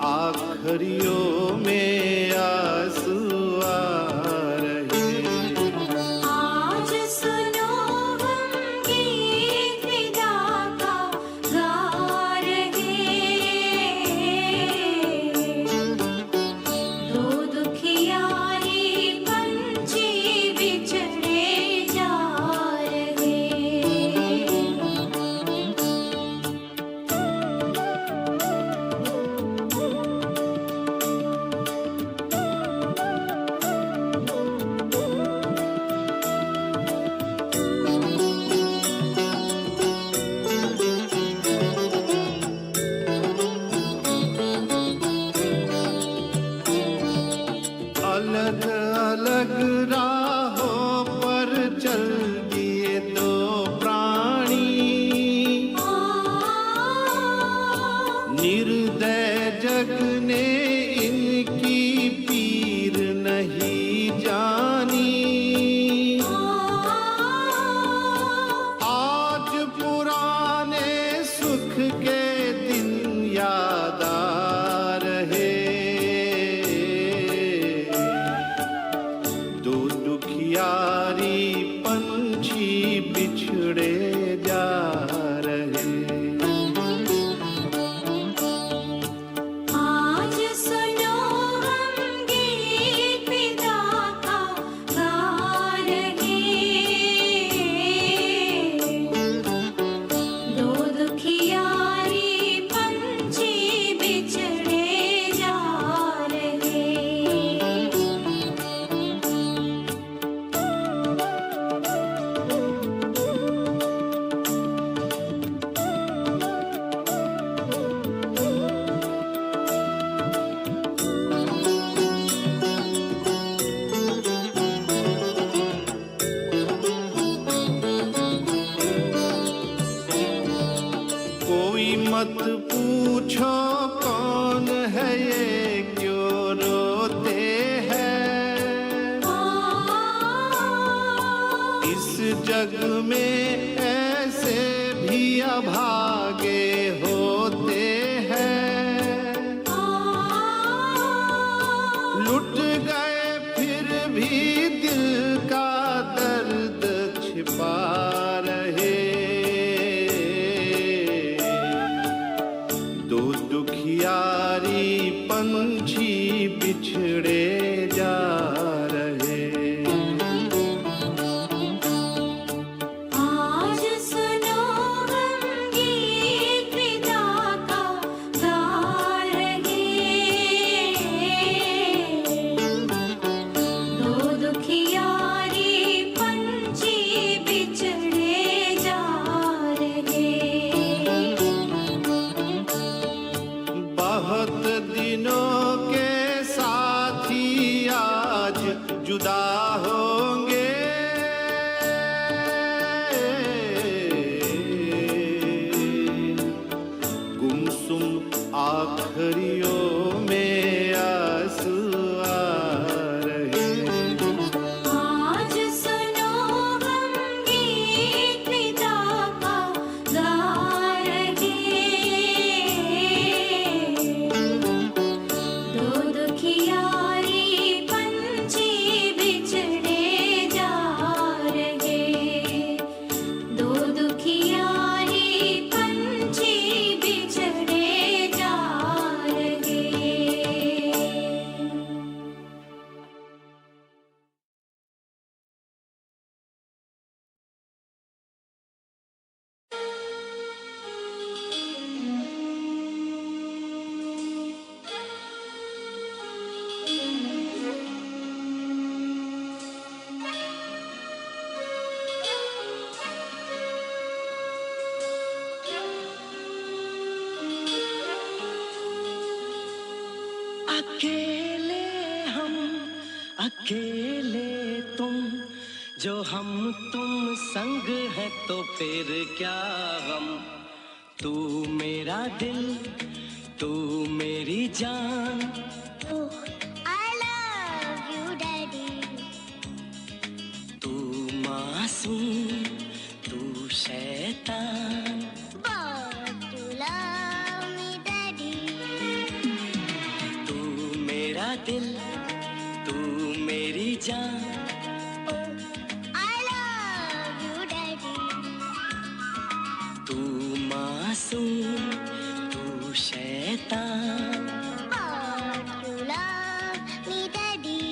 आखरियों में आंसू आ रहे। आज सुनो हम गीत विदा का गा रहे। दो दुखियारी पंछी बिछड़े जा रहे। अलग अलग राहों पर चल दिए दो प्राणी, निर्दय जग ने इनकी पीर नहीं जानी। आज पुराने सुख के दिन याद आ रहे। दो दुखियारी पंछी बिछड़े जा रहे। आज सुनो हम गीत विदा का गा रहे। दो दुखियारी पंछी बिछड़े जा रहे। कोई मत पूछो कौन है ये, क्यों रोते हैं। इस जग में ऐसे भी अभागे होते हैं। लुट गए फिर भी दिल का दर्द छिपा रहे। दो दुखियारी पंछी बिछड़े जा रहे। आज सुनो हम गीत विदा का गा रहे। दो दुखियारी पंछी बिछड़े जा रहे। बहुत दिनों के साथी आज जुदा होंगे। गुमसुम आखरियों में आंसू आ रहे। आज सुनो हम गीत विदा का गा रहे। दो दुखियारी पंछी बिछड़े जा रहे। दो दुखियारी पंछी बिछड़े जा रहे। अकेले हम, अकेले तुम, जो हम तुम संग है तो फिर क्या गम। तू मेरा दिल, तू मेरी जान। I love you, Daddy. तू मासूम, तू शैतान। But you love me, Daddy. दिल तू मेरी जान I love you, Daddy. तू मासूम तू शैतान But you love me, Daddy.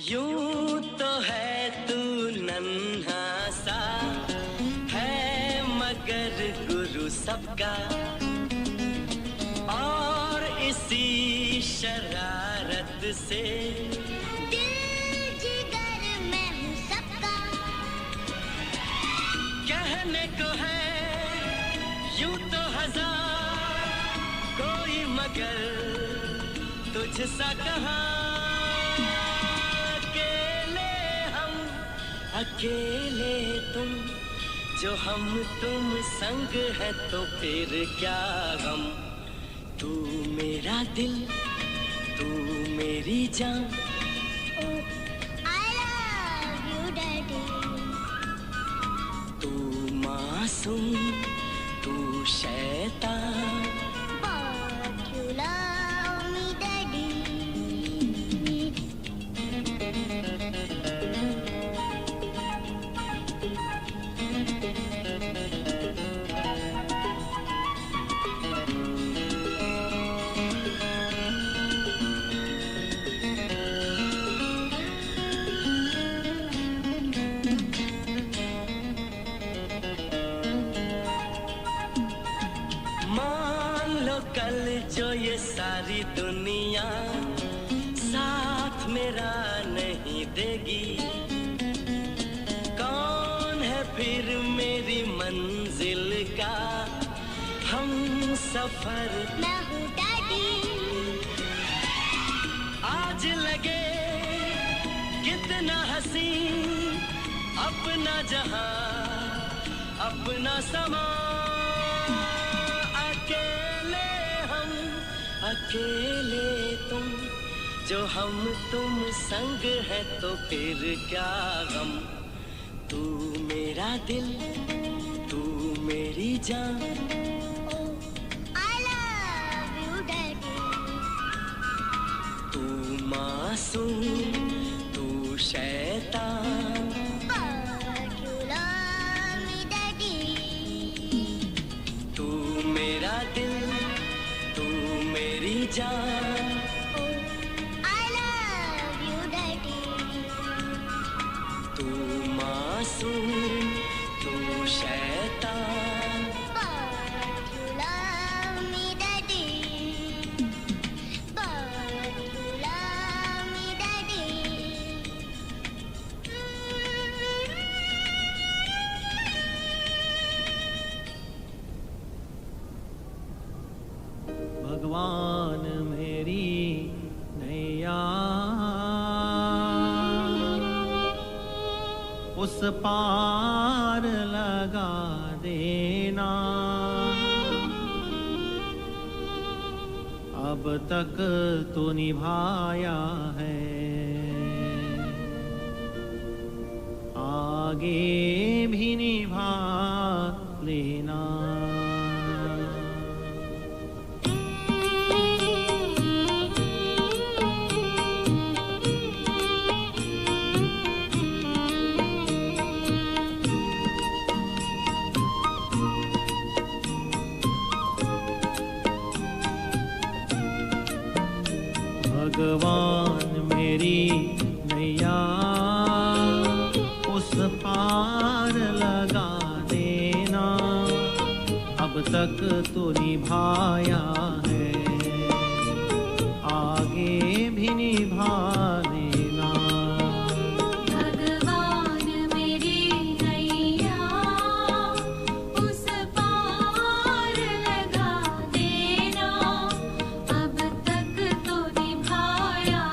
यूं तो है तू नन्हा सा है मगर गुरु सबका और इसी शरारत से दिल जिगर मैं हूँ सबका. कहने को है यूं तो हजार कोई मगर तुझसा कहाँ अकेले तुम जो हम तुम संग है तो फिर क्या गम तू मेरा दिल तू मेरी जान I love you, Daddy. तू मासूम तू शैतान But you love me, Daddy. मान लो कल जो ये सारी दुनिया साथ मेरा नहीं देगी कौन है फिर मेरी मंजिल का हम सफर मैं हूँ Daddy. आज लगे कितना हसीन अपना जहां अपना समा अकेले तुम जो हम तुम संग है तो फिर क्या गम तू मेरा दिल तू मेरी जान I love you, Daddy. तू मासूम तू शैतान But you love me, Daddy. तू मेरा दिल तू मेरी जान I love you, Daddy. तू मासूम तू शैतान But you love me, Daddy. But you love me, Daddy. भगवान मेरी नैया उस पार लगा देना अब तक तो निभाया है आगे भी निभा लेना भगवान मेरी नैया उस पार लगा देना अब तक तो निभाया है आगे भी निभा देना भगवान मेरी नैया उस पार लगा देना अब तक तो निभाया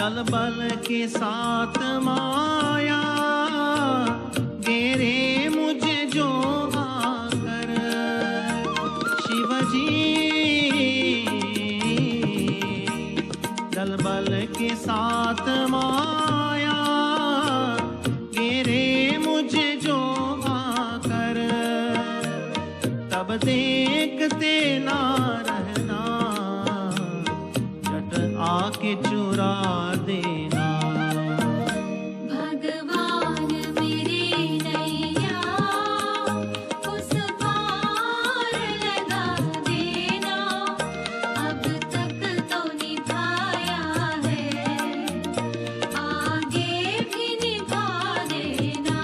दल बल के साथ माया घेरे मुझे जो आकर शिव जी दल बल के साथ माया घेरे मुझे जो आकर तब देखते ना रहना झट आके चुरा देना भगवान मेरी नैया उस पार लगा देना अब तक तो निभाया है आगे भी निभा देना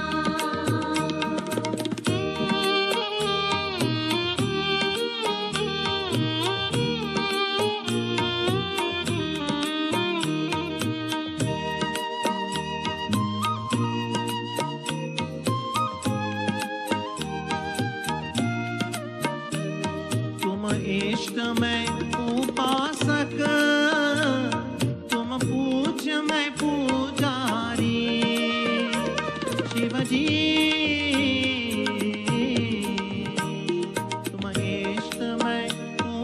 तुम इष्ट मैं उपासक तुम पूज्य मैं पुजारी शिव जी तुम इष्ट मैं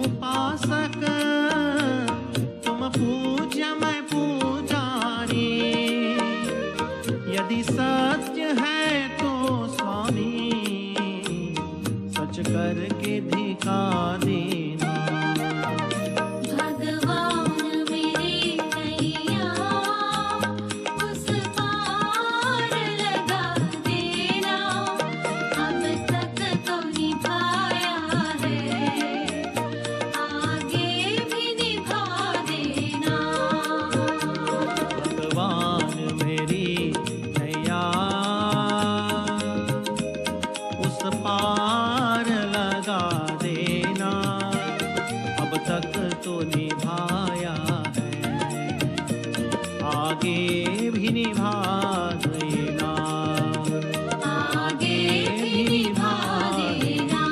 उपासक तुम पूज्य मैं पुजारी यदि सत्य है तो स्वामी सच करके दिखा देना भगवान मेरी नैया उस पार लगा देना अब तक तो निभाया है आगे भी निभा देना भगवान मेरी नैया उस पार लगा देना अब तक तो निभाया है आगे भी निभा देना आगे भी निभा देना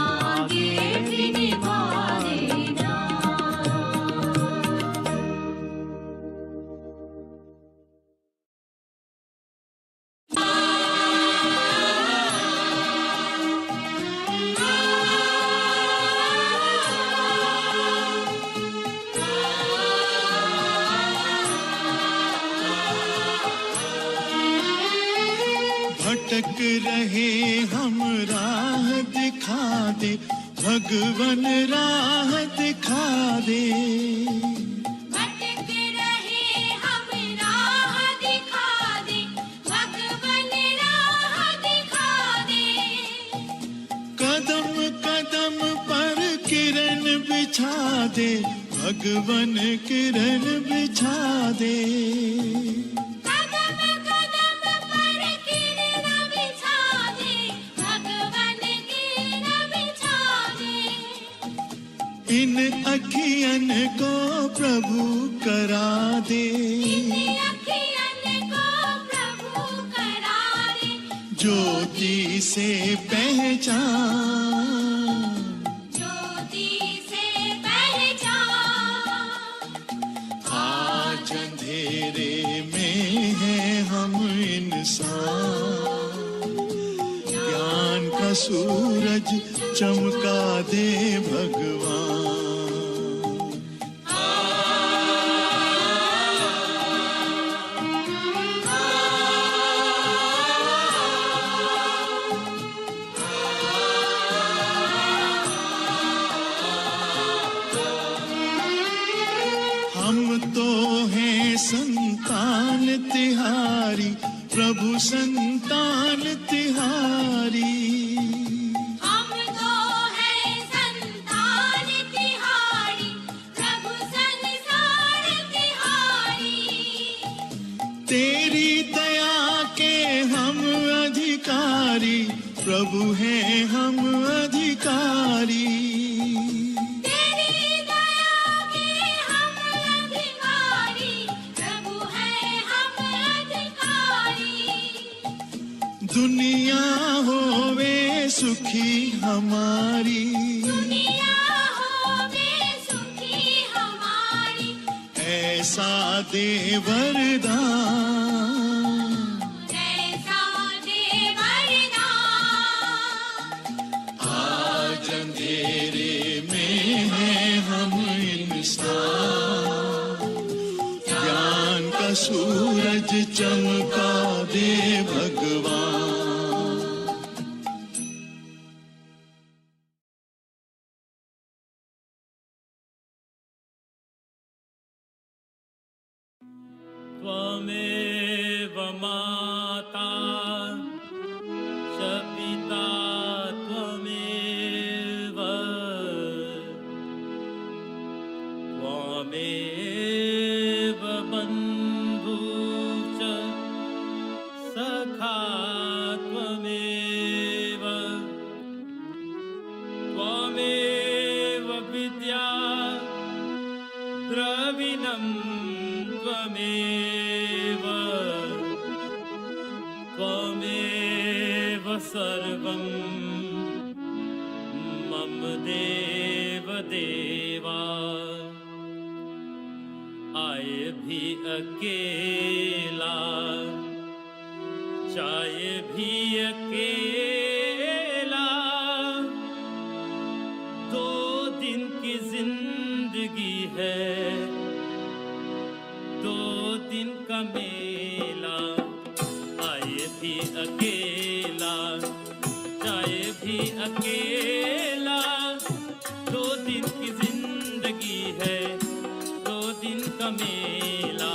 आगे भी निभा देना भटक रहे हम राह दिखा दे भगवन राह दिखा दे भटक रहे हम राह दिखा दे भगवन राह दिखा दे कदम कदम पर किरण बिछा दे भगवन किरण बिछा दे कदम कदम पर किरण बिछा दे भगवन किरण बिछा दे इन अखियन को प्रभु करा दे अखियन को प्रभु करा दे ज्योति से पहचान ज्योति से पहचान आज अंधेरे में है हम इंसान ज्ञान का सूरज चमका दे भगवान हम तो हैं संतान तिहारी प्रभु संतान तिहारी हम तो हैं संतान तिहारी प्रभु संसार तिहारी तेरी दया के हम अधिकारी प्रभु हैं हम अधिकारी तेरी दया के हम अधिकारी प्रभु हैं हम अधिकारी दुनिया होवे सुखी हमारी दुनिया होवे सुखी हमारी ऐसा दे वरदान, ऐसा दे वरदान। आज अंधेरे में है हम इंसान, ज्ञान का सूरज चमका दे भगवान। त्वमेव माता च पिता त्वमेव, त्वमेव बन्धुश्च सखा त्वमेव, त्वमेव विद्या द्रविणम् त्वमेव, त्वमेव सर्वं मम देव देवा। आए भी अकेला, जाए भी अकेला, 2 दिन की जिंदगी है, 2 दिन का मेला। आए भी अकेला, जाए भी अकेला, 2 दिन की जिंदगी है, 2 दिन का मेला।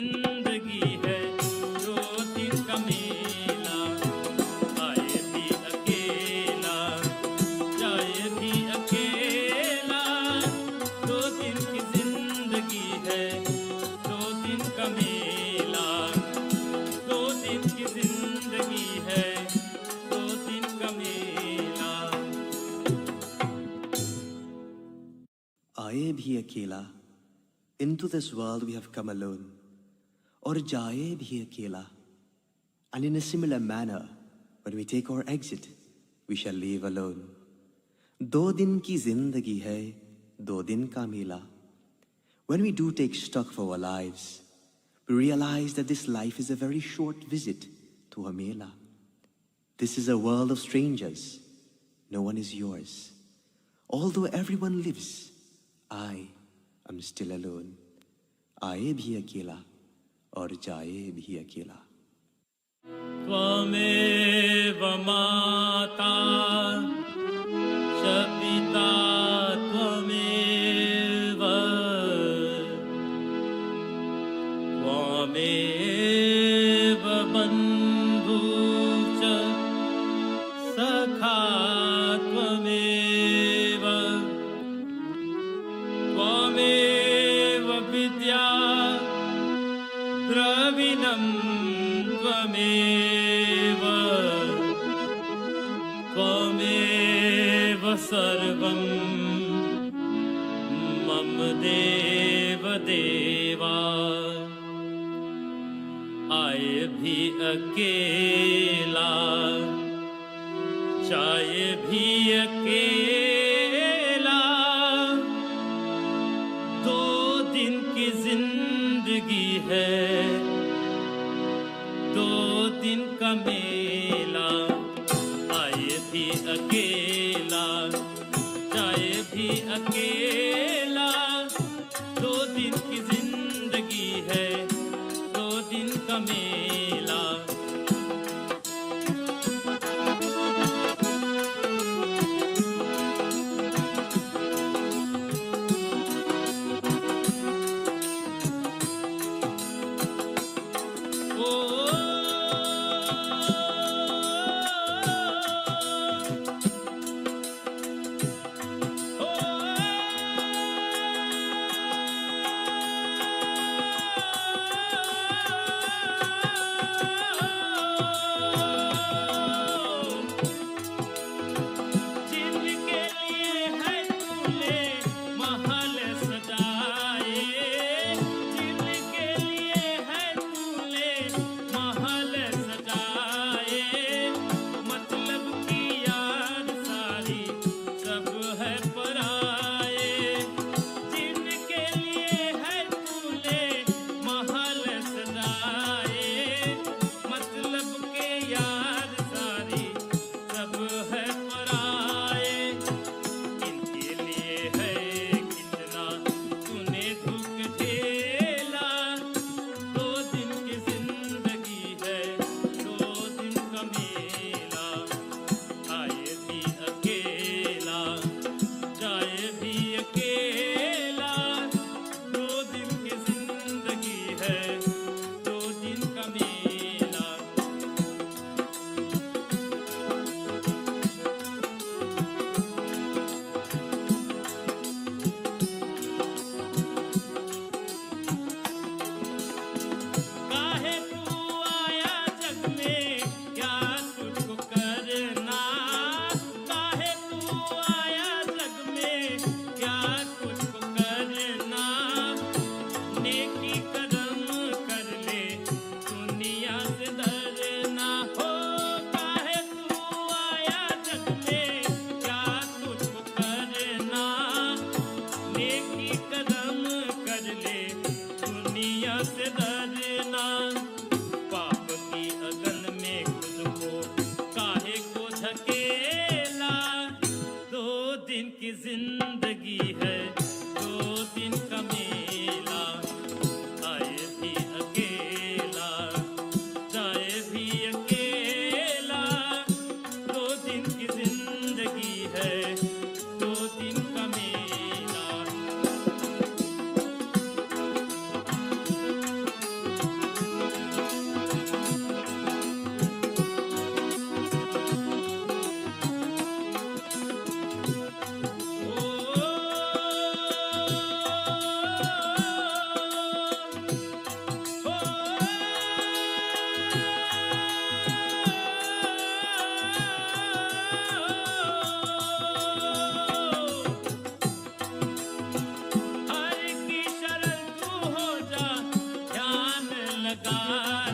जिंदगी है, दो दिन का मेला, आए भी अकेला, जाए भी अकेला, दो दिन की जिंदगी है, दो दिन का मेला, दो दिन की जिंदगी है, दो दिन का मेला। आए भी अकेला, into this world we have come alone, और जाए भी अकेला, and in a similar manner, when we take our exit, we shall leave alone. दो दिन की जिंदगी है, दो दिन का मेला. When we do take stock of our lives, we realize that this life is a very short visit to a mela. This is a world of strangers. No one is yours. Although everyone lives, I am still alone. आए भी अकेला और जाए भी अकेला. त्वमेव माता च पिता त्वमेव, त्वमेव बन्धु च सखा त्वमेव, त्वमेव विद्या द्रविणं त्वमेव, त्वमेव सर्वं मम देव देवा. आए भी अकेला, जाए भी अकेला, दो दिन की जिंदगी है, दो दिन का मेला. आए भी अकेला, जाए भी अकेला, दो दिन की जिंदगी है, दो दिन का मेला.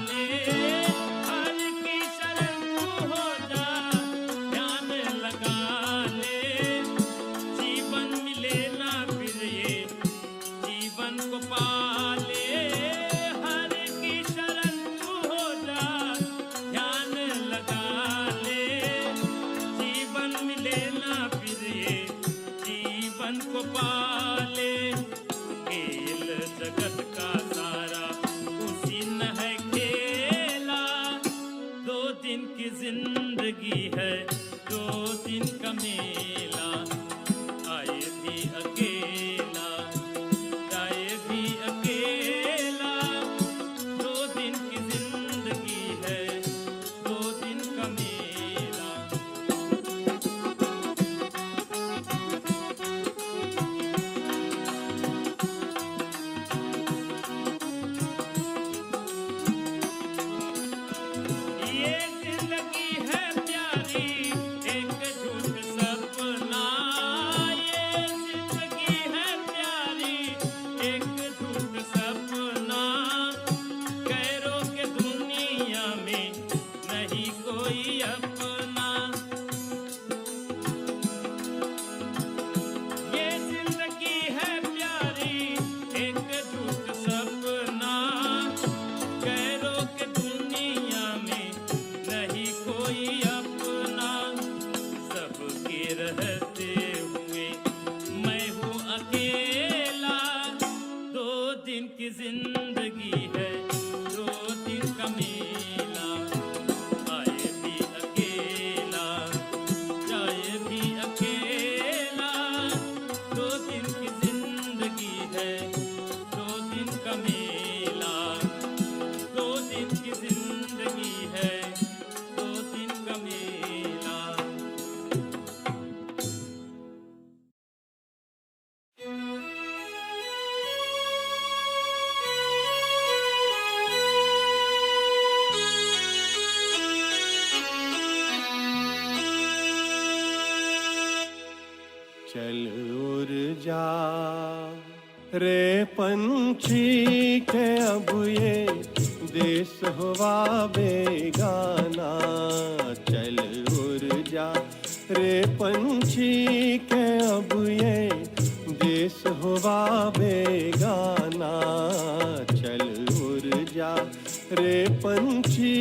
ले, हर की शरण तू हो जा, ध्यान लगा ले, जीवन मिले ना फिर ये जीवन को पाले, हर की शरण तू हो जा, ध्यान लगा ले, जीवन मिले ना फिर ये जीवन को पाले, खेल जगत का सारा उसी न है खेला, 2 दिन की जिंदगी है 2 दिन का मेला, आए भी अकेला जाए भी अकेला, 2 दिन की जिंदगी है 2 दिन का मेला। ये जिंदगी है प्यारी एक झूठ सपना, ये जिंदगी है प्यारी एक झूठ सपना, गैरों के दुनिया में नहीं कोई अपना, ये जिंदगी है प्यारी एक झूठ सपना, गैरों के दुनिया में नहीं कोई अपना, सबके रहते हुए मैं हूँ अकेला, 2 दिन की जिंदगी है 2 दिन का मेला, आए भी अकेला जाए भी अकेला, 2 दिन की जिंदगी है 2 दिन का मेला, 2 दिन की जिंदगी है 2 दिन का मेला। चल उड़ जा रे पंछी के अब ये देश हुआ बेगाना, चल उड़ जा रे पंछी के अब ये देश हुआ बेगाना, चल उड़ जा रे पंछी।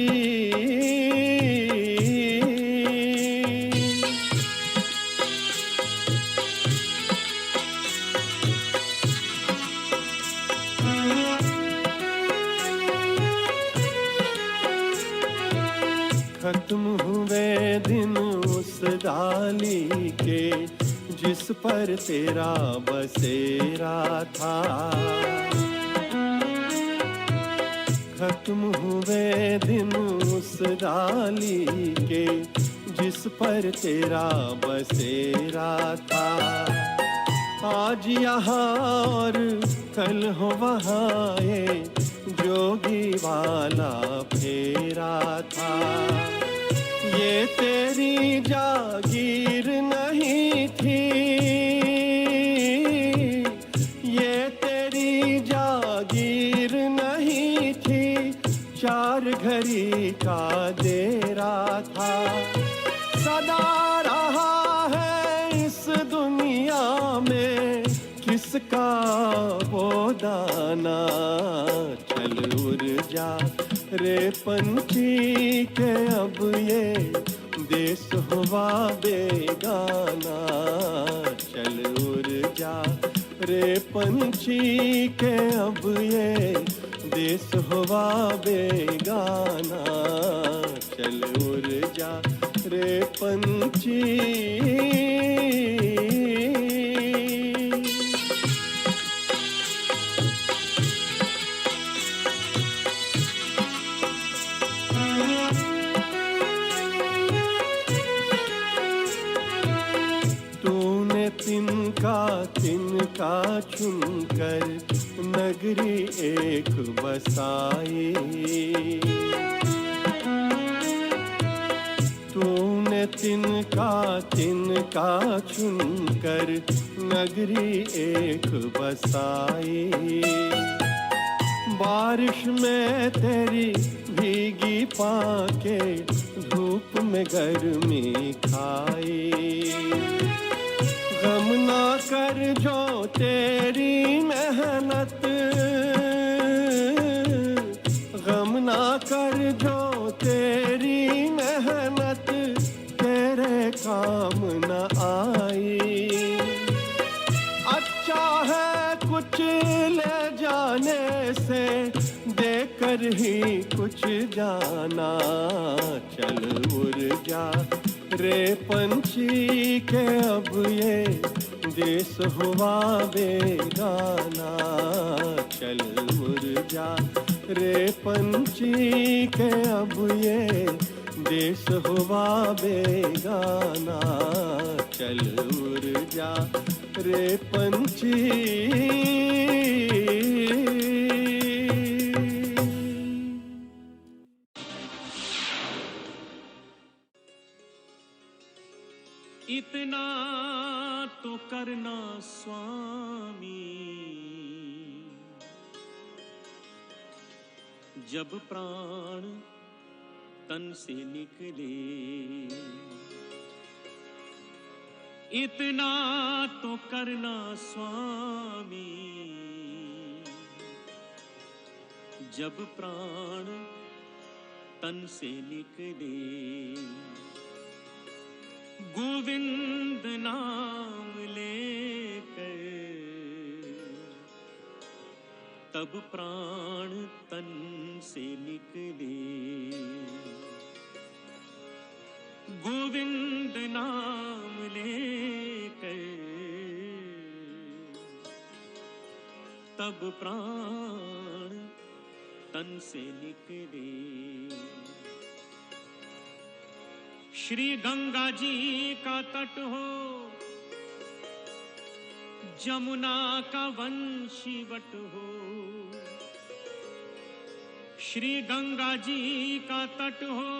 खत्म हुए दिन उस डाली के जिस पर तेरा बसेरा था, खत्म हुए दिन उस डाली के जिस पर तेरा बसेरा था, आज यहाँ और कल हो वहाँ ये जोगी वाला फेरा था, ये तेरी जागीर नहीं थी, ये तेरी जागीर नहीं थी, 4 घड़ी का डेरा था, सदा रहा है इस दुनिया में किसका वो दाना, चल उड़ जा रे पंछी के अब ये देश हुआ बेगाना, चल उड़ जा रे पंछी के अब ये देश हुआ बेगाना, चल उड़ जा रे पंछी। तिनका चुनकर नगरी एक बसाई, तूने तिनका चुनकर नगरी एक बसाई, बारिश में तेरी भीगी पाके धूप में गर्मी खाई। गम ना कर जो तेरी मेहनत, गम ना कर जो तेरी मेहनत तेरे काम न आई। अच्छा है कुछ ले जाने से देकर ही कुछ जाना। चल उड़ जा रे पंछी के अब ये देश हुआ बेगाना। चल उड़ जा रे पंछी के अब ये देश हुआ बेगाना। चल उड़ जा रे पंछी। इतना तो करना स्वामी, जब प्राण तन से निकले। इतना तो करना स्वामी, जब प्राण तन से निकले। गोविंद नाम लेकर तब प्राण तन से निकले। गोविंद नाम लेकर तब प्राण तन से निकले। श्री गंगा जी का तट हो, जमुना का वंशीवट हो। श्री गंगा जी का तट हो,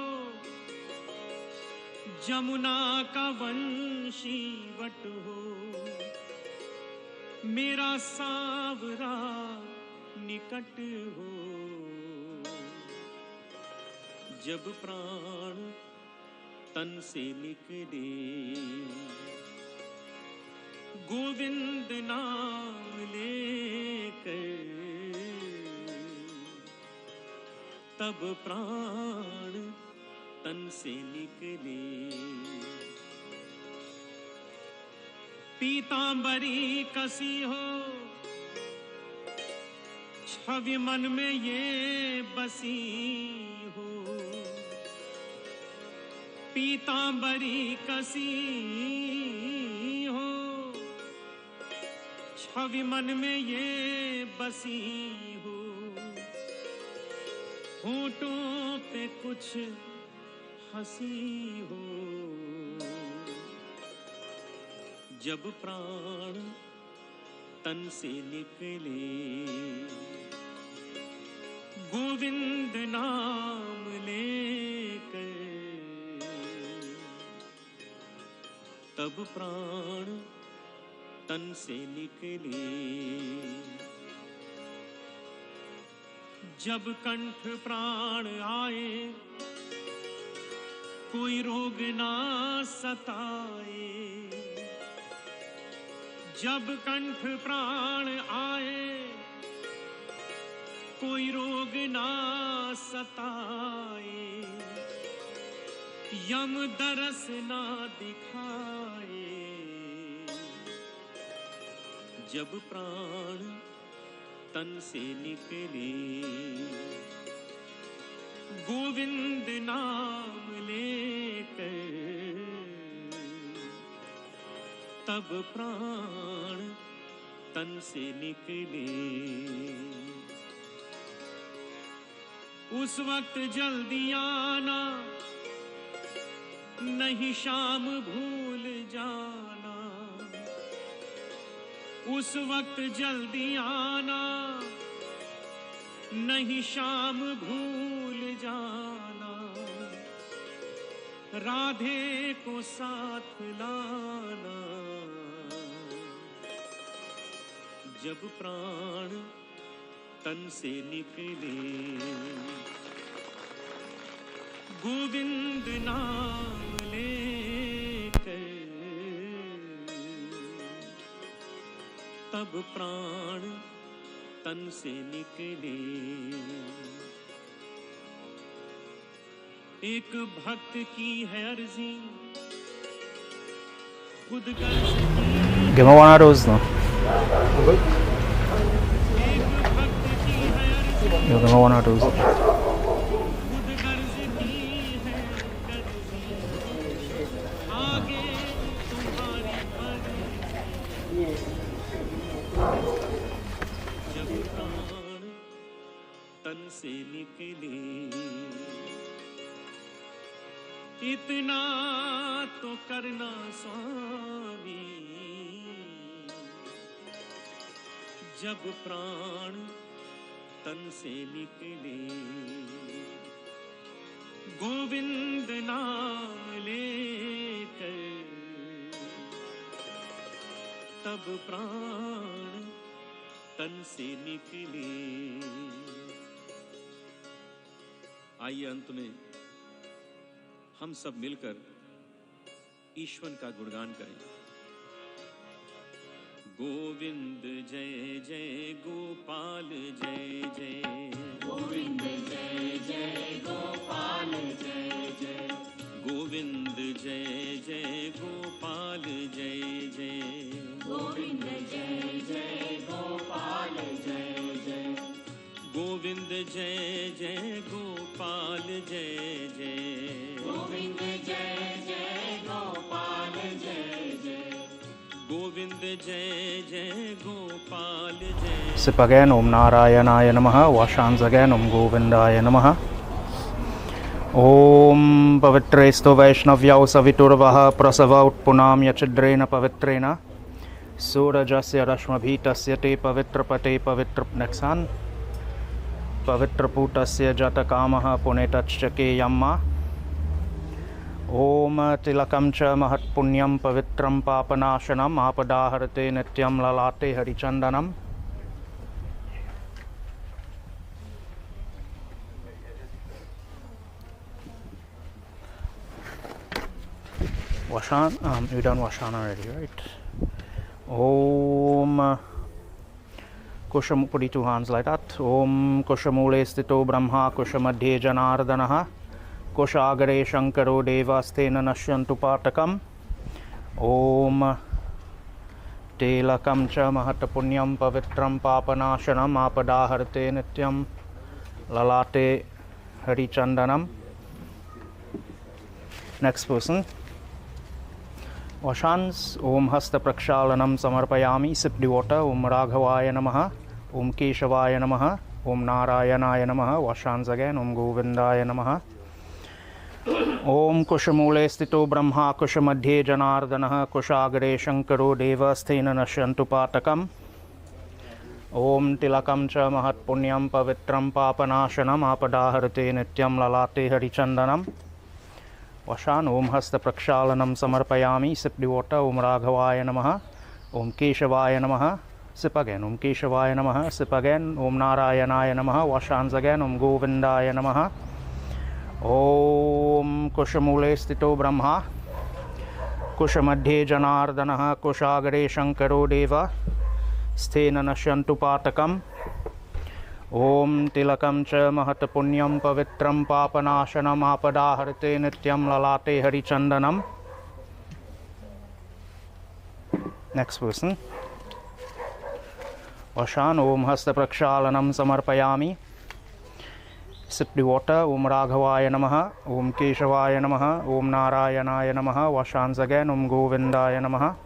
जमुना का वंशीवट हो। मेरा सांवरा निकट हो, जब प्राण तन से निकले। गोविंद नाम लेकर तब प्राण तन से निकले। पीतांबरी कसी हो, छवि मन में ये बसी हो। पीतांबरी कसी हो, छवि मन में ये बसी हो। होठों पे कुछ हंसी हो, जब प्राण तन से निकले। गोविंद नाम लेकर तब प्राण तन से निकले। जब कंठ प्राण आए, कोई रोग ना सताए। जब कंठ प्राण आए, कोई रोग ना सताए। यम दरस ना दिखाए, जब प्राण तन से निकले। गोविंद नाम लेकर तब प्राण तन से निकले। उस वक्त जल्दी आना, नहीं शाम भूल जाना। उस वक्त जल्दी आना, नहीं शाम भूल जाना। राधे को साथ लाना, जब प्राण तन से निकले। गोविंद नाम लेकर तब प्राण तन से निकले। एक भक्त की है अर्जी खुद गर्ज की। Give me one of those now. एक भक्त की है अर्जी Give me one of those. खुद गर्ज की है गर्जी। आगे तुम्हारी मर्जी। जब प्राण तन से निकले। इतना तो करना स्वामी जब प्राण तन से निकले। गोविंद नाम लेकर तब प्राण तन से निकले। आइए अंत में हम सब मिलकर ईश्वर का गुणगान करें। गोविंद जय जय गोपाल जय जय। गोविंद जय जय गोपाल जय जय। गोविंद जय जय गोपाल जय जय। गोविंद जय जय गोपाल जय जय। गोविंद जय जय गोपाल जय जय। गोविंद जय जय गोपाल जय जय। गोविंद जय जय गोपाल जय। Sip again, Om Narayanaaya Namaha. Wash hands again, Om Govindaya Namaha. Om Pavitresto Vaishnavyav Saviturvaha Prasava Utpunam Yachidrena Pavitrena Surajasya Rashmabhitasya Te Pavitrapate Pavitra Neksan Pavitraputasya Jatakamaha Punetachake Yamma. Om Tilakam Cha Mahat Punyam Pavitram Papanashanam Apadaharte Nityam Lalate Harichandanam. Vashan, you done Vashan already, right? Om Kusham, put 2 hands like that. Om Kushamule Stito Brahma Kushamadhe Janardanaha Kushagare Shankaro Devastena Nashyantu Patakam. Om Telakam Cha Mahatapunyam Pavitram Papanashanam Apadaharte Nityam Lalate Harichandanam. Next person. Vashans. Om Hasta Prakshalanam Samarpayami. Sip the water. Om Raghavaya Namaha. Om Keshavaya Namaha. Om Narayanaya Namaha. Vashans again. Om Govindaya Namaha. Om Kushamule Stito Brahma Kushamadhe Janardanaha Kushagare Shankaro Devasthena Nashyantu Patakam. Om Tilakam Cha Mahat Punyam Pavitram Papanashanam Apadaharte Nityam Lalate Harichandanam. Vashan. Om Hasta Prakshalanam Samarpayami. Sip the water. Om Raghavaya Namaha. Om Keshavaya Namaha. Sip again. Om Keshavaya Namaha. Sip again. Om Narayanaya Namaha. Vashans again. Om Govindaya Namaha. Om Kushamule Stito Brahma Kushamadhe Janardanaha Kushagare Shankaro Deva Sthena Nashyantu Patakam. Om Tilakam Cha Mahatapunyam Pavitram Papanashanam Apadaharte Nityam Lalate Harichandanam. Next person. Vashan. Om Hasta Prakshalanam Samarpayami. Sip the water. Om Raghavaya Namaha. Om Keshavaya Namaha. Om Narayanaya Namaha. Vashans again. Om Govindaya Namaha.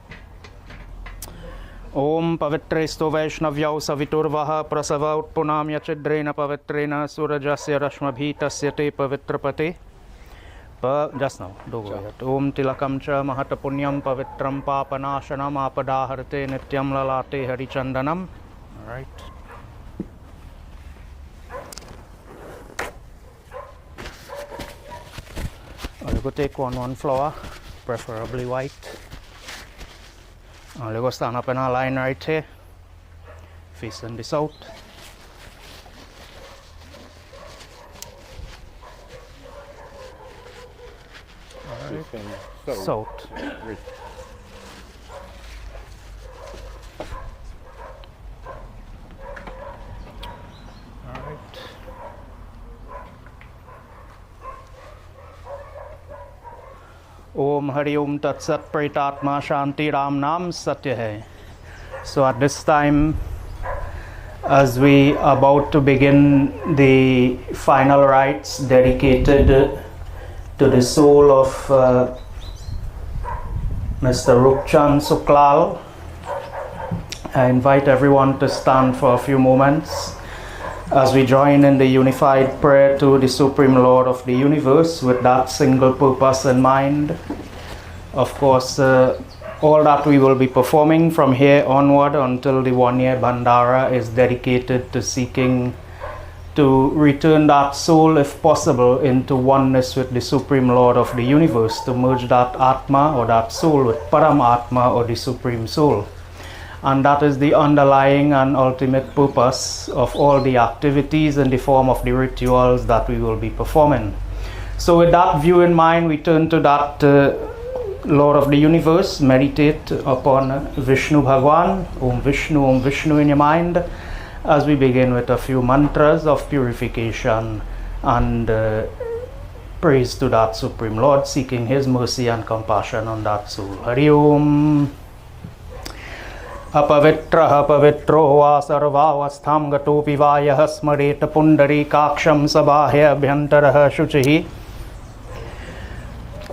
Om Pavitresto Vaishnavyav Saviturvaha Prasava Utpunam Yachidrena Pavitrena Surajasya Rashmabhitasya Te Pavitrapate. Just now, don't go yet. Om Tilakam Cha Mahatapunyam Pavitram Papanashanam Apadaharte Nityam Lalate Harichandanam. Alright. I'll go take one flower, preferably white. I'll go stand up in a line right here, facing the south. and salt. Rich. All right. Om Hari Om Tat Sat Pritatma Shanti Ram Nam Satya Hai. So at this time, as we about to begin the final rites dedicated to the soul of Mr. Roopchand Sooklal, I invite everyone to stand for a few moments as we join in the unified prayer to the Supreme Lord of the Universe with that single purpose in mind. Of course, all that we will be performing from here onward until the 1-year Bandara is dedicated to seeking to return that soul, if possible, into oneness with the Supreme Lord of the Universe, to merge that Atma or that soul with Paramatma or the Supreme Soul. And that is the underlying and ultimate purpose of all the activities in the form of the rituals that we will be performing. So with that view in mind, we turn to that Lord of the Universe, meditate upon Vishnu Bhagwan, Om Vishnu in your mind, as we begin with a few mantras of purification and praise to that Supreme Lord, seeking His mercy and compassion on that soul. Hari Om. Apavitraha pavitro va sarvavastham gatopi va yah smaret pundarikaksham sabahya abhyantaraha shuchihi.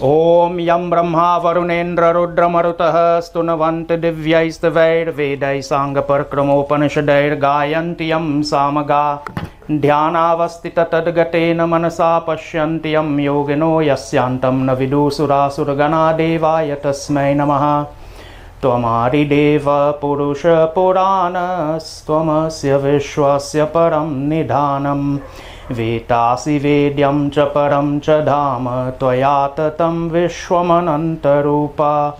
Om Yam Brahma Varunendra Rudra Marutah Stunavanti Divyaistavair Vedai Sangha Parakramopanishadair Gayanti Yam Samaga Dhyanavastita Tadgatena Manasa Pashyanti Yam Yogino Yasyantam Navidu Surasura Devaya Tasmai Namaha Tvamari Deva Purusha Puranas Tvamasya Vishwasya Param Nidhanam Vetasi Vedyam cha param cha dhama Tvayatatam Vishwamanantarupa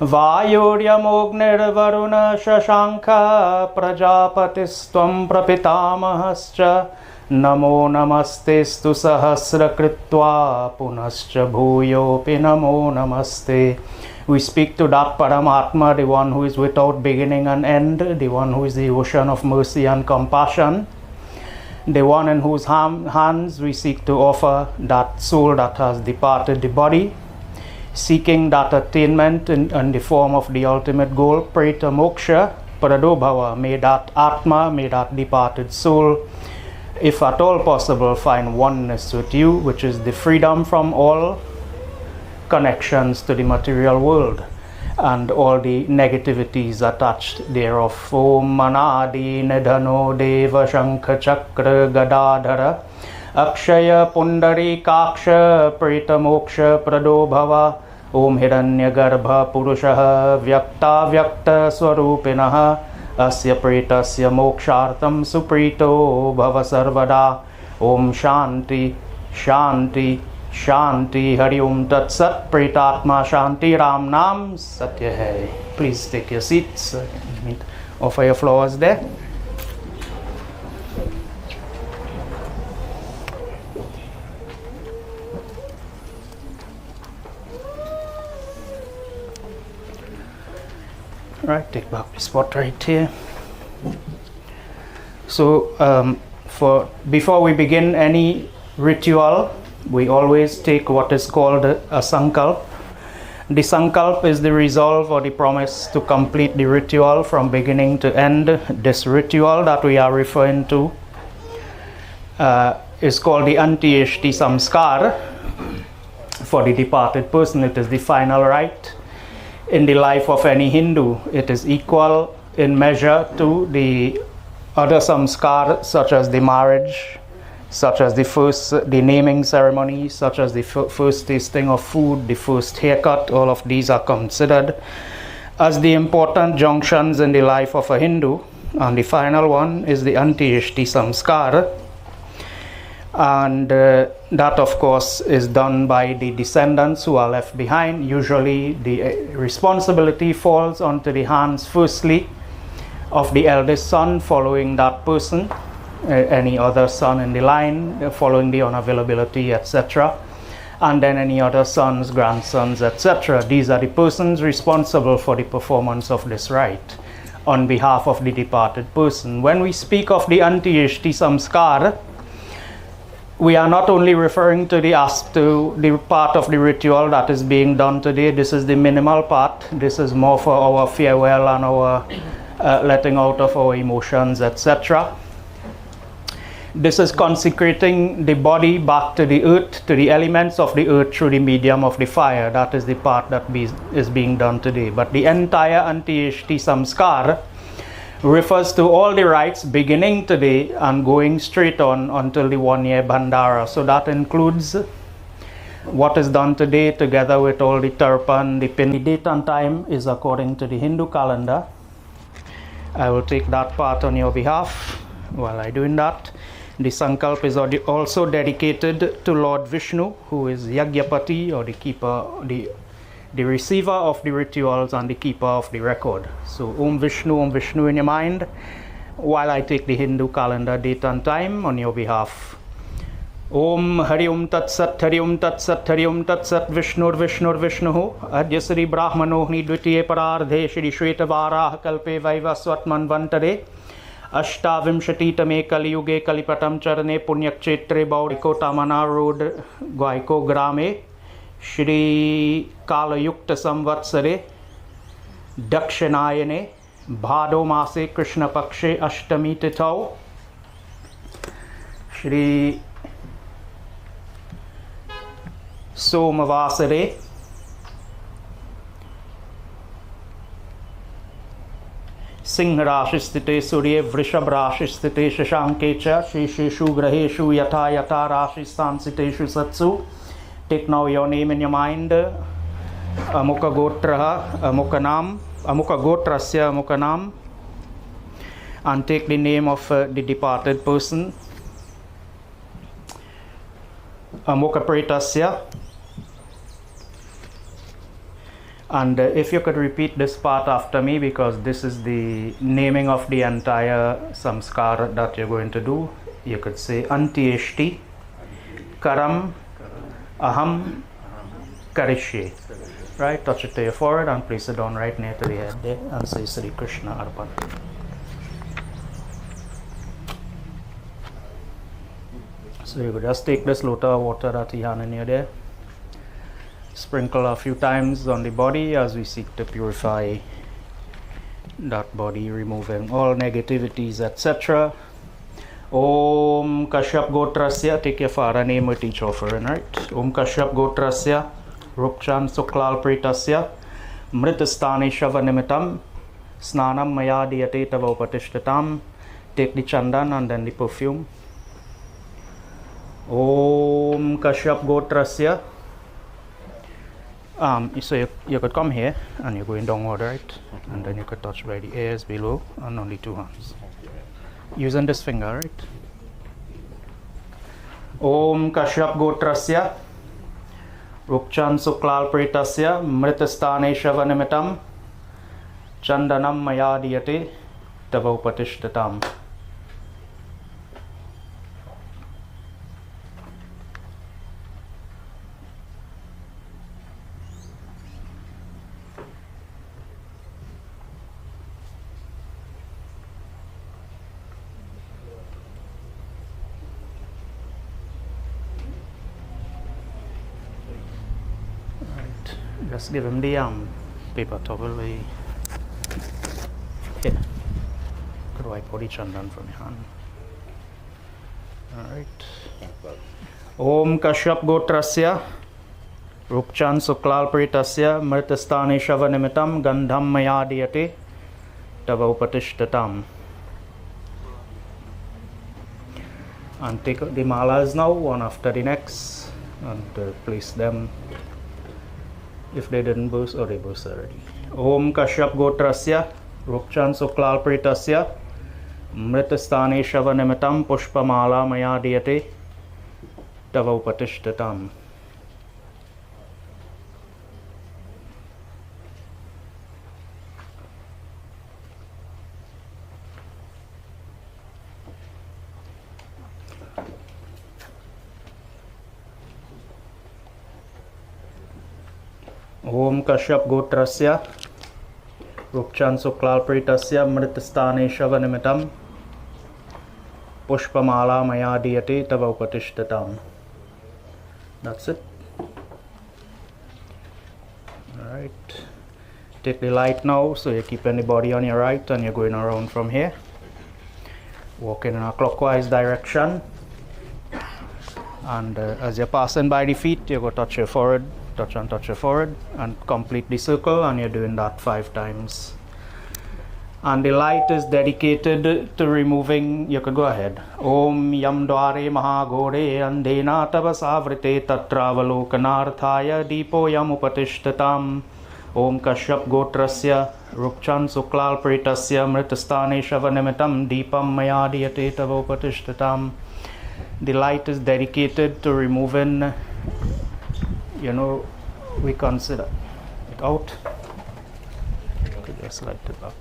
Vayuryamogner Varuna Shashanka Prajapatistam Prapitamahascha Namo Namastestu Sahasra Kritva Punascha Bhuyopi Namo Namaste. We speak to that Paramatma, the one who is without beginning and end, the one who is the ocean of mercy and compassion, the one in whose hands we seek to offer that soul that has departed the body, seeking that attainment in the form of the ultimate goal, Preta Moksha, Pradobhava. May that Atma, may that departed soul, if at all possible, find oneness with you, which is the freedom from all connections to the material world and all the negativities attached thereof. Om Manadi Nidhano Deva Shankha Chakra Gadadhara Akshaya Pundari Kaksha Prita Moksha Pradobhava Om Hiranya Garbha Purushaha Vyakta Vyakta Swarupinaha Asya Pretasya Mokshartam Suprito Bhava Sarvada. Om Shanti Shanti Shanti. Hari Om Tat Sat Pritatma Shanti Ram Nam Satya Hai. Please take your seats. Offer your flowers there. Right, take back the spot right here. So before we begin any ritual, we always take what is called a sankalp. The sankalp is the resolve or the promise to complete the ritual from beginning to end. This ritual that we are referring to is called the Antheshti Sanskaar for the departed person. It is the final rite in the life of any Hindu. It is equal in measure to the other samskar, such as the marriage, such as the naming ceremony, such as the first tasting of food, the first haircut. All of these are considered as the important junctions in the life of a Hindu. And the final one is the Antheshti Sanskar. And that, of course, is done by the descendants who are left behind. Usually the responsibility falls onto the hands, firstly, of the eldest son, following that person, any other son in the line, following the unavailability, etc. and then any other sons, grandsons, etc. These are the persons responsible for the performance of this rite on behalf of the departed person. When we speak of the Antheshti Sanskaar, we are not only referring to the part of the ritual that is being done today. This is the minimal part. This is more for our farewell and our letting out of our emotions, etc. This is consecrating the body back to the earth, to the elements of the earth through the medium of the fire. That is the part that is being done today. But the entire Antheshti Sanskaar refers to all the rites beginning today and going straight on until the 1-year Bandara. So that includes what is done today together with all the turpan, the pin. The date and time is according to the Hindu calendar. I will take that part on your behalf while I'm doing that. The Sankalp is also dedicated to Lord Vishnu, who is Yagyapati, or the keeper, the receiver of the rituals and the keeper of the record. So Om Vishnu in your mind while I take the Hindu calendar date and time on your behalf. Om Hari Om Tat Sat Hari Om Tat Sat Hari Om Tat Sat Vishnur Adya Sri Brahmanohni Dvitiye Parardhe Shri Shvetavaraha Kalpe Vaivaswat Manvantare Ashtavimshatitame Kaliyuge Kalipatam Charane Punyakshetre Guaico Tamana Road Guaico Grame Shri Kalayukta Samvatsare Dakshinayane Bhado Mase Krishna Pakshe Ashtami Tithau Shri Somavasare Singh Rashistite Surya Vrishab Rashistite Shashankecha Sheshu Graheshu Yata Yata Rashistansiteshu Satsu. Take now your name in your mind. Amukha Gotraha, Amukha Nam, Amukha Gotrasya, Amukha Nam, and take the name of the departed person. Amukha Pretasya. And if you could repeat this part after me, because this is the naming of the entire samskar that you're going to do. You could say Antheshti Karam Aham Karishye. Right, touch it to your forehead and place it down right near to the head there and say Sri Krishna Arpan. So you could just take this lota of water that you have in your there, sprinkle a few times on the body as we seek to purify that body, removing all negativities, etc. Om Kashyap Gotrasya, take your father name with each offering, right? Om Kashyap Gotrasya, Roopchand Sooklal Pretasya, Mritastani Shavanimitam, Snanam Maya Diyate Tava Upatishtatam. Take the chandan and then the perfume. Om Kashyap Gotrasya. So you could come here and you're going downward, right? And then you could touch by the ears below and only 2 hands. Using this finger, right? Om Kashyap Gotrasya, Roopchand Sooklal Pretasya, Mritastane Shavanimitam, Chandanam Maya Diyate Tava Upatishtatam. Just give him the paper towel. Here. Could wipe all the chandan from your hand. Alright. Om Kashyap Gotrasya, Roopchand Sooklal Pretasya, Mritastane Shavanimitam, Gandham Maya Diyate, Tava Upatishtatam. And take the malas now, one after the next, and place them. If they didn't burst or they burst already. Om Kashyap Gotrasya, Roopchand Sooklal Pretasya, Mritastane Shavanimitam, Pushpamala Maya Diyate, Tava Upatishtatam. Om Kashyap Gotrasya Roopchand Sooklal Pritasya Mritastane Shavanimitam Pushpamala Maya Diyate Tava Upatishtatam. That's it. Alright. Take the light now, so you keep any body on your right and you're going around from here. Walking in a clockwise direction. And as you're passing by the feet, you go touch your forehead, touch your forehead, and complete the circle, and you're doing that 5 times. And the light is dedicated to removing, you could go ahead. Om Yam Dware Mahagore Andena Tavasavrite Tatravalokanarthaya Deepo Yam Upatishtatam. Om Kashyap Gotrasya Roopchand Sooklal Pritasya Mritastane Shavanimitam Deepam Mayadiyate Tava Upatishtatam. The light is dedicated to removing, we consider it out. You could just light it back.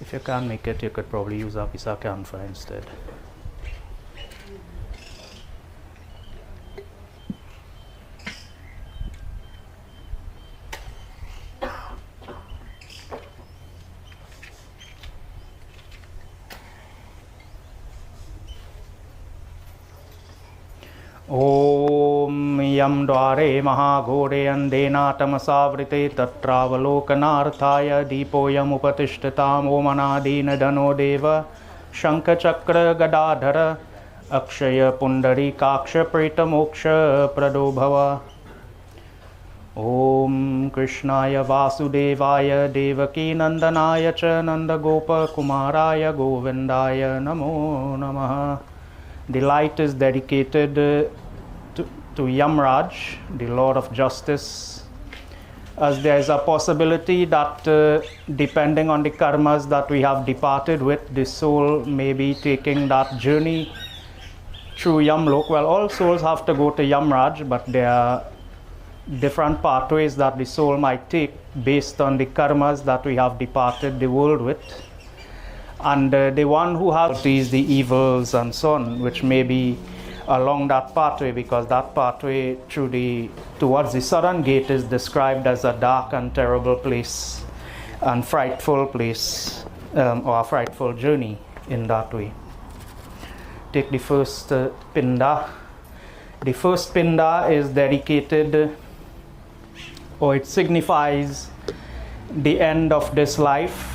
If you can't make it, you could probably use a piece of camphor instead. Om Yam Dware Mahagore Andena Tamasavrite Tatravalokanarthaya Deepo Yam Upatishtatam. Om Anadina Dano Deva Shankha Chakra Gadadhara Akshaya Pundari Kaksha Preta Moksha Pradobhava. Om Krishnaya Vasudevaya Devaki Nandanaya Cha Nandagopa Kumaraya Govindaya Namo Namaha. The light is dedicated to Yamraj, the Lord of Justice, as there is a possibility that depending on the karmas that we have departed with, the soul may be taking that journey through Yamlok. Well, all souls have to go to Yamraj, but there are different pathways that the soul might take based on the karmas that we have departed the world with. And the one who has these, the evils and so on, which may be along that pathway, because that pathway towards the southern gate is described as a dark and terrible place and frightful place, or a frightful journey in that way. Take the first pinda. The first pinda is dedicated, or it signifies the end of this life.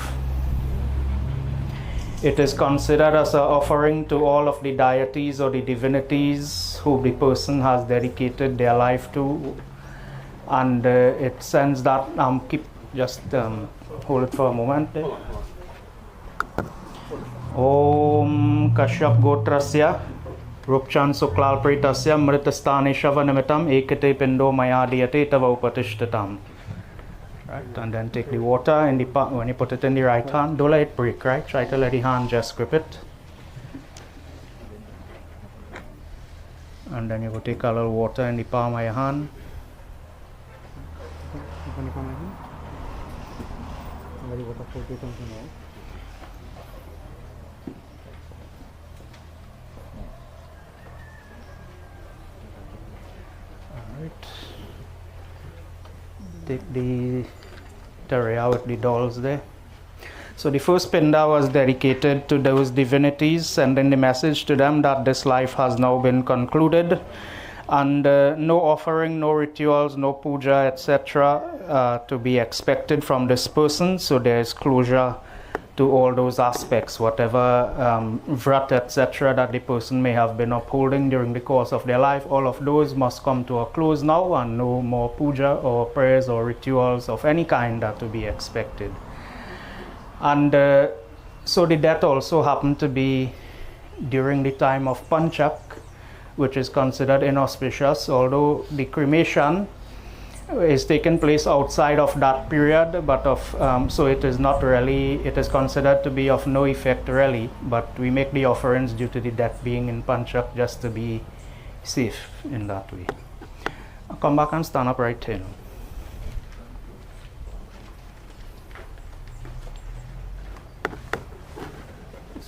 It is considered as an offering to all of the deities or the divinities who the person has dedicated their life to, and it sends that. Hold it for a moment. Om Kashyap Gotrasya Roopchand Sooklal Pritasya Mritastane Shavanimitam Ekate Pindo Mayadiyate Tava Upatishtatam. Right, and then take the water in the when you put it in the right hand, don't let it break, right? Try to let the hand just grip it. And then you go take a little water in the palm of your hand. Alright. Take the terraria with the dolls there. So the first pinda was dedicated to those divinities, sending the message to them that this life has now been concluded, and no offering, no rituals, no puja, etc. To be expected from this person. So there is closure to all those aspects, whatever vrat, etc. that the person may have been upholding during the course of their life. All of those must come to a close now, and no more puja or prayers or rituals of any kind are to be expected. And so the death also happened to be during the time of Panchak, which is considered inauspicious, although the cremation is taking place outside of that period, but so it is not really, it is considered to be of no effect really, but we make the offerings due to the death being in Panchak just to be safe in that way. I'll come back and stand up right here.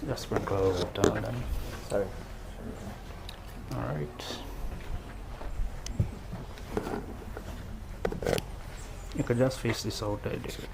Just sprinkle a little water on them. Sorry. All right. You could just face this out there, David.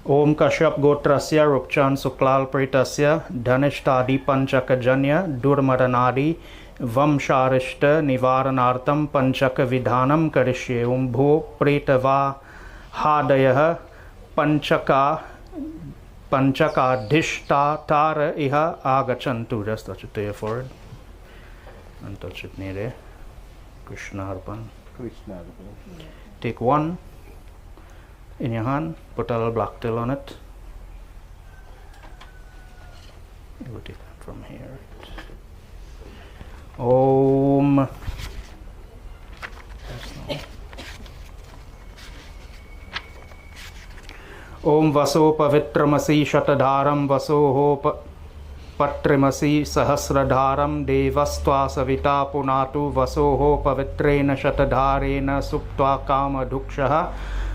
Om Kashyap Gotrasya Roopchand Sooklal Pretasya Dhanishtadi Panchaka Janya Durmaranadi Vamsharishta Nivaranartam Panchaka Vidhanam Karishye Om Bho Pretava Hadayah Panchaka Panchakadhishtatara Iha Agachantu. Just touch it to your forehead and touch it near there. Krishna Arpan. Take one in your hand, put a little black tail on it. You will take that from here. Om. Om Vaso Pavitramasi Shatadharam Vasoho Patrimasi Sahasradharam Devastva Savita Punatu Vasoho Pavitrena Shatadharena Suptva Kama Dukshaha.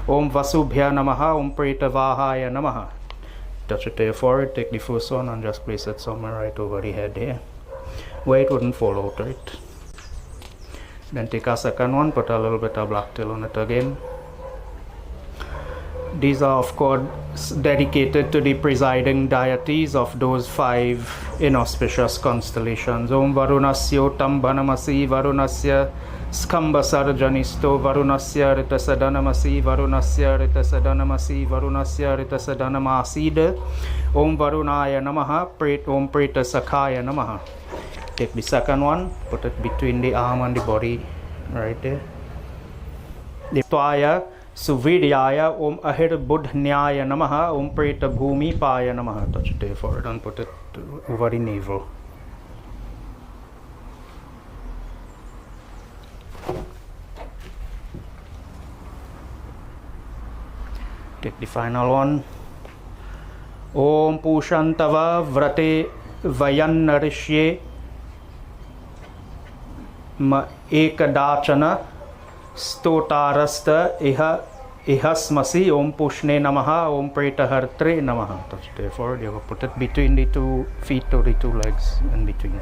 Om Vasubhya Namaha, Om Pretavahaya Namaha. Touch it to your forehead, take the first one and just place it somewhere right over the head here, where it wouldn't fall out, right? Then take a second one, put a little bit of black tail on it again. These are of course dedicated to the presiding deities of those 5 inauspicious constellations. Om Varunasya Tambanamasi Varunasya Skamba Sarjanisto Varunasya Ritasadanamasi Varunasya Ritasadanamasi Varunasya Ritasadanamasida. Om Varunaya Namaha Om Preta Sakhaya Namaha. Take the second one, put it between the arm and the body, right there. The Twaya Suvidyaya Om Ahir Buddhnyaya Namaha Om Preta Bhumi Paya Namaha. Touch it there forward and put it over the navel. Take the final one. Om Pushantava Vrate Vayanarishye Ma Ekadachana Stotarasta Ihasmasi Om Pushne Namaha Om Pretahartre Namaha. Touch it forward. You put it between the 2 feet or the 2 legs in between.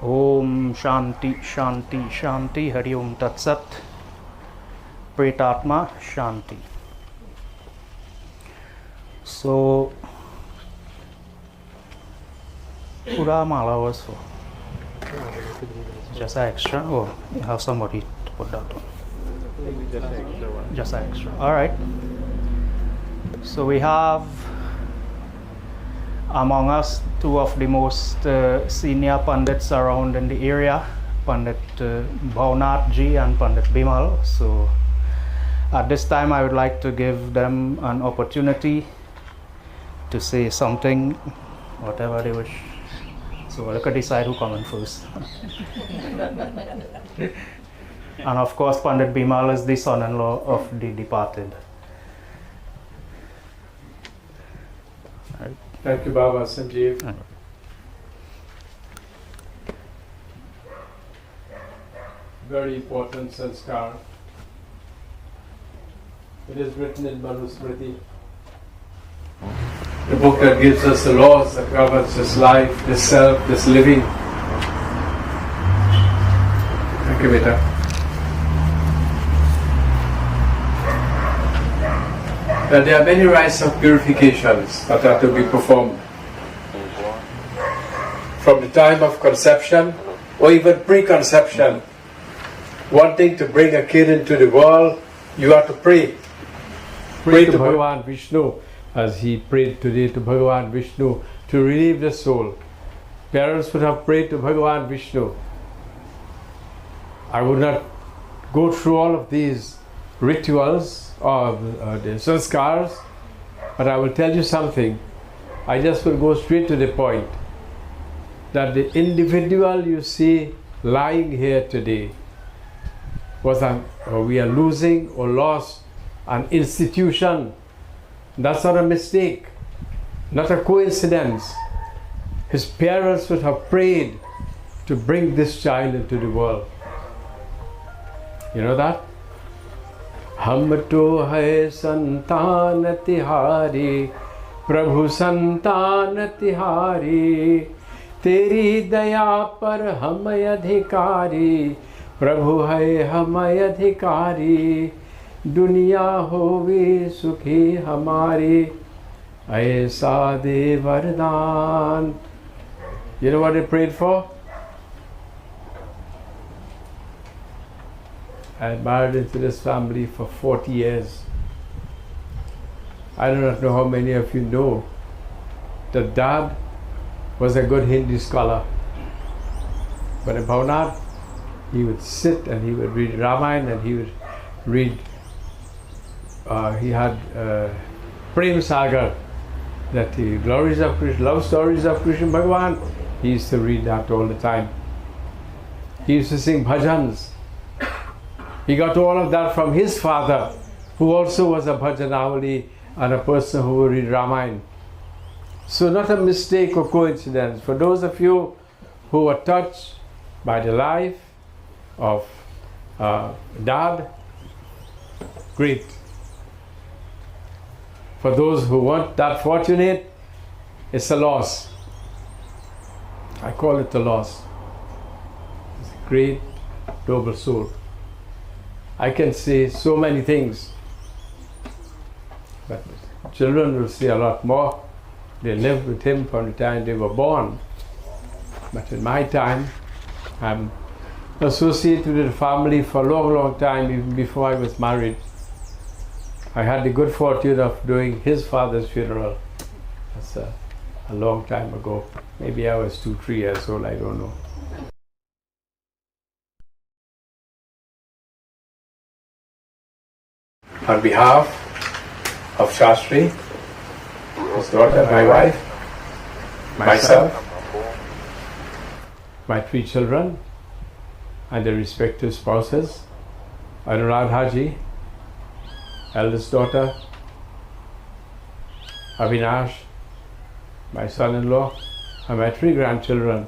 Om Shanti Shanti Shanti Hari Om Tat Sat. Pretatma Shanti. So Pura Mala was for just extra, or you have somebody to put that on? Just extra. Alright. So we have among us 2 of the most senior Pandits around in the area, Pandit Bhavnath Ji and Pandit Bimal. So at this time I would like to give them an opportunity to say something, whatever they wish. So I could decide who comes in first. And of course Pandit Bimal is the son-in-law of the departed. Thank you, Baba Sanjeev. Very important Sanskaar. It is written in Manusmriti, the book that gives us the laws that governs this life, this self, this living. Thank you, Beta. That there are many rites of purifications that are to be performed from the time of conception or even preconception. Wanting to bring a kid into the world, you have to pray. Pray to Bhagavan Vishnu, as he prayed today to Bhagavan Vishnu to relieve the soul. Parents would have prayed to Bhagavan Vishnu. I would not go through all of these rituals or the sanskars, but I will tell you something. I just will go straight to the point that the individual you see lying here today we are losing or lost an institution. That's not a mistake, not a coincidence. His parents would have prayed to bring this child into the world. You know that? हम तो है संतान तिहारी, प्रभु संतान तिहारी, तेरी दया पर हम अधिकारी, प्रभु है हम अधिकारी, दुनिया होवे सुखी हमारी, ऐसा दे वरदान. You know what I prayed for? I married into this family for 40 years. I do not know how many of you know that Dad was a good Hindi scholar. But in Bhavanad, he would sit and he would read Ramayana and he would read, he had Prem Sagar, that the glories of Krishna, love stories of Krishna Bhagavan. He used to read that all the time. He used to sing bhajans. He got all of that from his father, who also was a bhajanavali and a person who would read Ramayana. So not a mistake or coincidence. For those of you who were touched by the life of Dad, great. For those who weren't that fortunate, it's a loss. I call it a loss. It's a great, noble soul. I can say so many things, but children will say a lot more. They lived with him from the time they were born. But in my time, I'm associated with the family for a long, long time, even before I was married. I had the good fortune of doing his father's funeral. That's a long time ago. Maybe I was 2-3 years old, I don't know. On behalf of Shastri, his daughter, my wife, myself, my 3 children, and their respective spouses, Anurad Haji, eldest daughter, Avinash, my son-in-law, and my 3 grandchildren.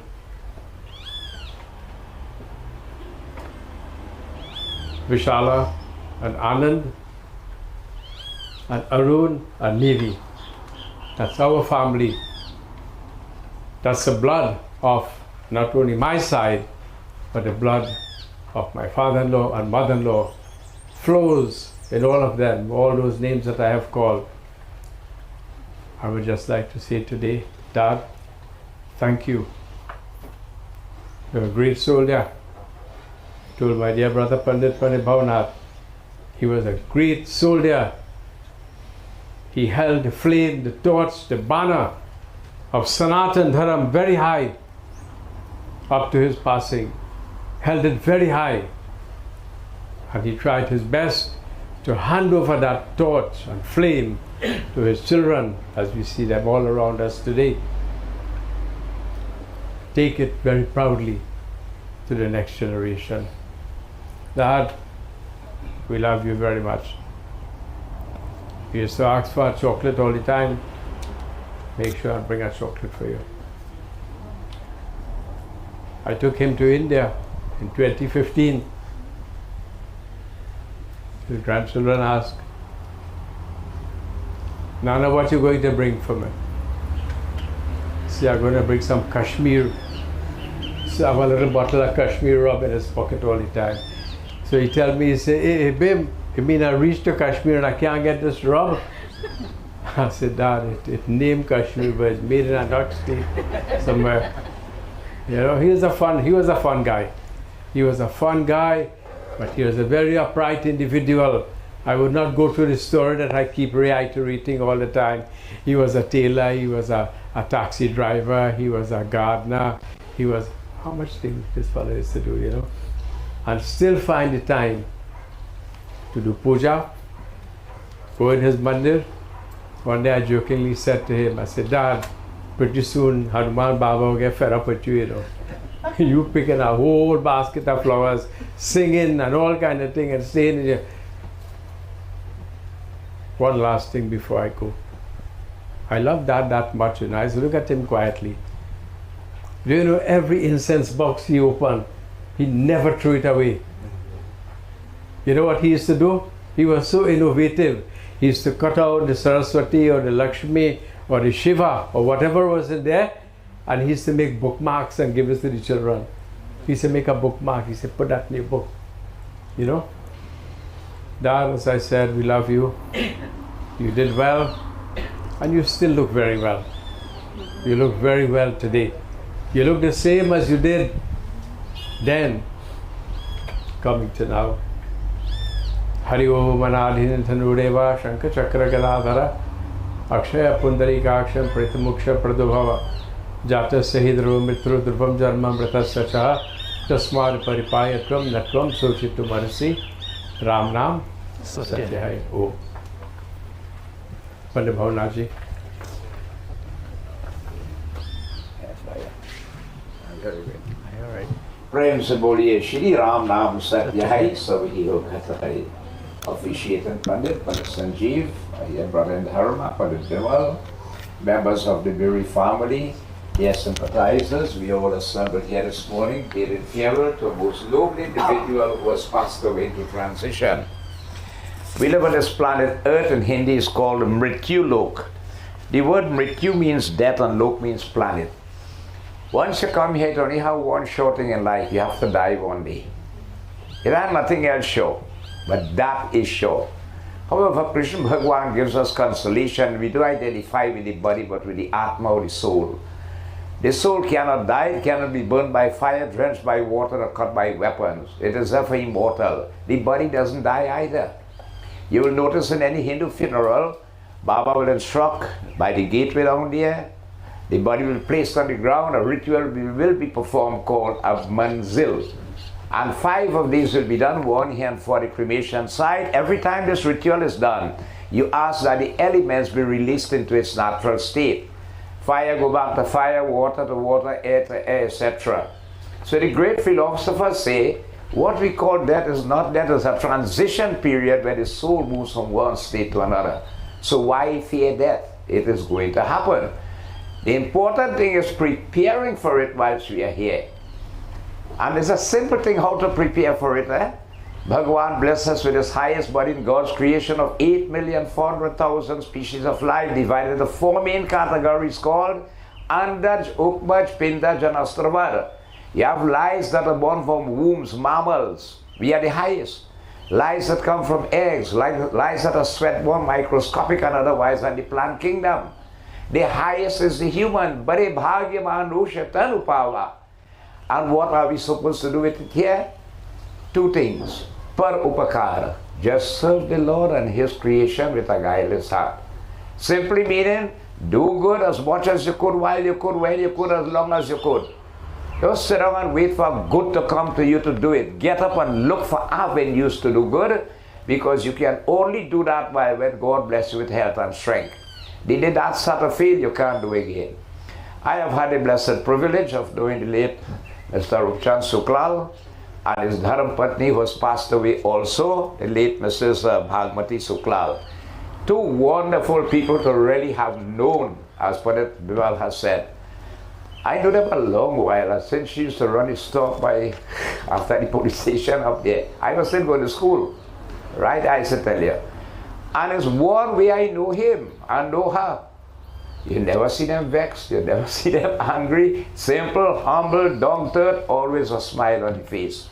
Vishala and Anand and Arun and Nevi. That's our family. That's the blood of not only my side, but the blood of my father-in-law and mother-in-law flows in all of them, all those names that I have called. I would just like to say today, Dad, thank you. You're a great soldier. I told my dear brother Pandit Bhavanad, he was a great soldier. He held the flame, the torch, the banner of Sanatan Dharam very high up to his passing. Held it very high. And he tried his best to hand over that torch and flame to his children, as we see them all around us today. Take it very proudly to the next generation. Dad, we love you very much. He used to ask for a chocolate all the time. Make sure I bring a chocolate for you. I took him to India in 2015. His grandchildren asked, Nana, what are you going to bring for me? See, I'm going to bring some Kashmir. So I have a little bottle of Kashmir rub in his pocket all the time. So he tells me, he said, hey Bim, you mean I reached to Kashmir and I can't get this rub? I said, Dad, it's named Kashmir, but it's made in a Dutch state somewhere. You know, he was a fun guy. He was a fun guy, but he was a very upright individual. I would not go to the story that I keep reiterating all the time. He was a tailor, he was a taxi driver, he was a gardener, he was, how much things this fellow used to do, you know? And still find the time to do puja, go in his mandir. One day I jokingly said to him, I said, Dad, pretty soon Hanuman Baba will get fed up with you, you know. You picking a whole basket of flowers, singing and all kind of thing and staying in your... One last thing before I go. I love Dad that much, you know. I used to look at him quietly. Do you know, every incense box he opened, he never threw it away. You know what he used to do? He was so innovative. He used to cut out the Saraswati or the Lakshmi or the Shiva or whatever was in there, and he used to make bookmarks and give it to the children. He used to make a bookmark. He said, put that in your book. You know? Dad, as I said, we love you. You did well, and you still look very well. You look very well today. You look the same as you did then, coming to now. Hari Om Anadhin Thanureva Shankar Chakra Galadhara Akshaya Pundarikaksham Pritamuksha Pradubhava Jata Sahidro Mitru Drupam Jarmam Ratasacha Tasmar Paripayatvam Natvam Sochitu Marasi Ram Nam Satyahai Om. Pandit Bhavanaji. प्रेम से बोलिए श्री राम नाम सत्य है सब ही हो कहता है officiating Pandit Sanjeev, brother in Dharma, Pandit Bimal, members of the Biri family, dear sympathizers, we all assembled here this morning, paid farewell to a most noble individual who has passed away into transition. We live on this planet Earth. In Hindi is called Mrityu Lok. The word Mrityu means death and Lok means planet. Once you come here, you only have one short thing in life. You have to die one day. It has nothing else sure, but that is sure. However, Krishna Bhagwan gives us consolation. We do identify with the body, but with the Atma or the soul. The soul cannot die, it cannot be burned by fire, drenched by water, or cut by weapons. It is therefore immortal. The body doesn't die either. You will notice in any Hindu funeral, Baba will instruct by the gateway down there, the body will be placed on the ground, a ritual will be performed called a manzil. And 5 of these will be done, 1 here and for the cremation site. Every time this ritual is done, you ask that the elements be released into its natural state. Fire go back to fire, water to water, air to air, etc. So the great philosophers say, what we call death is not death, it's a transition period where the soul moves from one state to another. So why fear death? It is going to happen. The important thing is preparing for it whilst we are here. And it's a simple thing how to prepare for it. Bhagavan blesses us with his highest body in God's creation of 8,400,000 species of life, divided into 4 main categories called Andaj, Ukmaj, Pindaj, and Astravar. You have lives that are born from wombs, mammals. We are the highest. Lives that come from eggs, lives that are sweat-born, microscopic and otherwise, and the plant kingdom. The highest is the human. Bare bhagya manusha tanu pava. And what are we supposed to do with it here? 2 things. Par upakara. Just serve the Lord and his creation with a guileless heart. Simply meaning, do good as much as you could, while you could, when you could, as long as you could. Don't sit down and wait for good to come to you to do it. Get up and look for avenues to do good, because you can only do that by when God bless you with health and strength. They did that start to fail, you can't do again. I have had the blessed privilege of knowing the late Mr. Roopchand Sooklal and his Dharam Patni, who has passed away also, the late Mrs. Bhagmati Sooklal. 2 wonderful people to really have known, as Pandit Bimal has said. I knew them a long while, since she used to run his store by after the police station up there. I was still going to school, right? I should tell you. And it's one way I know him and know her. You never see them vexed, you never see them angry, simple, humble, down-to-earth, always a smile on the face.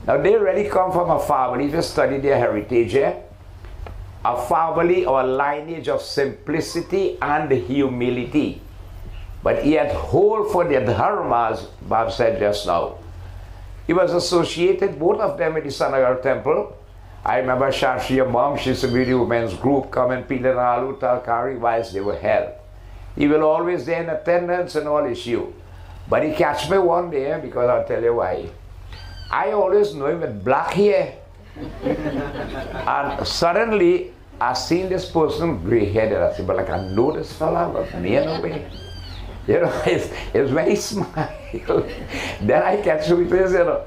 Now they really come from a family, if you study their heritage, a family or a lineage of simplicity and humility. But yet hold for their dharmas, Bob said just now. He was associated, both of them, with the Sanskaar temple. I remember Shastriya mom, she used to be the women's group, come and peel an aloo, tarkari, whilst they were held. He will always there in attendance and all issue. But he catch me one day, because I'll tell you why. I always know him with black hair. And suddenly, I seen this person gray-headed. I said, but like I know this fella, but me in a way. You know, it's when he smiled. Then I catch him with this, you know.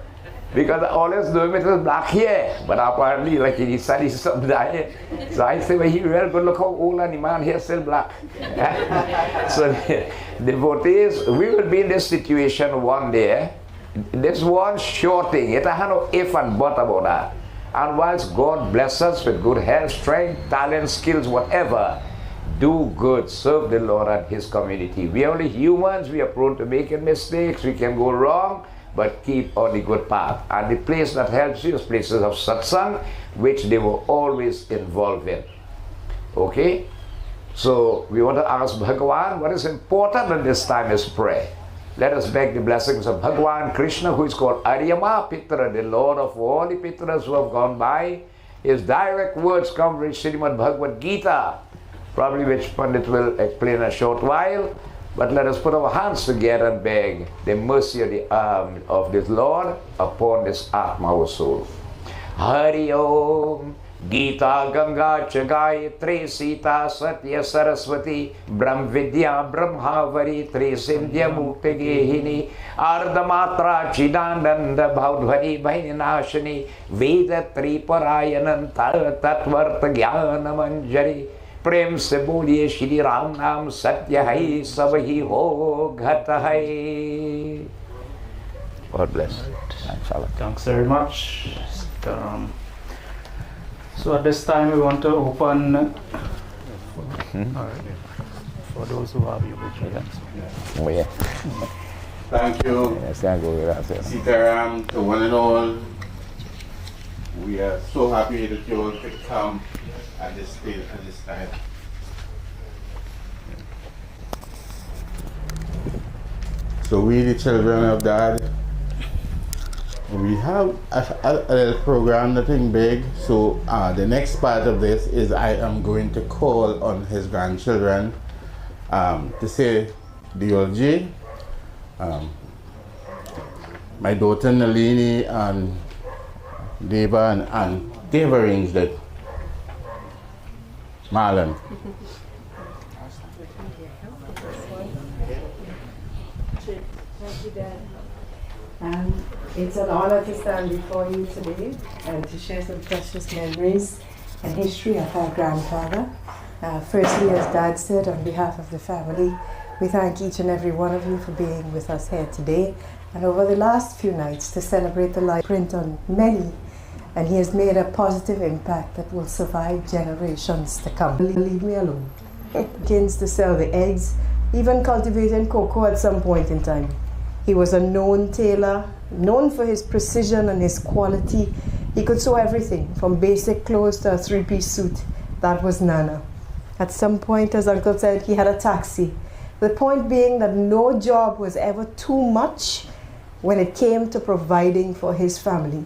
Because I always know him with his black hair. But apparently, like he said, he's some dying. So I say, well, he real good, look how old and the man here still black. So devotees, we will be in this situation one day. This one sure thing. It has no if and but about that. And whilst God bless us with good health, strength, talent, skills, whatever, do good, serve the Lord and His community. We are only humans, we are prone to making mistakes, we can go wrong, but keep on the good path. And the place that helps you is places of satsang, which they were always involved in. Okay? So we want to ask Bhagavan, what is important at this time is prayer. Let us beg the blessings of Bhagavan Krishna, who is called Aryama Pitra, the Lord of all the Pitras who have gone by. His direct words come from Srimad Bhagavad Gita, probably which Pandit will explain in a short while. But let us put our hands together and beg the mercy of the arm of this Lord upon this Atma, our soul. Hari Om. Gita Ganga Chagayatri Sita Satya Saraswati Brahm Vidya Brahmavari Tri Sindhya Mukti Gehini Ardhamatra Chidananda Bhaudhvari Bhainashini Veda Triparayananta Tatvarta Jnana Manjari Prem se boliye Shri Ram Naam Satya Hai Sabhi Ho Ghata Hai. God bless. Thanks very much. So at this time we want to open for those who have your children. Oh yeah. Thank you, Sitaram, to one and all. We are so happy that you all could come at this time. So we, the children of Dad, we have a little program, nothing big. So the next part of this is I am going to call on his grandchildren to say the eulogy. My daughter Nalini and Deva and they've arranged it. Marlon. It's an honor to stand before you today and to share some precious memories and history of our grandfather. Firstly, as Dad said, on behalf of the family, we thank each and every one of you for being with us here today and over the last few nights to celebrate the life print on many, and he has made a positive impact that will survive generations to come. Leave me alone. Begins to sell the eggs, even cultivating cocoa at some point in time. He was a known tailor, known for his precision and his quality. He could sew everything from basic clothes to a three-piece suit. That was Nana. At some point, as Uncle said, he had a taxi. The point being that no job was ever too much when it came to providing for his family.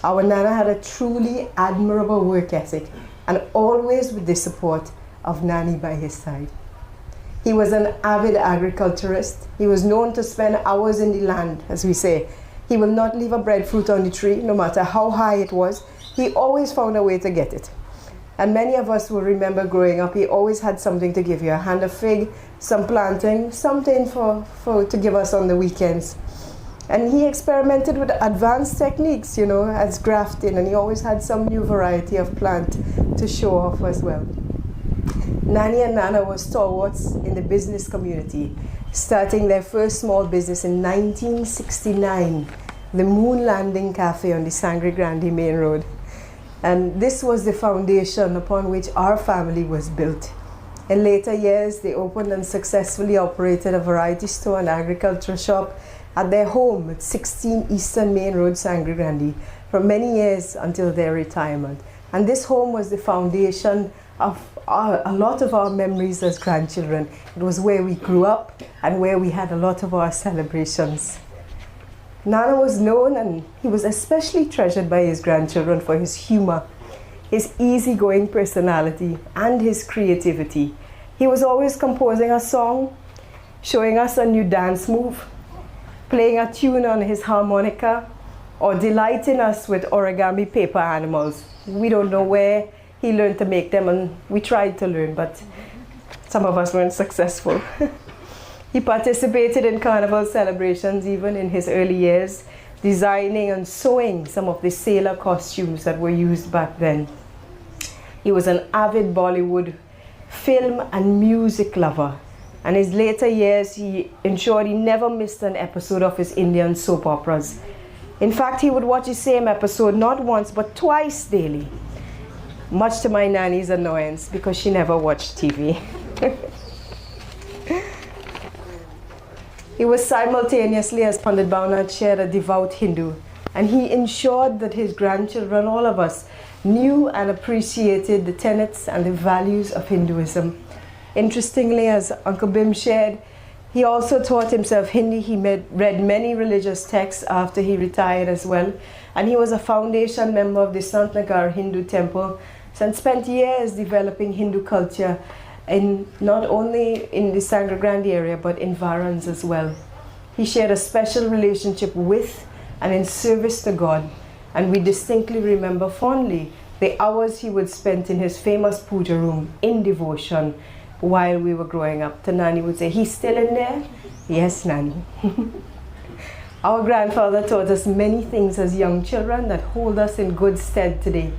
Our Nana had a truly admirable work ethic and always with the support of Nani by his side. He was an avid agriculturist. He was known to spend hours in the land, as we say. He will not leave a breadfruit on the tree, no matter how high it was. He always found a way to get it. And many of us will remember growing up, he always had something to give you, a hand of fig, some planting, something to give us on the weekends. And he experimented with advanced techniques, you know, as grafting, and he always had some new variety of plant to show off as well. Nani and Nana were stalwarts in the business community, starting their first small business in 1969, the Moon Landing Cafe on the Sangre Grande main road. And this was the foundation upon which our family was built. In later years, they opened and successfully operated a variety store and agricultural shop at their home at 16 Eastern Main Road, Sangre Grande, for many years until their retirement. And this home was the foundation of a lot of our memories as grandchildren. It was where we grew up and where we had a lot of our celebrations. Nana was known, and he was especially treasured by his grandchildren for his humor, his easygoing personality, and his creativity. He was always composing a song, showing us a new dance move, playing a tune on his harmonica, or delighting us with origami paper animals. We don't know where he learned to make them, and we tried to learn, but some of us weren't successful. He participated in carnival celebrations even in his early years, designing and sewing some of the sailor costumes that were used back then. He was an avid Bollywood film and music lover, and his later years he ensured he never missed an episode of his Indian soap operas. In fact, he would watch the same episode not once but twice daily, much to my nanny's annoyance because she never watched TV. He was simultaneously, as Pandit Bhavanath shared, a devout Hindu, and he ensured that his grandchildren, all of us, knew and appreciated the tenets and the values of Hinduism. Interestingly, as Uncle Bim shared, he also taught himself Hindi. He read many religious texts after he retired as well, and he was a foundation member of the Santnagar Hindu temple and spent years developing Hindu culture in not only in the Sangre Grande area but in Varans as well. He shared a special relationship with and in service to God, and we distinctly remember fondly the hours he would spend in his famous puja room in devotion while we were growing up. The Nani would say, "He's still in there?" "Yes, Nani." Our grandfather taught us many things as young children that hold us in good stead today.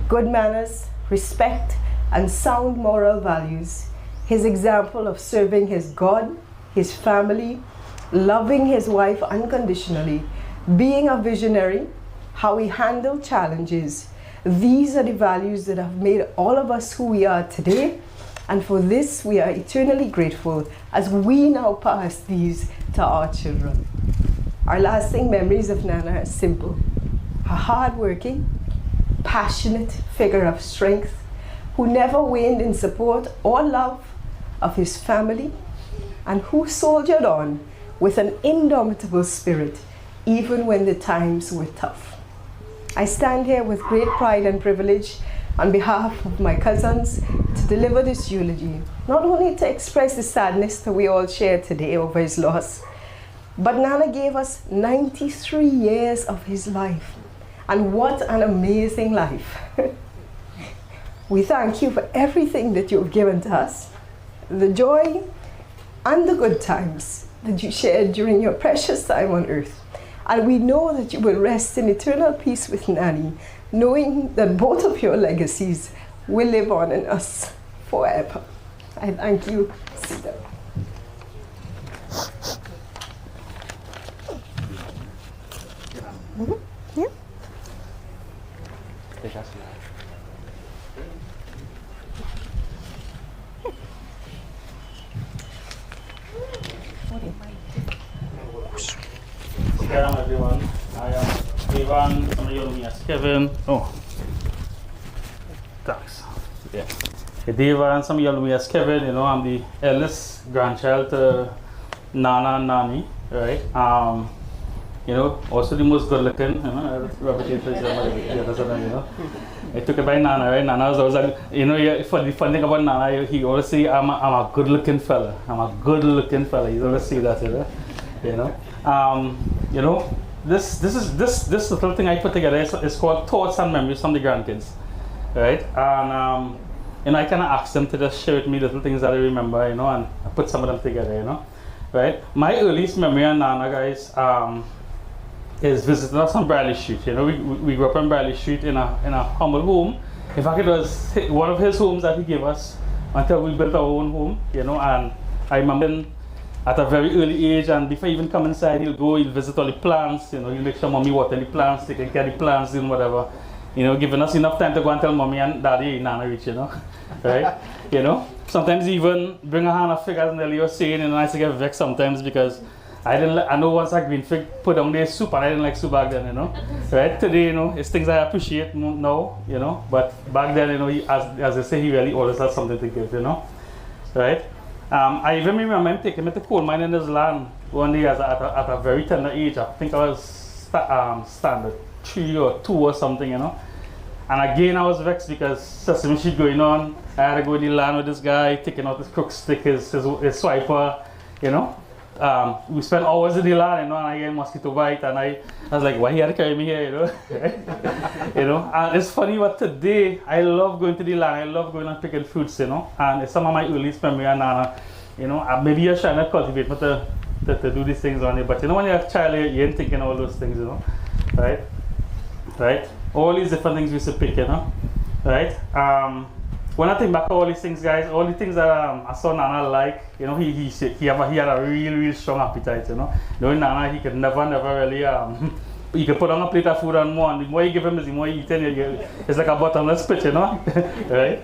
Good manners, respect, and sound moral values. His example of serving his God, his family, loving his wife unconditionally, being a visionary, how he handled challenges. These are the values that have made all of us who we are today, and for this we are eternally grateful as we now pass these to our children. Our lasting memories of Nana are simple. A hard-working, passionate figure of strength who never waned in support or love of his family, and who soldiered on with an indomitable spirit even when the times were tough. I stand here with great pride and privilege on behalf of my cousins to deliver this eulogy, not only to express the sadness that we all share today over his loss, but Nana gave us 93 years of his life, and what an amazing life. We thank you for everything that you've given to us, the joy and the good times that you shared during your precious time on earth. And we know that you will rest in eternal peace with Nani, knowing that both of your legacies will live on in us forever. I thank you. Sit down. Yeah. Hello everyone, I am Ivan, some of you know me as Kevin. Oh, thanks. Yeah. Ivan, some of you know me as Kevin. You know, I'm the eldest grandchild to Nana and Nani, right? You know, also the most good looking, you know, you know. I took it by Nana, right? Nana was always like, you know, the funny thing about Nana, he always say, I'm a good looking fella. I'm a good looking fella. He always say that, you know. You know, this little thing I put together is called Thoughts and Memories from the Grandkids, right? And you know, I kind of asked them to just share with me little things that I remember, you know, and I put some of them together, you know, right? My earliest memory on Nana, guys, is visiting us on Bradley Street. You know, we grew up on Bradley Street in a humble home. In fact, it was one of his homes that he gave us until we built our own home, you know. And I remember at a very early age, and before I even come inside, he'll visit all the plants, you know, he'll make sure mommy water the plants, taking care of the plants, doing whatever, you know, giving us enough time to go and tell mommy and daddy, Nana reach, you know, right? You know, sometimes even bring a hand of fig, as Nelly was saying, and I used to get vexed sometimes because I know once a green fig put down the soup, and I didn't like soup back then, you know, right? Today, you know, it's things I appreciate now, you know, but back then, you know, as I say, he really always had something to give, you know, right? I even remember him taking me to coal mine in his land one day at a very tender age. I think I was standard 3 or 2 or something, you know. And again, I was vexed because sesame shit going on. I had to go in the land with this guy, taking out his crook stick, his swiper, you know. We spent hours in the land, you know, and I get mosquito bite, and I was like, why he had to carry me here, you know? You know, and it's funny, but today, I love going to the land, I love going and picking fruits, you know, and it's some of my earliest memory and Nana, you know, maybe you're trying to cultivate, but to do these things on it, but you know, when you're a child, you ain't thinking all those things, you know, right? Right? All these different things we used to pick, you know, right? When I think back to all these things, guys, all the things that I saw Nana like, you know, he had a real strong appetite, you know. Knowing Nana, he could never really You can put on a plate of food and more, and the more you give him, the more he eats. It's like a bottomless pit, you know, right?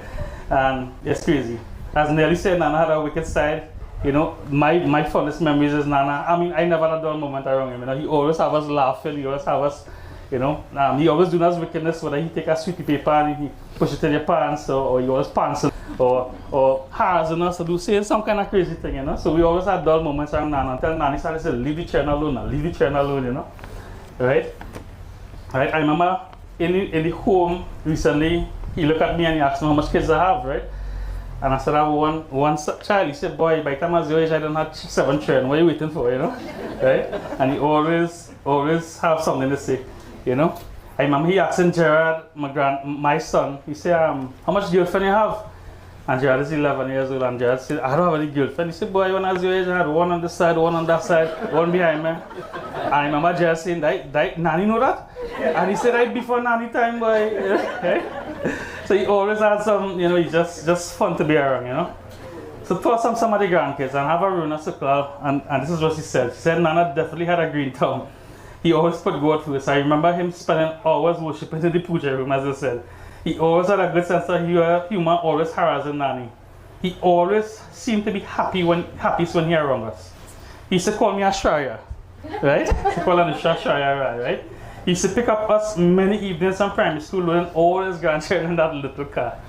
And it's crazy. As Nelly said, Nana had a wicked side. You know, my fondest memories is Nana. I mean, I never had a dull moment around him. You know, he always have us laughing. He always have us, you know, he always do us wickedness. Whether he take a sweetie paper and he push it in your pants, or he always pants or harassing us or do say some kind of crazy thing, you know. So we always had dull moments around Nana until Nana started to say, leave the children alone now, leave the children alone, you know. Right? Right? I remember in the home recently, he looked at me and he asked me how much kids I have, right? And I said, I have one child. He said, boy, by the time I was your age, I don't have 7 children. What are you waiting for, you know? Right? And he always have something to say, you know? I remember he asking Gerard, my son, he said, how much girlfriend you have? And Gerard is 11 years old, and Gerard said, I don't have any girlfriend. He said, boy, when I was your age, I had one on this side, one on that side, one behind me. And I remember Gerard saying, Nanny know that? And he said, right before Nanny time, boy. Right? So he always had some, you know, he's just fun to be around, you know. So toss some of the grandkids and have a Roopchand Sooklal, and this is what she said. She said Nana definitely had a green thumb. He always put God first. I remember him spending hours worshiping in the puja room, as I said. He always had a good sense of humor, always harassing Nanny. He always seemed to be happiest when he around us. He used to call me Ashraya, right? He called him Ashraya, right? He used to pick up us many evenings from primary school, loading all his grandchildren in that little car,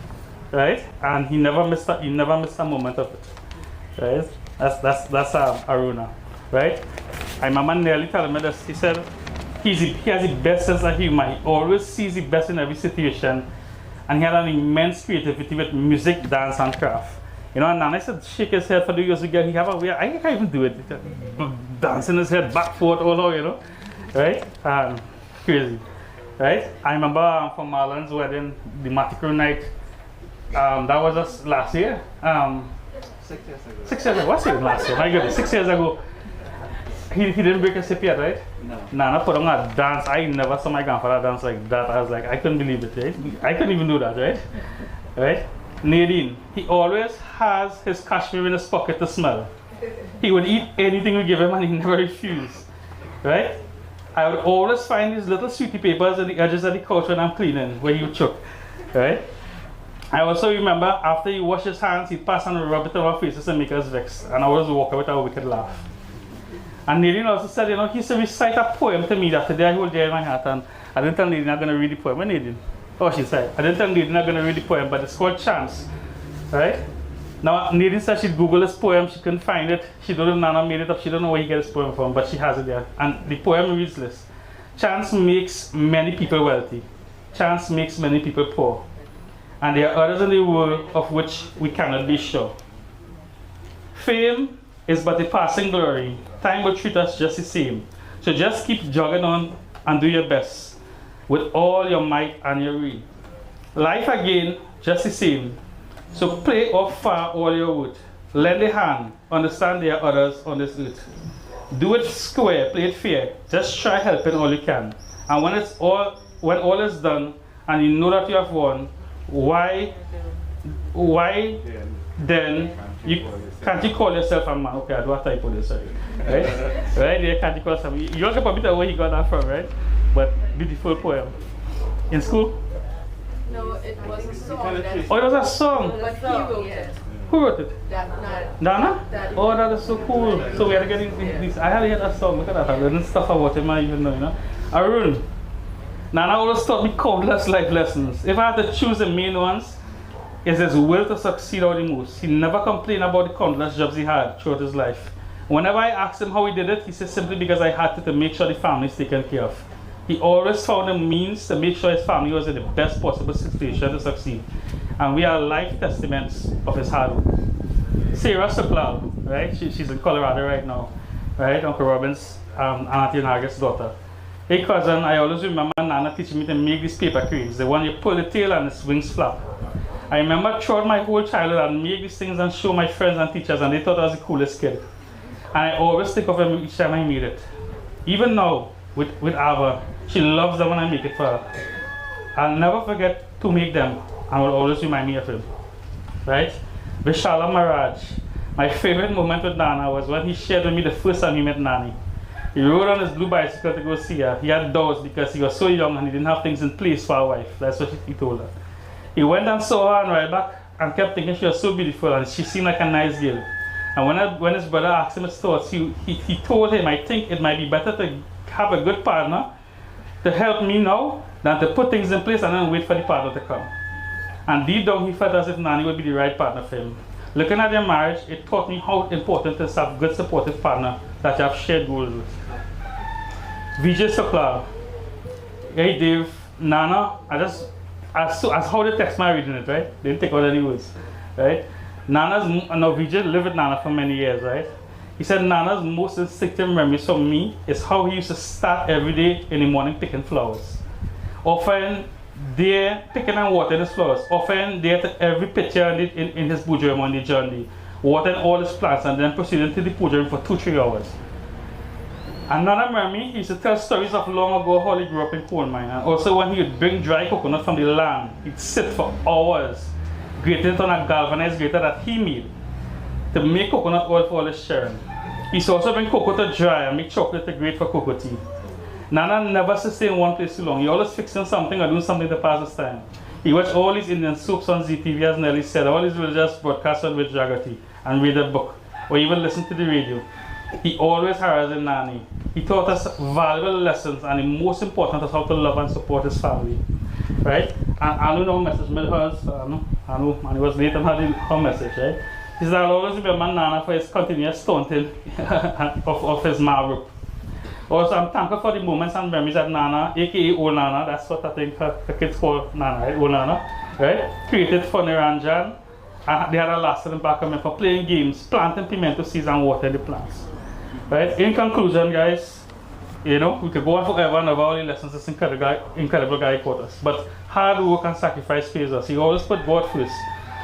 right? And he never missed a moment of it, right? That's Aruna, right? I remember Nelly telling me this. He said he has the best sense of humor. He always sees the best in every situation, and he had an immense creativity with music, dance, and craft. You know, and Nana said shake his head for the years ago. He have a way. I can't even do it. Dancing his head back, forth, all over, you know, right? Crazy, right? I remember from Marlon's wedding, the Maticro night. That was just last year. 6 years ago. 6 years ago. What's it last year? My goodness, 6 years ago. He didn't break his hip yet, right? No. Nana put on a dance. I never saw my grandfather dance like that. I was like, I couldn't believe it, right? I couldn't even do that, right? Right? Nadine, he always has his cashmere in his pocket to smell. He would eat anything we give him and he never refused, right? I would always find these little sweetie papers at the edges of the couch when I'm cleaning, where he would choke, right? I also remember after he washed his hands, he'd pass and rub it on our faces and make us vex. And I always walk away with a wicked laugh. And Nadine also said, you know, he used to recite a poem to me that today I hold there in my heart. And I didn't tell Nadine I'm going to read the poem. When Nadine? Oh, she said, I didn't tell Nadine I'm going to read the poem, but it's called Chance, right? Now, Nadine said she'd Google this poem, she couldn't find it. She don't know Nana made it up, she don't know where he got this poem from, but she has it there. And the poem reads this: chance makes many people wealthy. Chance makes many people poor. And there are others in the world of which we cannot be sure. Fame is but a passing glory. Time will treat us just the same. So just keep jogging on and do your best with all your might and your will. Life again, just the same. So play off far all your wood. Lend a hand, understand there are others on this earth. Do it square, play it fair. Just try helping all you can. And when all is done and you know that you have won, why then can't you call yourself a man? Okay, I do a typo this, sorry. Right? Right? Yeah, can't you call yourself? You don't get a bit of where he got that from, right? But beautiful poem. In school? No, it was a song. Oh, it was a song. But he wrote it. Who wrote it? Dana. Dana? Oh, that is so cool. So we are getting this. I had to hear that song. Look at that. I learned stuff about him I even know, you know. Arun. Nana always taught me countless life lessons. If I had to choose the main ones, it's his will to succeed out the most. He never complained about the countless jobs he had throughout his life. Whenever I asked him how he did it, he said simply because I had to make sure the family is taken care of. He always found a means to make sure his family was in the best possible situation to succeed. And we are life testaments of his hard work. Sarah Sooklal, right? She's in Colorado right now, right? Uncle Robin's Auntie Naga's daughter. Hey cousin, I always remember Nana teaching me to make these paper cranes. The one you pull the tail and its wings flap. I remember throughout my whole childhood I'd make these things and show my friends and teachers, and they thought I was the coolest kid. And I always think of him each time I made it. Even now, with Ava, she loves them when I make it for her. I'll never forget to make them, and will always remind me of him. Right? Vishala Maraj. My favorite moment with Nana was when he shared with me the first time he met Nani. He rode on his blue bicycle to go see her. He had doubts because he was so young and he didn't have things in place for a wife. That's what he told her. He went and saw her on ride back and kept thinking she was so beautiful and she seemed like a nice girl. And when his brother asked him his thoughts, he told him, I think it might be better to have a good partner to help me now than to put things in place and then wait for the partner to come. And deep down he felt as if Nani would be the right partner for him. Looking at their marriage, it taught me how important it is to have a good supportive partner that you have shared goals with. Vijay Sooklal. Hey Dave, Nana, as how they text my reading it, right? They didn't take out any words, right? Vijay lived with Nana for many years, right? He said Nana's most instinctive memories from me is how he used to start every day in the morning picking flowers. Often there picking and watering his flowers. Often there to every picture in his puja room on the journey, watering all his plants and then proceeding to the puja room for 2-3 hours. Another memory, he used to tell stories of long ago how he grew up in coal mine, and also when he would bring dry coconut from the land, he'd sit for hours, grating it on a galvanized grater that he made to make coconut oil for all his children. He used to also bring cocoa to dry and make chocolate to grate for cocoa tea. Nana never stayed in one place too long. He always fixing something or doing something to pass his time. He watched all these Indian soaps on ZTV, as Nelly said, all these religious broadcasts on Rich Jagati, and read a book, or even listen to the radio. He always harassed Nani. He taught us valuable lessons, and the most important is how to love and support his family. Right? And I don't know message made hers, I know, and he was late and had her message, right? He said, I'll always remember Nana for his continuous stunting of his marrow. Also, I'm thankful for the moments and memories that Nana, aka Old Nana, that's what I think her kids call Nana, right? Old Nana, right? Created for Niranjan. They had a lasting impact on me for playing games, planting pimento seeds and watering the plants. Right? In conclusion, guys, you know, we could go on forever and over all the lessons this incredible guy taught us. But hard work and sacrifice pays us. He always put God first,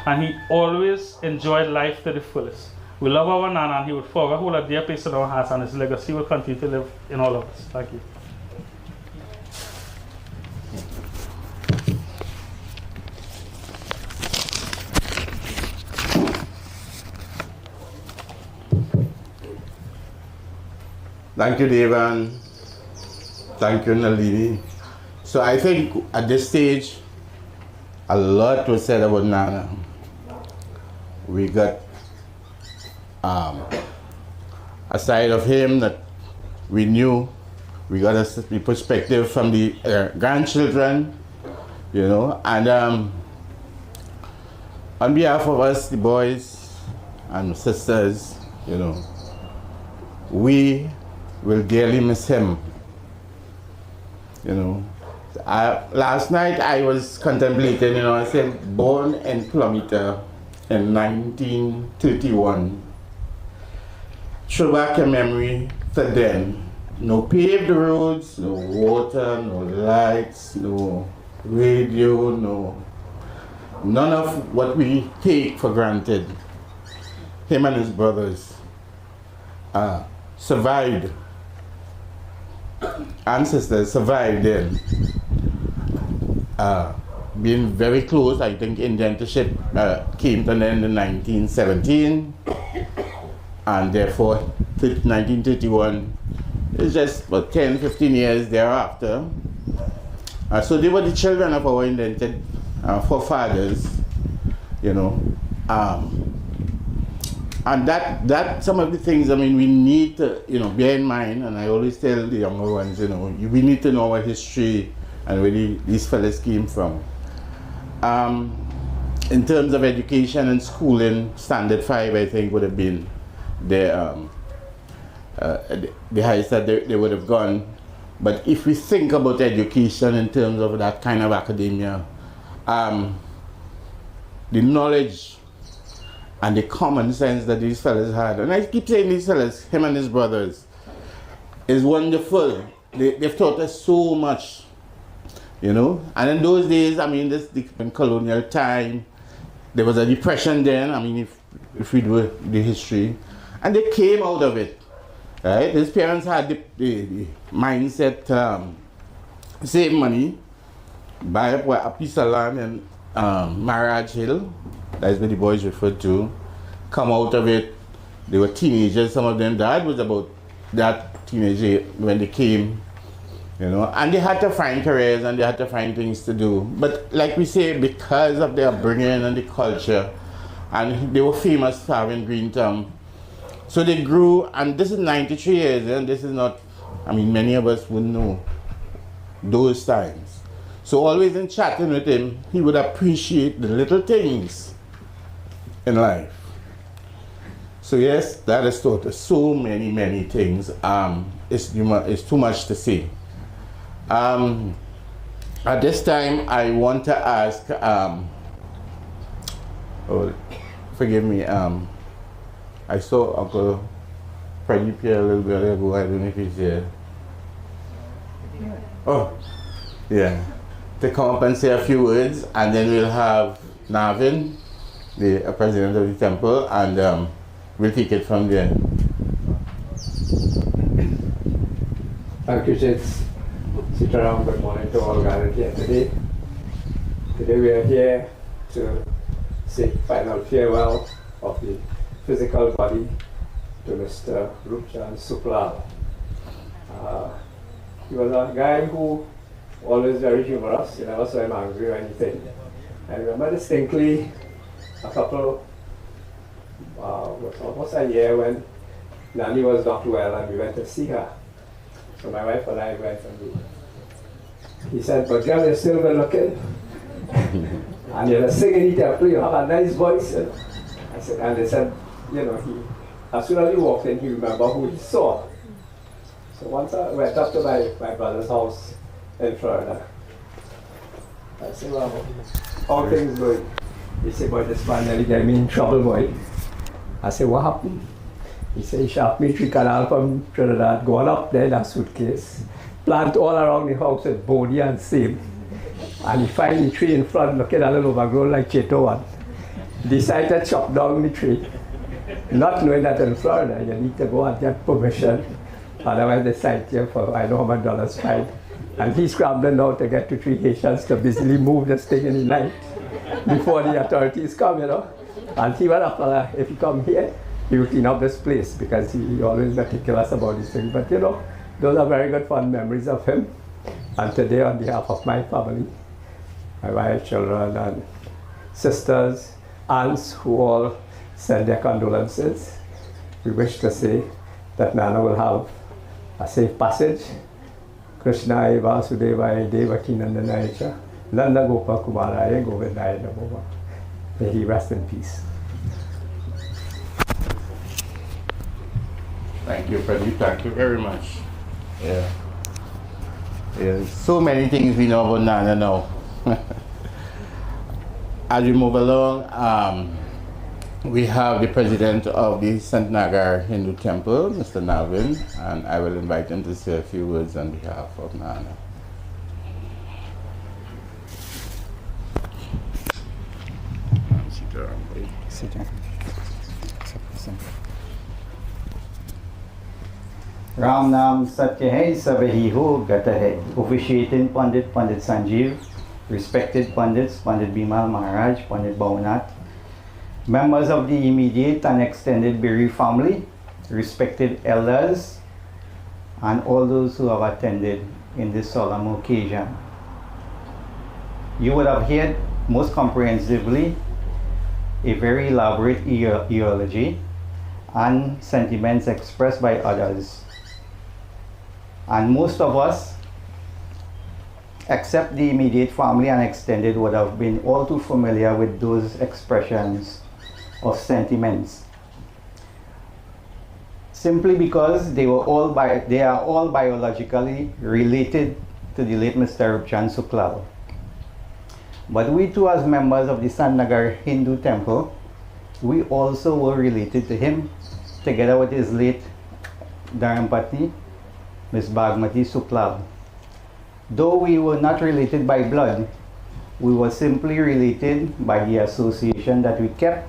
and he always enjoyed life to the fullest. We love our Nana, and he will forever hold a dear place in our hearts, and his legacy will continue to live in all of us. Thank you. Thank you, Devan. Thank you, Nalini. So I think at this stage, a lot was said about Nana. We got a side of him that we knew. We got the perspective from the grandchildren, you know, and on behalf of us, the boys and sisters, you know, we will dearly miss him. You know, last night I was contemplating, you know, I said, born in Plumita in 1931. Throw back a memory to then. No paved roads, no water, no lights, no radio, none of what we take for granted. Him and his brothers survived. Ancestors survived then. Being very close, I think indentureship came to an end in 1917, and therefore 1931 is just about 10-15 years thereafter. So they were the children of our indented forefathers, you know. And that some of the things, I mean, we need to, you know, bear in mind, and I always tell the younger ones, you know, we need to know our history and where these fellas came from. In terms of education and schooling, Standard 5, I think, would have been the highest that they would have gone. But if we think about education in terms of that kind of academia, the knowledge and the common sense that these fellas had, and I keep saying these fellas, him and his brothers, is wonderful. They've taught us so much, you know. And in those days, I mean, in colonial time, there was a depression then, I mean, if we do the history, and they came out of it, right? His parents had the mindset, save money, buy up a piece of land in Marriage Hill, that's what the boys referred to, come out of it. They were teenagers, some of them. Dad was about that teenage when they came, you know, and they had to find careers and they had to find things to do. But like we say, because of their upbringing and the culture, and they were famous for having green thumb, so they grew, and this is 93 years, and this is not, I mean, many of us wouldn't know those times. So always in chatting with him, he would appreciate the little things in life. So yes, that is taught us so many, many things. It's too much to say. At this time, I want to ask, oh, forgive me, I saw Uncle Freddie Pierre a little bit ago, I don't know if he's here. Oh, yeah. To come up and say a few words, and then we'll have Navin, the president of the temple, and we'll take it from there. Thank you, Jits. Sitaram, good morning to all gathered here today. Today we are here to say final farewell of the physical body to Mr. Roopchand Sooklal. He was a guy who always very humorous, you never saw him angry or anything. I remember distinctly a couple, almost a year when Nanny was not well and we went to see her. So my wife and I went and he said, but girl, you're still good looking. And you're singing in the temple, you have a nice voice. And I said, and they said, you know, as soon as he walked in, he remembered who he saw. So once I went up to my brother's house in Florida, I said, well, how things going? He said, boy, this man nearly got me in trouble, boy. I said, what happened? He said, he shot me 3 canal from Trinidad, going up there in a suitcase, plant all around the house with body and same. And he find the tree in front, looking a little overgrown like Cheto one. Decided to chop down the tree, not knowing that in Florida you need to go and get permission. Otherwise they cite you for I know how much dollars fine. And he's scrambling now to get to 3 Haitians to busily move this thing in the night before the authorities come, you know. And he went up, if you come here, he will clean up this place because he always meticulous about these things. But you know, those are very good fond memories of him. And today on behalf of my family, my wife, children, and sisters, aunts who all send their condolences, we wish to say that Nana will have a safe passage. Krishna Vasudevaya Devaki Nandanaya Nanda Gopa Kumaraya Govindaya Namo. May he rest in peace. Thank you, Freddie. Thank you very much. Yeah. There's so many things we know about Nana now. As we move along, we have the president of the Sanskaar Hindu Temple, Mr. Navin, and I will invite him to say a few words on behalf of Nana. Sit down. Ram Nam Satya Hai Sabahi Ho Gata Hai. Officiating Pandit Sanjeev, respected Pandits, Pandit Bimal Maharaj, Pandit Bhavanat, members of the immediate and extended Biri family, respected elders, and all those who have attended in this solemn occasion. You would have heard most comprehensively a very elaborate eulogy and sentiments expressed by others. And most of us, except the immediate family and extended, would have been all too familiar with those expressions of sentiments, simply because they are all biologically related to the late Mr. Roopchand Sooklal. But we too, as members of the Sanskaar Hindu Temple, we also were related to him, together with his late Dharampatni, Ms. Bagmati Sooklal. Though we were not related by blood, we were simply related by the association that we kept,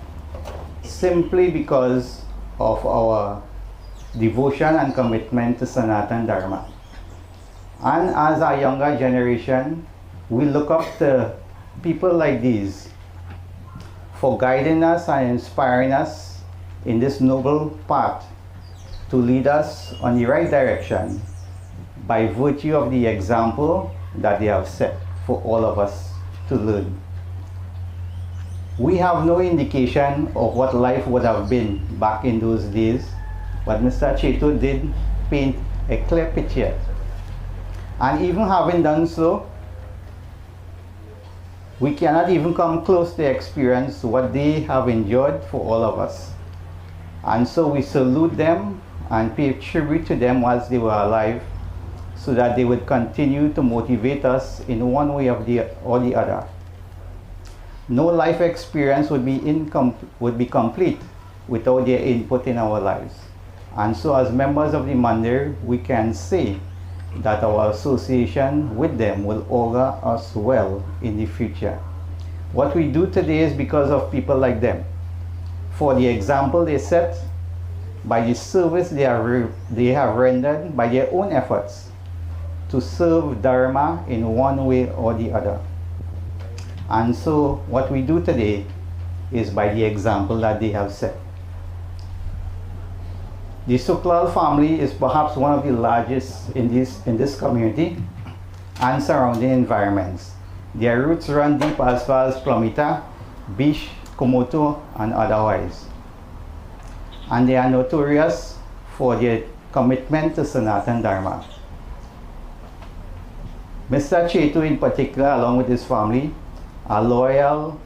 simply because of our devotion and commitment to Sanatan Dharma. And as a younger generation, we look up to people like these for guiding us and inspiring us in this noble path to lead us on the right direction by virtue of the example that they have set for all of us to learn. We have no indication of what life would have been back in those days, but Mr. Cheto did paint a clear picture. And even having done so, we cannot even come close to experience what they have endured for all of us. And so we salute them and pay tribute to them whilst they were alive, so that they would continue to motivate us in one way or the other. No life experience would be complete without their input in our lives. And so as members of the Mandir, we can say that our association with them will augur us well in the future. What we do today is because of people like them, for the example they set, by the service they have rendered by their own efforts to serve Dharma in one way or the other. And so what we do today is by the example that they have set. The Sooklal family is perhaps one of the largest in this community and surrounding environments. Their roots run deep as far as Plumita, Bish, Komoto, and otherwise. And they are notorious for their commitment to Sanatan Dharma. Mr. Cheto in particular, along with his family, are loyal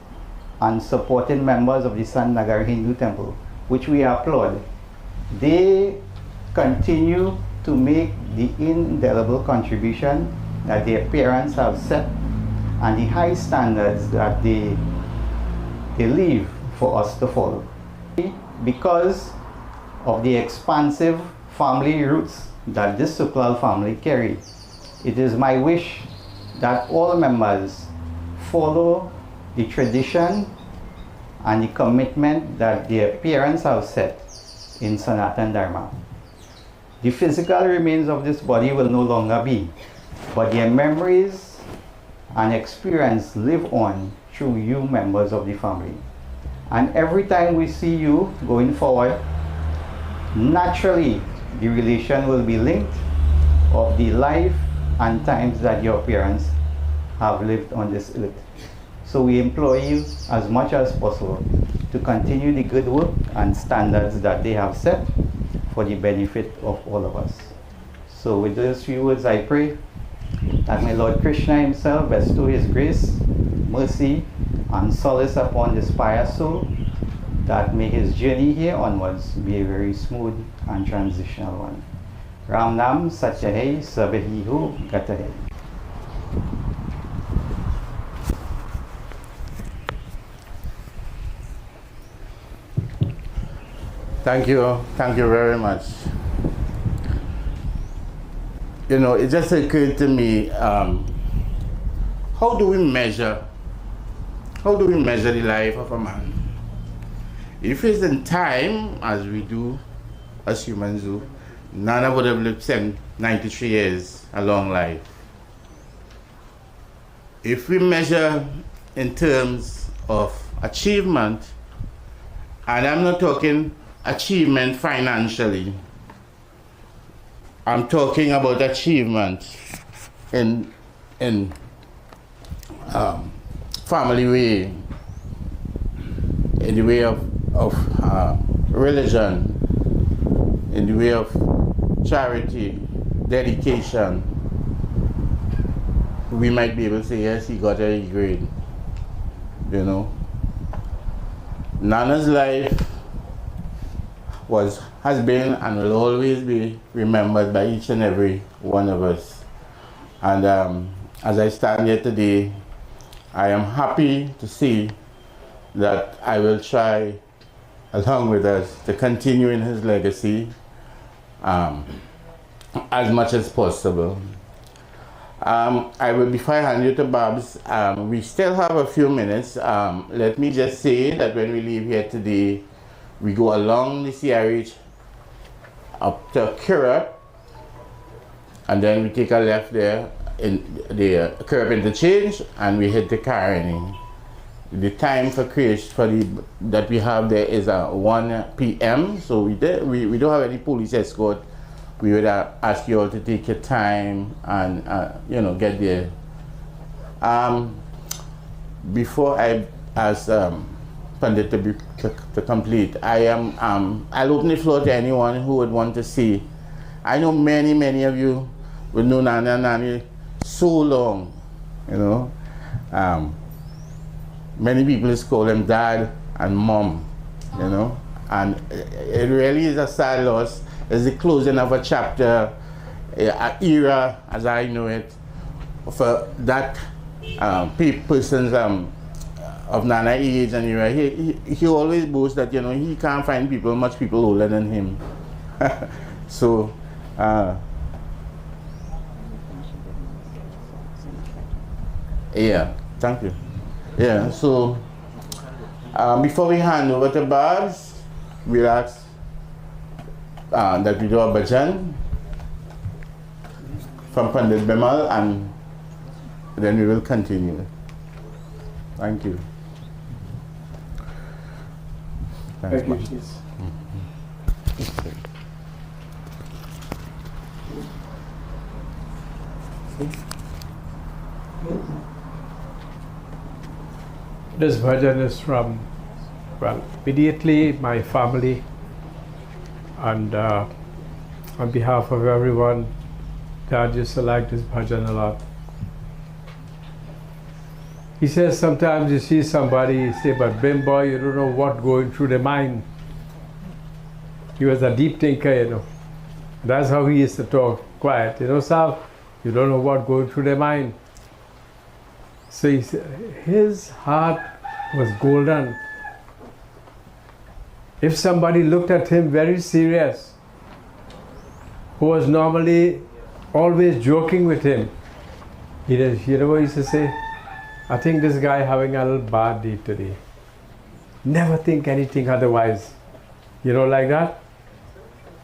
and supporting members of the Sangre Hindu temple, which we applaud. They continue to make the indelible contribution that their parents have set and the high standards that they leave for us to follow. Because of the expansive family roots that this Sooklal family carry, it is my wish that all members follow the tradition and the commitment that their parents have set in Sanatan Dharma. The physical remains of this body will no longer be, but their memories and experience live on through you members of the family. And every time we see you going forward, naturally the relation will be linked of the life and times that your parents have lived on this earth. So we implore you as much as possible to continue the good work and standards that they have set for the benefit of all of us. So with those few words, I pray that my Lord Krishna himself bestow his grace, mercy, and solace upon this pious soul, that may his journey here onwards be a very smooth and transitional one. Ram Nam Satya Hai Sabahi Ho Gata Hai. Thank you very much. You know, it just occurred to me, how do we measure the life of a man? If it's in time, as we do as humans do, Nana would have lived 93 years, a long life. If we measure in terms of achievement, and I'm not talking achievement financially, I'm talking about achievement in family way, in the way of religion, in the way of charity, dedication, we might be able to say, yes, he got a grade. You know, Nana's life has been and will always be remembered by each and every one of us. And as I stand here today, I am happy to see that I will try, along with us, to continue in his legacy as much as possible. I will, before I hand you to Babs, we still have a few minutes. Let me just say that when we leave here today, we go along the CRH up to Kira, and then we take a left there in the curb interchange, and we hit the Caroni. the time for creation that we have there is 1 p.m. So we don't have any police escort. We would ask you all to take your time and get there. Before I ask Pandit to complete, I'll open the floor to anyone who would want to see. I know many of you would know Nana and Nani so long, many people just call them dad and mom, and it really is a sad loss. It's the closing of a chapter, an era as I know it, for that person's of Nana age and era. He always boasts that he can't find much people older than him. So yeah, thank you. Yeah, so before we hand over to Babs, we'll ask that we do a bhajan from Pandit Bimal, and then we will continue. Thank you. Thanks, Thank you. This bhajan is from, immediately my family, and on behalf of everyone, Dad used to like this bhajan a lot. He says sometimes you see somebody, you say, but Bimbo, you don't know what going through their mind. He was a deep thinker, That's how he used to talk, quiet. Sal, you don't know what going through their mind. So he said, his heart was golden. If somebody looked at him very serious, who was normally always joking with him, he what he used to say? I think this guy having a little bad day today. Never think anything otherwise. Like that?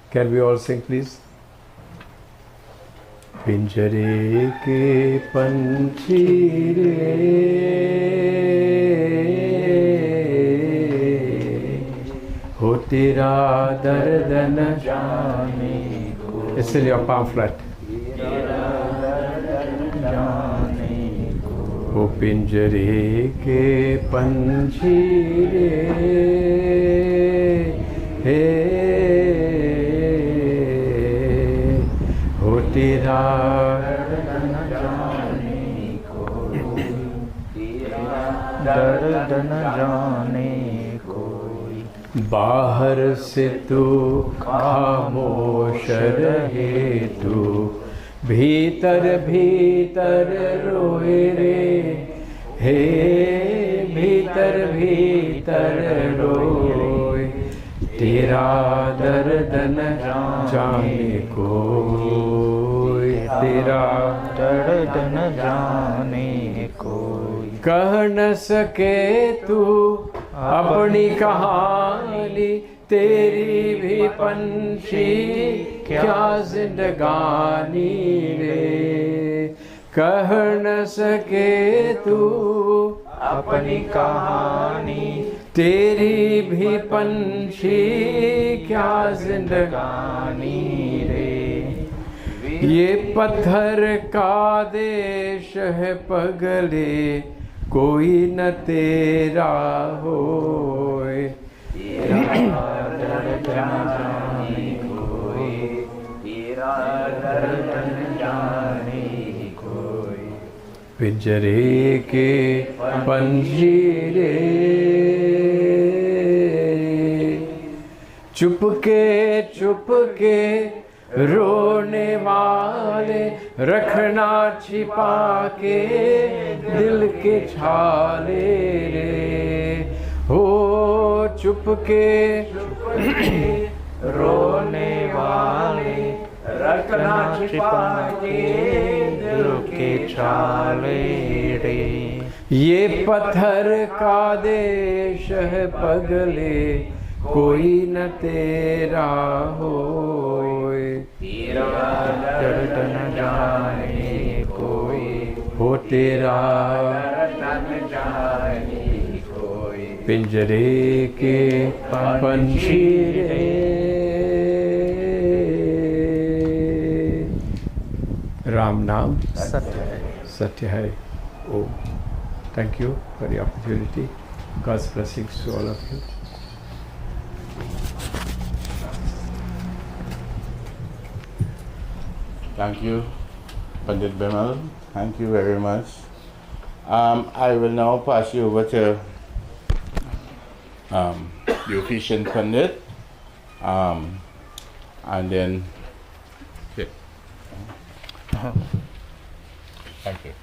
Can we all sing, please? पिंजरे के पंछी रे हो तेरा दर्द न जाने को. It's in your pamphlet. हो पिंजरे के पंछी रे हो तेरा दर्द न जाने कोई. बाहर से तू खामोश रहे तू, भीतर भीतर रोए रे. हे भीतर भीतर रोए, तेरा दर्द न जाने कोई. तेरा दर्द न जाने कोई. कह न सके तू अपनी कहानी, तेरी भी पंछी क्या जिंदगानी रे. कह न सके तू अपनी कहानी, तेरी भी पंछी क्या जिंदगानी रे. ये पत्थर का देश है पगले, कोई न तेरा होए. तेरा दर्द न जाने कोई, तेरा दर्द न जाने कोई. पिंजरे के पंछी रे चुपके चुपके रोने वाले, रखना छिपा के दिल के छाले रे. हो चुपके रोने वाले, रखना छिपा के दिल के छाले रे. ये पत्थर का देश है पगले, कोई न तेरा होए. तेरा दर्द न जाने कोई, हो तेरा दर्द न जाने पिंजरे के पंछी रे राम नाम सत्य है. Oh, thank you for the opportunity. God's blessings to all of you. Thank you, Pandit Bimal. Thank you very much. I will now pass you over to the officiant Pandit, and then. Okay. Thank you.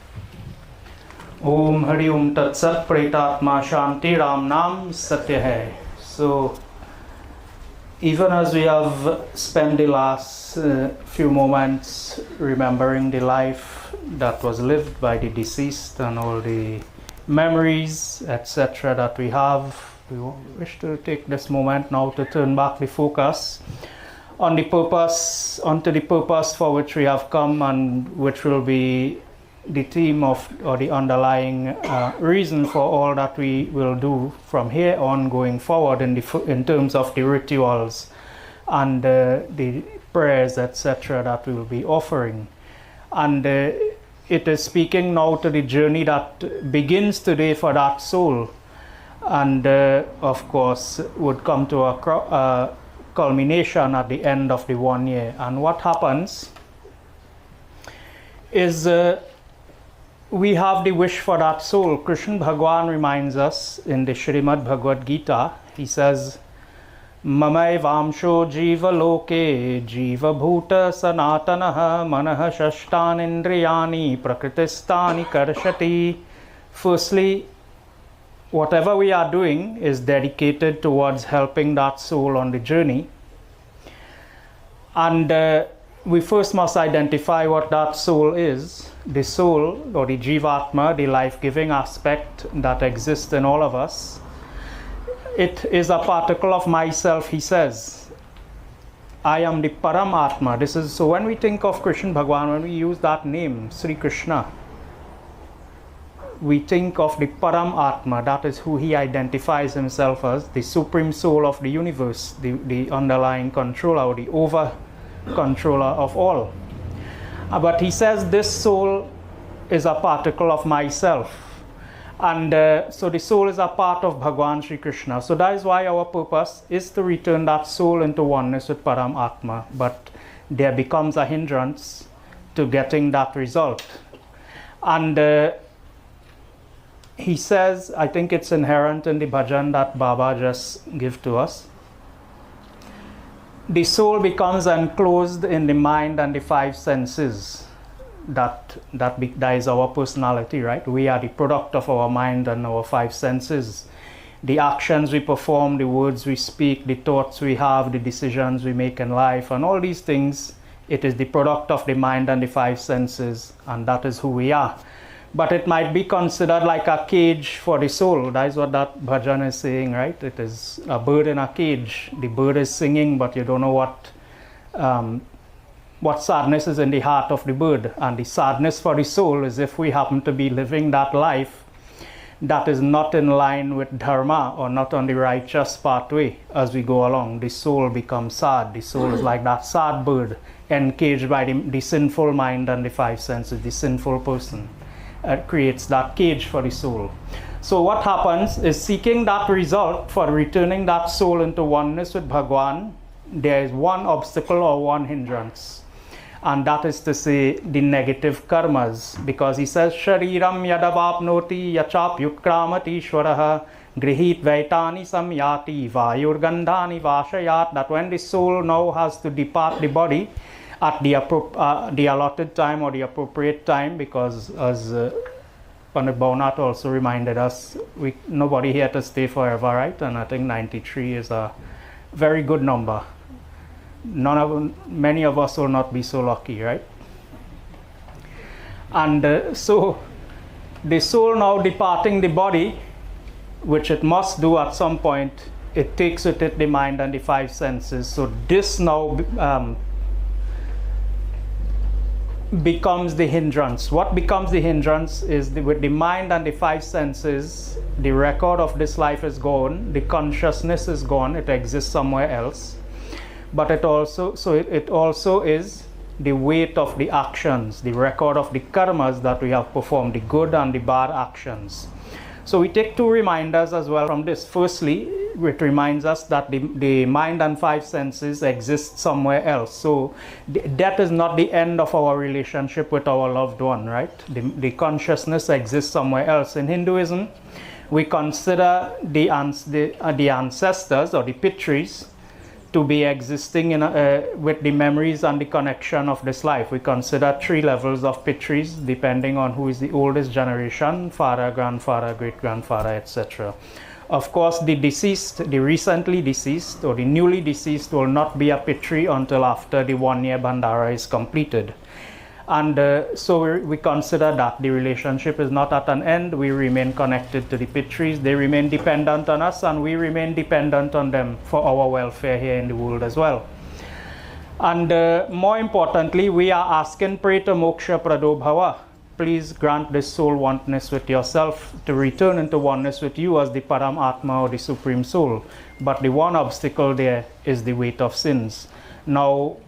Om Hari Om Tat Sat Pretatma Shanti Ram Nam Satya Hai. So, even as we have spent the last few moments remembering the life that was lived by the deceased and all the memories, etc., that we have, we wish to take this moment now to turn back the focus on the purpose, onto the purpose for which we have come, and which will be the theme of, or the underlying reason for all that we will do from here on going forward in terms of the rituals and the prayers, etc., that we will be offering. And it is speaking now to the journey that begins today for that soul, and of course would come to a culmination at the end of the 1 year. And what happens is we have the wish for that soul. Krishna Bhagwan reminds us in the Srimad Bhagavad Gita, he says, Mamai Vamsho Jiva Loke Jiva Bhuta Sanatanaha Manaha Shashtan Indriyani Prakritistani Karshati. Firstly, whatever we are doing is dedicated towards helping that soul on the journey. And we first must identify what that soul is. The soul, or the Jivatma, the life-giving aspect that exists in all of us. It is a particle of myself, he says. I am the Paramatma. This is, so when we think of Krishna Bhagwan, when we use that name, Sri Krishna, we think of the Paramatma. That is who he identifies himself as, the supreme soul of the universe, the underlying controller, or the over-controller of all. But he says this soul is a particle of myself. And so the soul is a part of Bhagwan Sri Krishna. So that is why our purpose is to return that soul into oneness with Paramatma. But there becomes a hindrance to getting that result. And he says, I think it's inherent in the bhajan that Baba just gave to us. The soul becomes enclosed in the mind and the 5 senses. That is our personality, right? We are the product of our mind and our 5 senses. The actions we perform, the words we speak, the thoughts we have, the decisions we make in life, and all these things, it is the product of the mind and the 5 senses, and that is who we are. But it might be considered like a cage for the soul. That is what that bhajan is saying, right? It is a bird in a cage. The bird is singing, but you don't know what sadness is in the heart of the bird. And the sadness for the soul is if we happen to be living that life that is not in line with dharma, or not on the righteous pathway as we go along. The soul becomes sad. The soul is like that sad bird, encaged by the sinful mind and the 5 senses, the sinful person. Creates that cage for the soul. So what happens is, seeking that result for returning that soul into oneness with Bhagwan, there is one obstacle or one hindrance, and that is to say the negative karmas, because he says shariram yadavapnoti yachapyutkramati shwaraha grihit vaitani samyati vayurgandhani vashayat, that when the soul now has to depart the body at the allotted time or the appropriate time, because as Pandit Bhaunat also reminded us, nobody here to stay forever, right? And I think 93 is a very good number. Many of us will not be so lucky, right? And so the soul now departing the body, which it must do at some point, it takes with it the mind and the 5 senses. So this now becomes the hindrance? What becomes the hindrance is with the mind and the five senses, the record of this life is gone, the consciousness is gone, it exists somewhere else. But it also is the weight of the actions, the record of the karmas that we have performed, the good and the bad actions. So we take two reminders as well from this. Firstly, it reminds us that the mind and five senses exist somewhere else. So death is not the end of our relationship with our loved one, right? The consciousness exists somewhere else. In Hinduism, we consider the ancestors or the pitris to be existing with the memories and the connection of this life. We consider 3 levels of pitris depending on who is the oldest generation, father, grandfather, great-grandfather, etc. Of course, the deceased, the recently deceased or the newly deceased will not be a pitri until after the 1-year bandara is completed. And so we consider that the relationship is not at an end. We remain connected to the pitris. They remain dependent on us, and we remain dependent on them for our welfare here in the world as well. And more importantly, we are asking Preta Moksha Pradobhava. Please grant this soul oneness with yourself to return into oneness with you as the Param Atma or the Supreme Soul. But the one obstacle there is the weight of sins. Now,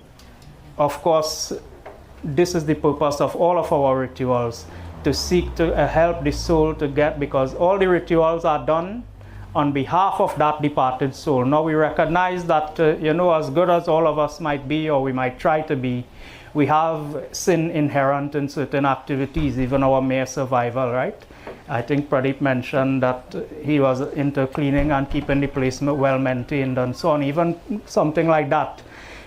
of course, this is the purpose of all of our rituals, to seek to help the soul to get, because all the rituals are done on behalf of that departed soul. Now we recognize that, as good as all of us might be, or we might try to be, we have sin inherent in certain activities, even our mere survival, right? I think Pradeep mentioned that he was into cleaning and keeping the place well maintained and so on. Even something like that,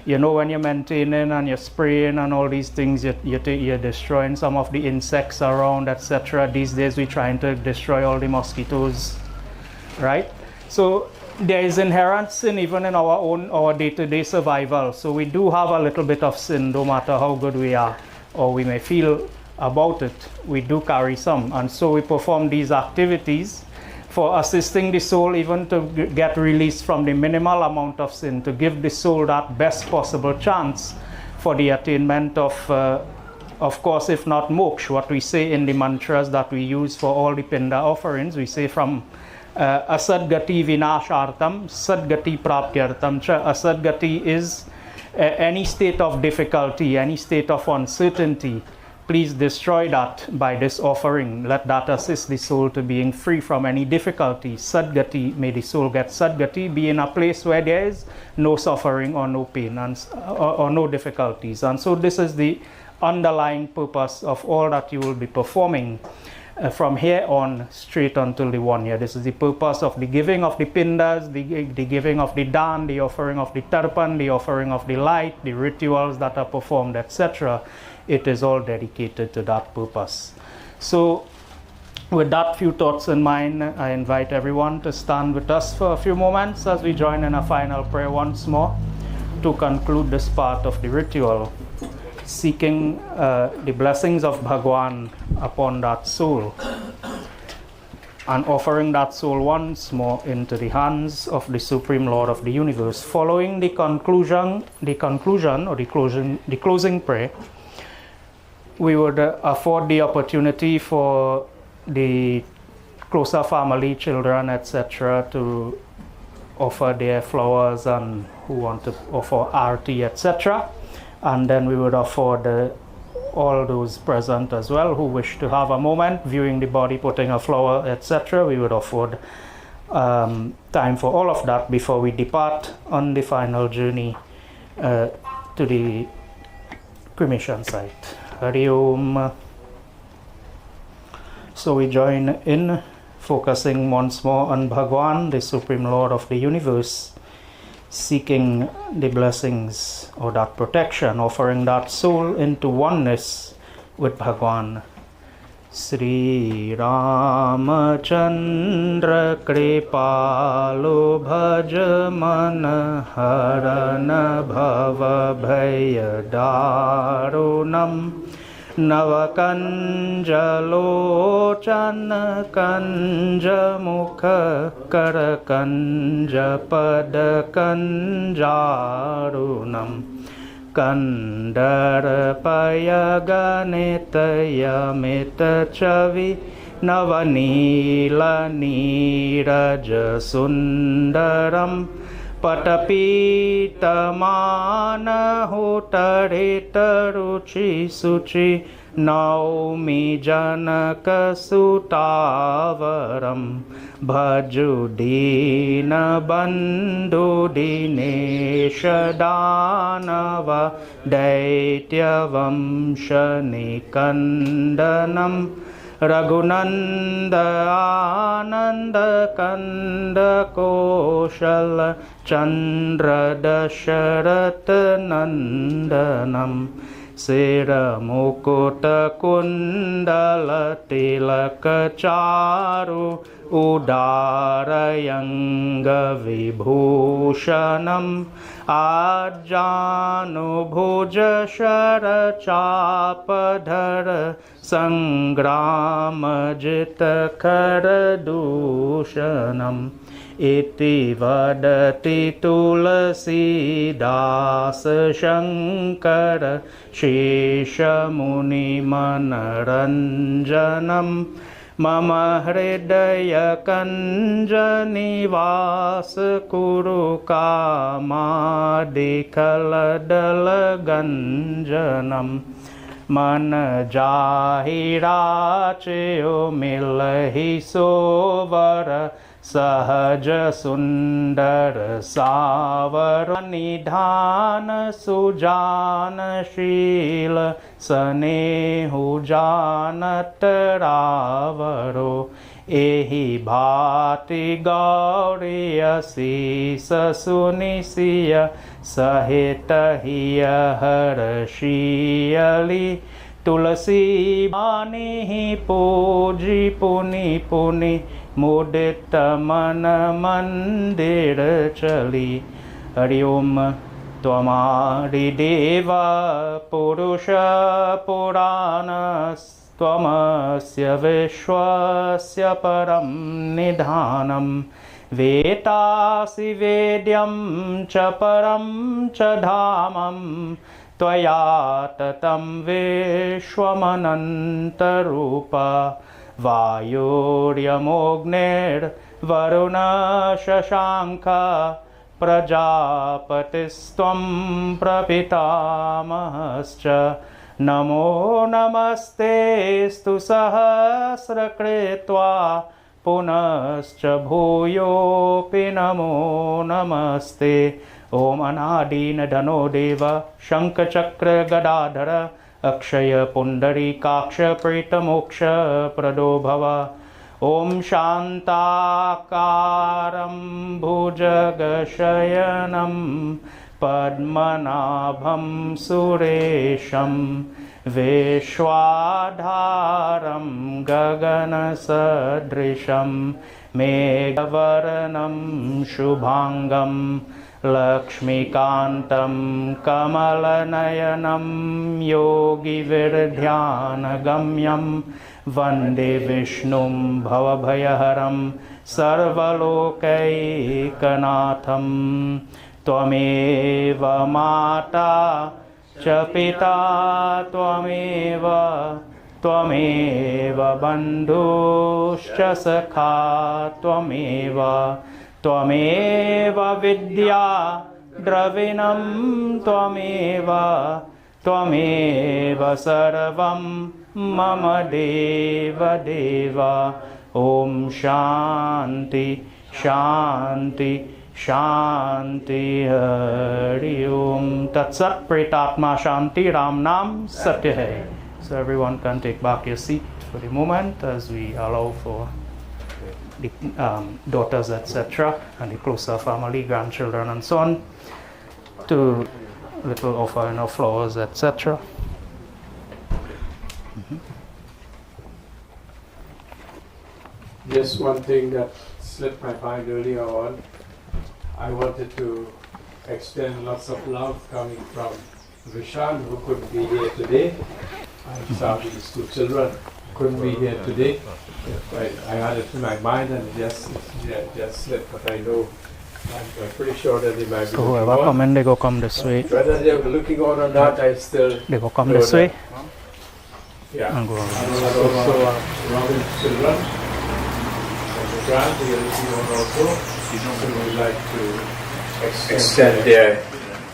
when you're maintaining and you're spraying and all these things, you're destroying some of the insects around, etc. These days we're trying to destroy all the mosquitoes, right? So there is inherent sin even in our day-to-day survival. So we do have a little bit of sin, no matter how good we are or we may feel about it. We do carry some, and so we perform these activities for assisting the soul even to get released from the minimal amount of sin, to give the soul that best possible chance for the attainment of course, if not moksha, what we say in the mantras that we use for all the pinda offerings, we say from asadgati vinashartam, sadgati praptyartam cha. Asadgati is any state of difficulty, any state of uncertainty. Please destroy that by this offering. Let that assist the soul to being free from any difficulty. Sadgati, may the soul get sadgati, be in a place where there is no suffering or no pain or no difficulties. And so this is the underlying purpose of all that you will be performing from here on straight until the 1 year. This is the purpose of the giving of the pindas, the giving of the dan, the offering of the tarpan, the offering of the light, the rituals that are performed, etc. It is all dedicated to that purpose. So with that few thoughts in mind, I invite everyone to stand with us for a few moments as we join in a final prayer once more to conclude this part of the ritual, seeking the blessings of Bhagwan upon that soul and offering that soul once more into the hands of the Supreme Lord of the Universe. Following the conclusion or the closing prayer, we would afford the opportunity for the closer family, children, etc., to offer their flowers and who want to offer arti, etc. And then we would afford all those present as well who wish to have a moment viewing the body, putting a flower, etc. We would afford time for all of that before we depart on the final journey to the cremation site. Hari Om. So we join in focusing once more on Bhagwan, the Supreme Lord of the Universe, seeking the blessings or that protection, offering that soul into oneness with Bhagwan. Sri Ramachandra Kripalo Bhajamana Harana Bhava Bhaya Darunam Navakanjalochana Kanja Mukha Karakanja Padakanjarunam Kandarapayaganettayamitchavi Navanila-niraja-sundaram Patapita-mana-hutari-taruchi-suchi Naumi Janaka-sutavaram Bhajudina-bandhu-dinesha-danava Daitya-vamsha-nikandanam Raghunanda Ananda Kanda Koshala Chandra Dasharatha Nandanam Sira Mukutta Kundala Tilakacharu Udarayanga Vibhushanam Ajjanubhuja Sharachapadhara Sangramajita Karadushanam Iti vadati tulasi dasa shankara Shesha muni manaranjanam Mama hridaya kanjani vasa kuru kamadikaladala ganjanam Mana jahirachayo milahi sovara Sahaja sundara savara nidhana sujana shila sanehu janataravaro Ehi bhati gauriya sisa sunisiya sahita hiya harashiyali Tulasi bani puji puni puni Mudita mana mandira chali Hari Om Tvamadi Deva Purusha Purana Tvamasya Vishwasya Param Nidhanam Vetasi Vedyam Cha Param Cha Dhamam Tvaya Tatam Vishwamanantarupa Vayuryamognir Varuna Shashanka Prajapatistam Prapitamahascha Namo Namaste Stu Sahasrakritva Punascha Bhuyopi Namo Namaste Om Anadina Dhano Deva Shankachakra Gadadhara Akshaya Pundari Kaksha Prita Moksha Pradobhava Om Shantakaram Bhujagashayanam Padmanabham Suresham Vishwadharam Gagana Sadrisham Megavaranam Shubhangam Lakshmikantam Kamalanayanam Yogi Virdhyanagamyam Vande Vishnum Bhavabhayaharam Sarvalokaikkanatham Tvameva Mata Cha Pita Tvameva Bandhuscha Sakha Tvameva Tvameva Vidya Dravinam Tvameva Sarvam Mama Deva Deva Om Shanti Shanti Shanti Hari Om Tat Sat Pritatma Shanti Ram Nam Satya Hai. So everyone can take back your seat for the moment as we allow for the daughters, etc., and the closer family, grandchildren, and so on, to little offering of flowers, etc. Just one thing that slipped my mind earlier on. I wanted to extend lots of love coming from Vishan, who couldn't be here today. And Sabi's two children couldn't be here today. I had it in my mind and it just slipped, but I know I'm pretty sure that they might be So whoever looking come on. in, they go come this way. Whether they're looking on or not, I still They go come know this that. way. Yeah. And go around. And also Robin's children. And the Grande, they are looking on also. So we'd like to extend their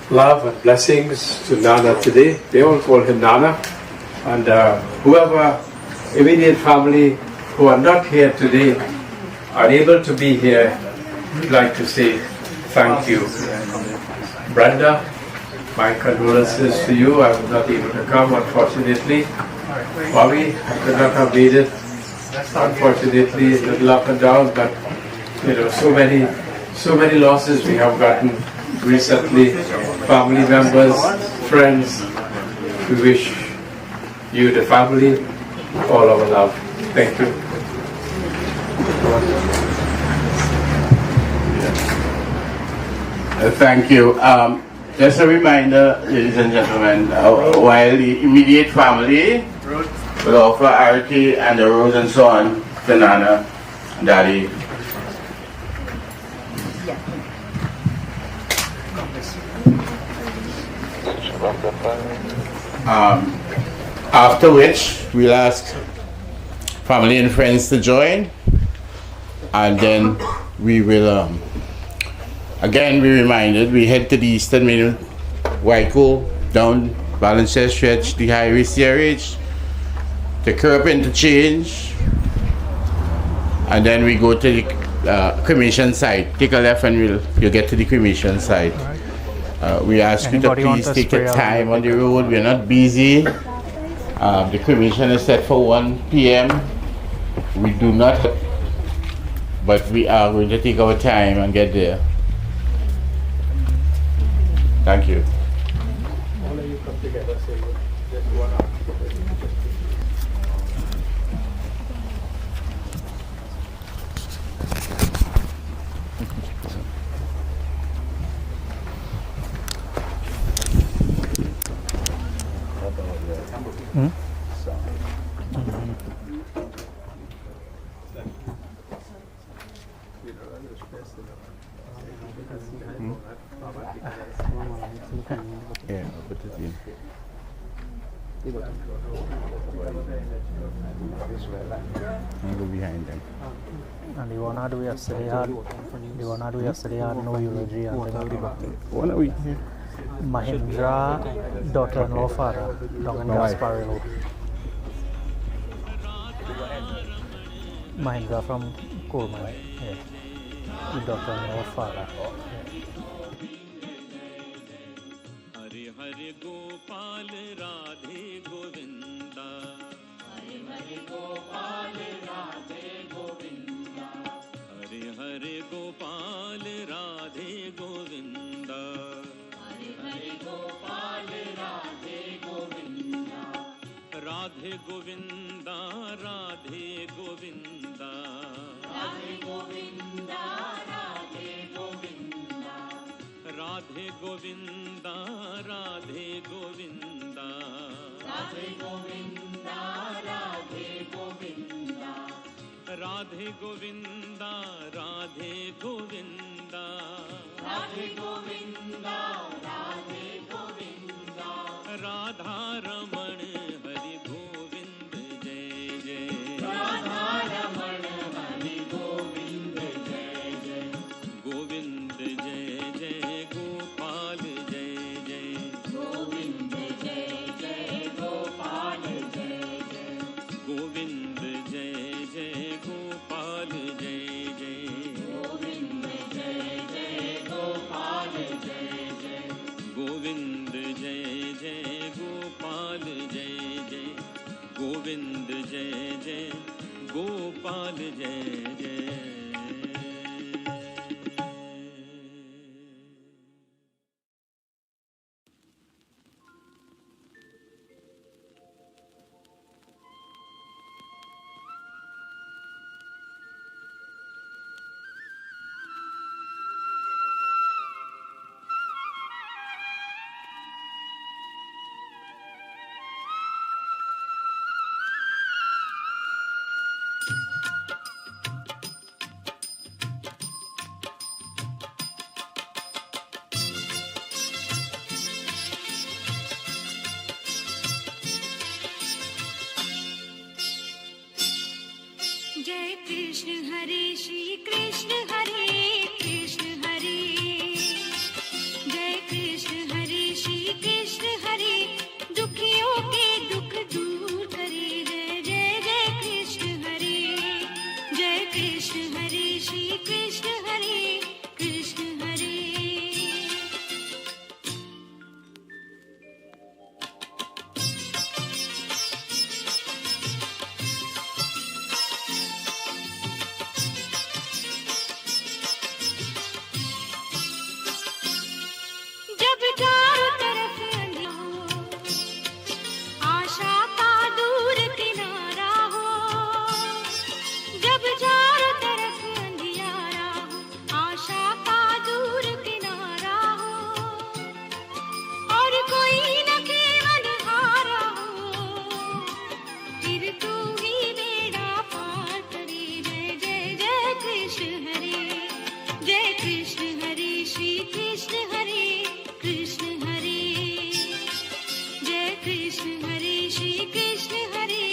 love and blessings to Nana today. They all call him Nana. And whoever immediate family who are not here today are able to be here, we'd like to say thank you. Brenda, my condolences to you. I was not able to come, unfortunately. Bobby, I could not have made it. Unfortunately, a little up and down, but you know, so many losses we have gotten recently. Family members, friends. We wish you, the family, all our love. Thank you. Thank you. Just a reminder, ladies and gentlemen, while the immediate family will offer Arati and the rose and so on to Nana, Daddy. After which, we'll ask family and friends to join, and then we will again be reminded, we head to the Eastern Main Guaico, down Valencia Stretch, the highway CRH, the curb interchange, and then we go to the cremation site. Take a left and you'll get to the cremation site. We ask you to please take your time on the road. We're not busy. The cremation is set for 1 p.m. We do not, but we are going to take our time and get there. Thank you. All of you come together, say just 1 hour. Yeah, I'll put it in. I'll go behind them. And you wanna do yesterday had no eulogy and What are we? Mahindra, daughter-in-law, father, down in Gasparillo. Mahindra from Coleman, yeah. The daughter-in-law, father. Hare Hare Gopal Radhe Govinda. Hare Hare Gopal Radhe Govinda. Hare Hare Gopal Radhe Govinda. Hare Hare Gopal Radhe Govinda. Radhe Govinda, Radhe Govinda. Radhe Govinda, Radhe Govinda. Radhe Govinda, Radhe Govinda. Radhe Govinda, Radhe Govinda. Radhe Govinda, Radhe Govinda. Radhe Govinda, Radhe Govinda. Radha Raman Hari Govind Jai Jai. Radha Raman Hari Govind Jai Jai. Govind Jai Jai Gopal Jai Jai. Govind Jai Jai Gopal Jai Jai. Govind Jai Jai Gopal Jai Jai. Govind Jai Jai Gopal Jai Jai. Govind Jai Jai Gopal Krishna हरे श्री कृष्ण हरे कृष्ण हरे जय कृष्ण हरे श्री कृष्ण हरे दुखियों के दुख दूर करे जय जय जय कृष्ण हरे श्री कृष्ण हरे कृष्ण हरे जब चारों तरफ अंधिया हो आशा का दूर किनारा हो जब चारों तरफ अंधियारा हो आशा का दूर किनारा हो और कोई न केवल हारा हो फिर तू ही बेड़ा पार करे जय जय जय कृष्ण हरे श्री कृष्ण हरे कृष्ण हरे जय कृष्ण हरे श्री कृष्ण हरे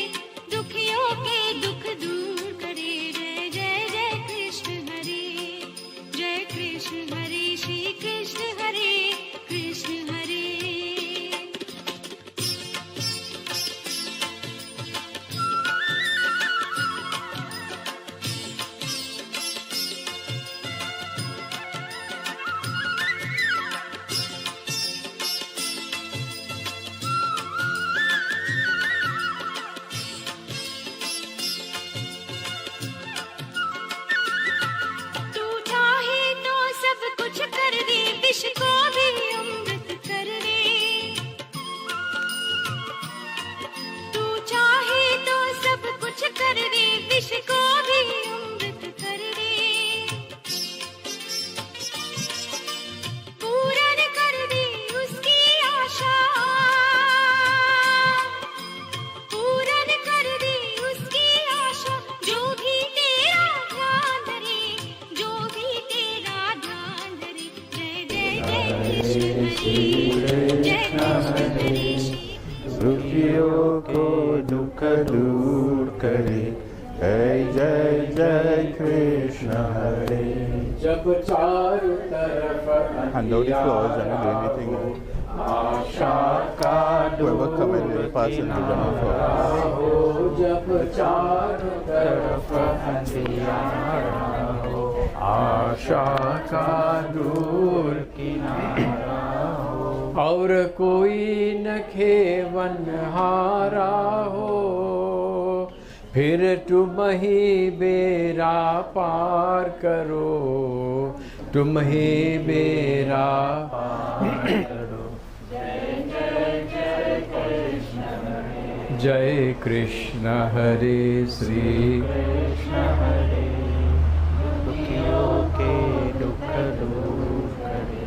दुखियों के दुख दूर करे जय जय जय कृष्ण हरे श्री कृष्ण हरे कृष्ण हरे विष को भी अमृत कर दे तू चाहे तो सब कुछ कर दे विष को भी अमृत कर दे पूरन कर दे उसकी आशा पूरन कर दे उसकी आशा जो भी तेरा ध्यान धरे जो भी तेरा ध्यान धरे दुखियों को दुख दूर करे जय जय जय कृष्ण हरे जब चारों तरफ आशा का दूर हो जब चारों तरफ अंधियारा हो आशा का दूर किनारा हो और कोई न खेवन हारा हो फिर तुम ही बेड़ा पार करो तुम ही बेड़ा पार करो जय कृष्ण हरे श्री कृष्ण हरे दुखियों के दुख दूर करे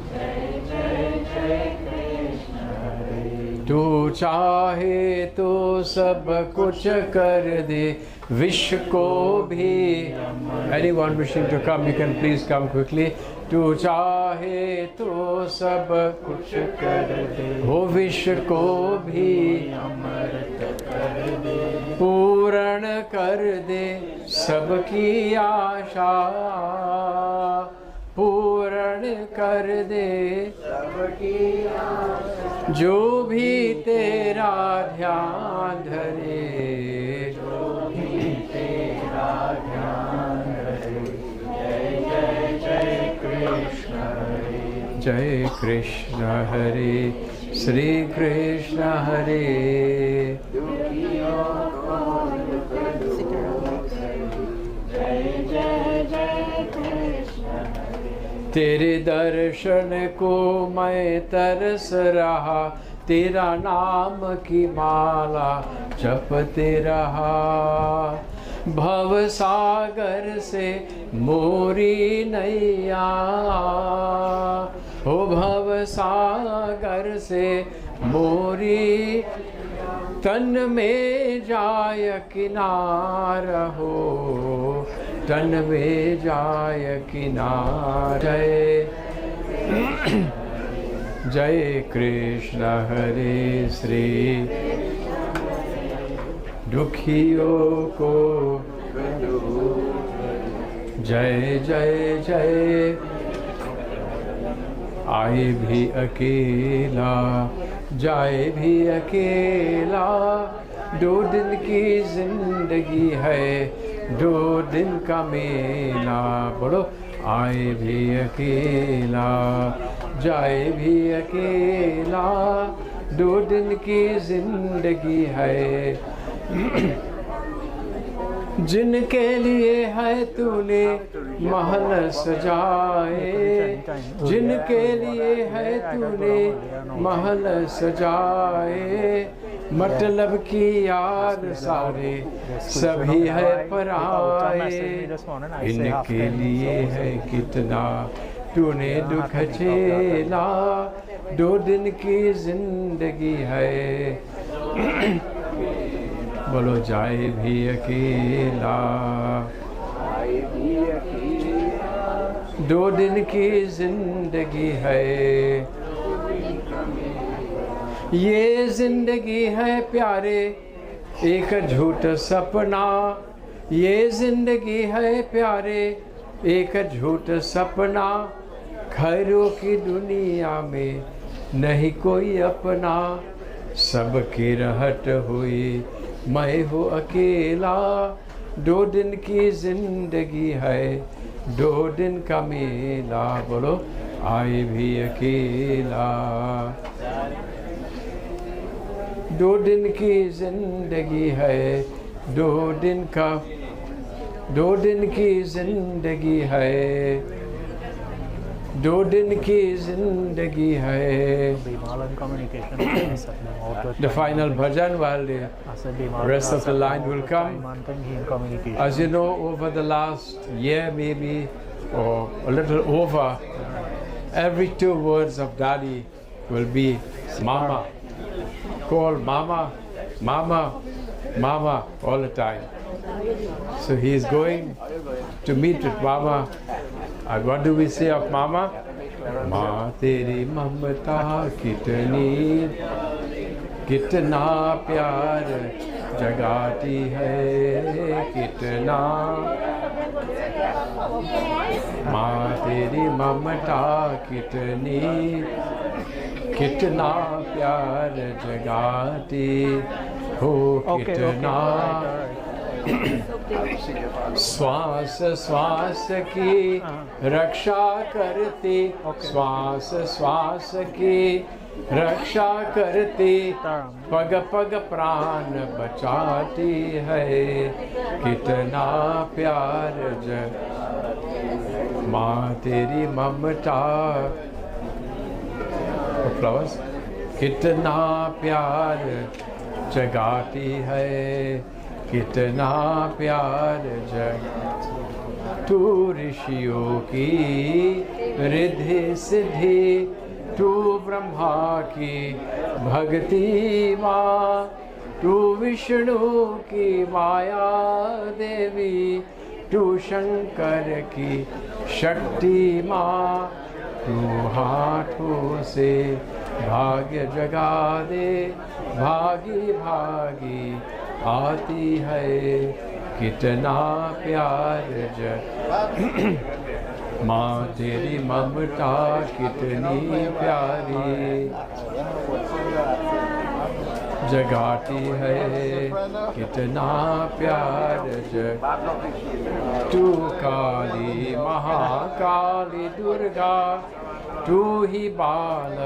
जय जय जय कृष्ण हरे तू चाहे तो सब कुछ कर दे विष को भी anyone wishing to come you can please come quickly तू चाहे तो सब कुछ कर दे वो विष को भी अमृत कर दे पूर्ण कर दे सबकी आशा पूर्ण कर दे सबकी आशा जो भी तेरा ध्यान धरे जो भी तेरा ध्यान धरे जय जय जय कृष्ण हरे जय कृष्ण हरे श्री कृष्ण हरे दुखियों को दुख दूर जय जय जय कृष्ण हरे तेरे दर्शन को मैं तरस रहा तेरा नाम की माला जपते रहा भव सागर से मोरी नैया हो भव सागर से मोरी तन में जाय किनार हो तन में जाय किनार जय कृष्ण हरे श्री दुखियों को दूर जय जय जय। आए भी अकेला जाए भी अकेला, 2 दिन की जिंदगी है 2 दिन का मेला। बोलो आए भी अकेला जाए भी अकेला, 2 दिन की जिंदगी है। जिनके लिए है तूने महल सजाए, जिनके लिए है तूने महल सजाए, मतलब की यार सारे सभी है पराए। इनके लिए है कितना तूने दुख झेला, 2 दिन की जिंदगी है। बोलो जाए भी अकेला 2 दिन की जिंदगी है। ये जिंदगी है प्यारे एक झूठ सपना, ये जिंदगी है प्यारे एक झूठ सपना, खैरों की दुनिया में नहीं कोई अपना, सबकी रहट हुई मैं हूँ अकेला, 2 दिन की जिंदगी है 2 दिन का मेला। बोलो आए भी अकेला 2 दिन की जिंदगी है 2 दिन का 2 दिन की जिंदगी है 2 दिन की जिंदगी है। The final bhajan while the rest of the line will come. As you know, over the last year maybe or a little over, every 2 words of Daddy will be Mama. Call Mama, Mama, Mama all the time. So he is going to meet with Mama. And what do we say of Mama? माँ तेरी ममता कितनी कितना प्यार जगाती है, कितना माँ तेरी ममता कितनी कितना प्यार जगाती हो, कितना श्वास श्वास की रक्षा करती, श्वास श्वास की रक्षा करती, पग पग प्राण बचाती है, कितना प्यार माँ तेरी ममता। फ्लावर्स कितना प्यार जगाती है, कितना प्यार तू ऋषियों की रिद्धि सिद्धि, तू ब्रह्मा की भक्ति माँ, तू विष्णु की माया देवी, तू शंकर की शक्ति माँ, तू हाथों से भाग्य जगा दे, भागी भागी आती है, कितना प्यार माँ तेरी ममता कितनी प्यारी जगाती है, कितना प्यार तू काली महाकाली दुर्गा, तू ही बाल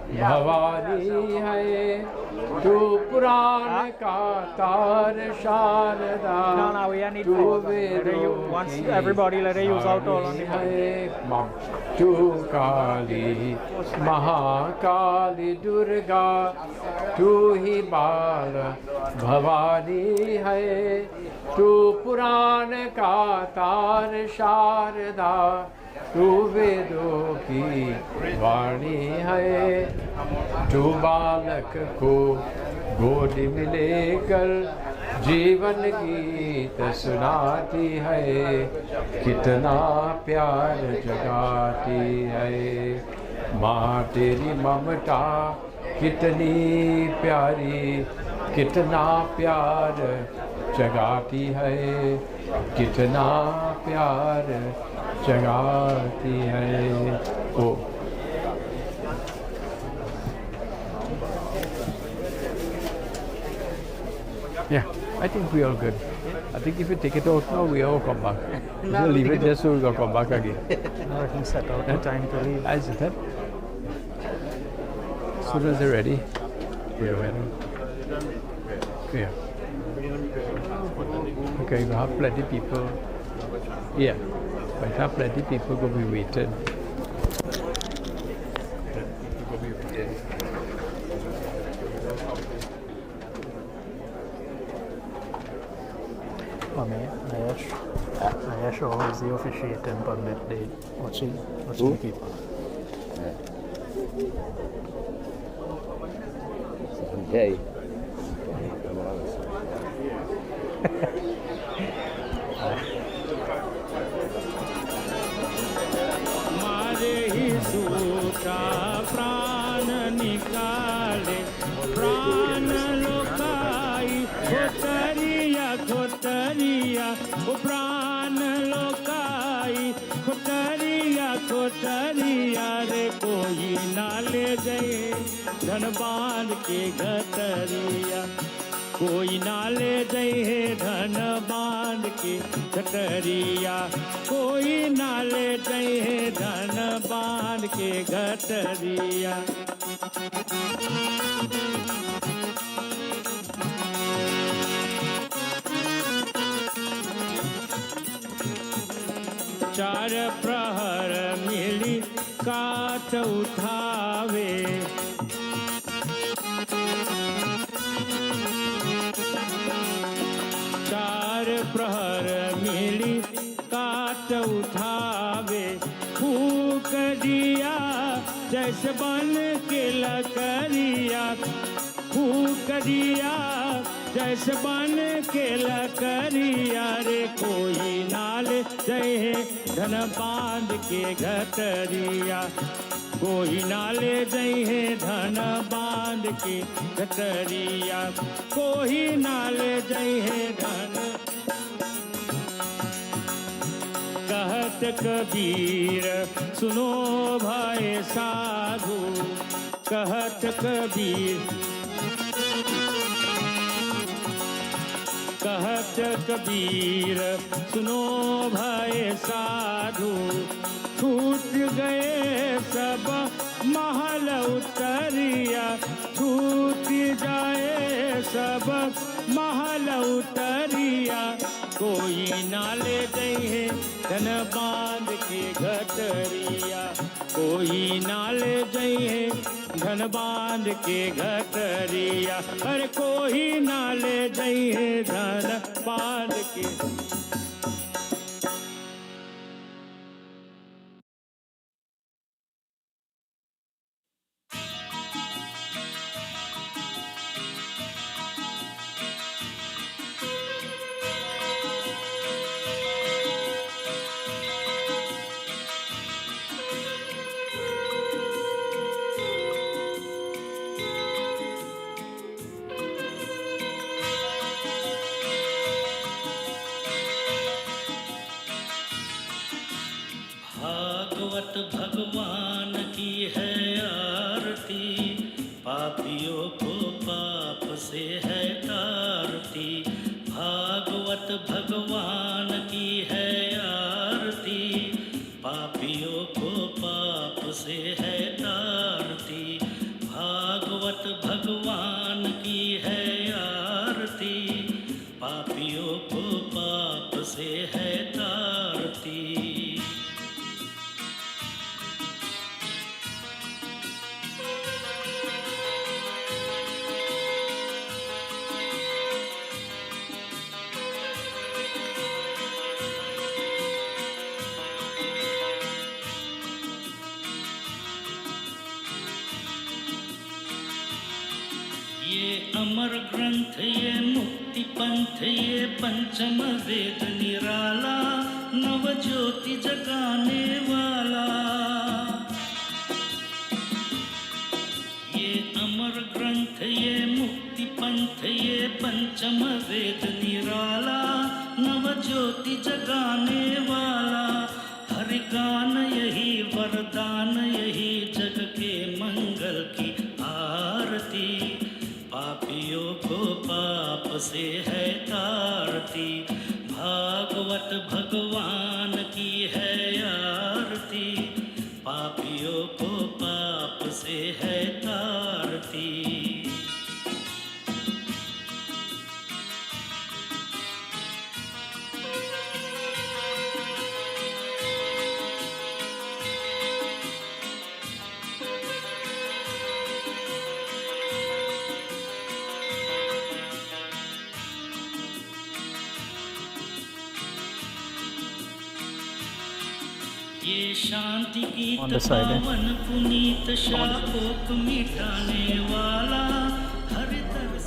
भवानी है, तू पुराण का तार शारदा, तू वेदों की है, तू काली महाकाली दुर्गा, तू ही बाल भवानी है, तू पुराण का तार शारदा, तू वेदों की वाणी है, तू बालक को गोद में लेकर जीवन गीत सुनाती है, कितना प्यार जगाती है, माँ तेरी ममता कितनी प्यारी, कितना प्यार जगाती है, कितना प्यार जगाती है। ओ yeah, I think we are good. I think if you take it out now, we all come back. No, We'll leave it just so we will come back again. No, I can set out the time to leave. As it. As soon as they're ready, we're ready. Yeah. Okay, we have plenty of people. Yeah, we have plenty of people going to be waiting. Ayash always the officiating permit they watching people. Hey. मारे ही सूखा प्राण निकाले, प्राण loci खोतरिया खोतरिया, ओ प्राण loci खोतरिया खोतरिया रे, कोई ना ले जाए धन बांध के घतरिया, कोई ना ले जाए धन बांध के घटरिया, कोई ना ले जाए धन बांध के घटरिया। चार प्रहर मिली काट उठावे, चार प्रहर मिली काट उठावे, फूक दिया जैसे बन के लकड़िया, फूक दिया जैसे बन के लकड़िया रे, कोई नाल जय धन बांध के घटरिया, कोई नाले जइहे धन बांध के घटरिया, कोई नाले जइहे धन। कहत कबीर सुनो भाई साधु, कहत कबीर, कहत कबीर सुनो भाई साधु, छूट गए सब महल उतरिया, छूट जाए सब महल उतरिया, कोई नाले जइहे धन बांध के घटरिया, कोई नाले जइहे धन बांध के घटरिया, अरे कोई नाले जइहे धन बांध के। भगवान की है आरती, पापियों को पाप से है तारती, भागवत भगवान की है आरती, पापियों को पाप से है तारती, भागवत भगवान की है आरती, पापियों को पाप से है तारती। अमर ग्रंथ ये मुक्ति पंथ ये पंचम वेद निराला, नव ज्योति जगाने वाला। ये अमर ग्रंथ ये मुक्ति पंथ पंथ ये पंचम वेद निराला, नव ज्योति जगाने वाला, हरि गान यही वरदान यही जग के मंगल की आरती, पापियों को पाप से है तारती, भागवत भगवान की है आरती, पापियों को पाप से है तारती। ये शांति गीत पावन पुनीत शापोक मिटाने वाला, हरि तरस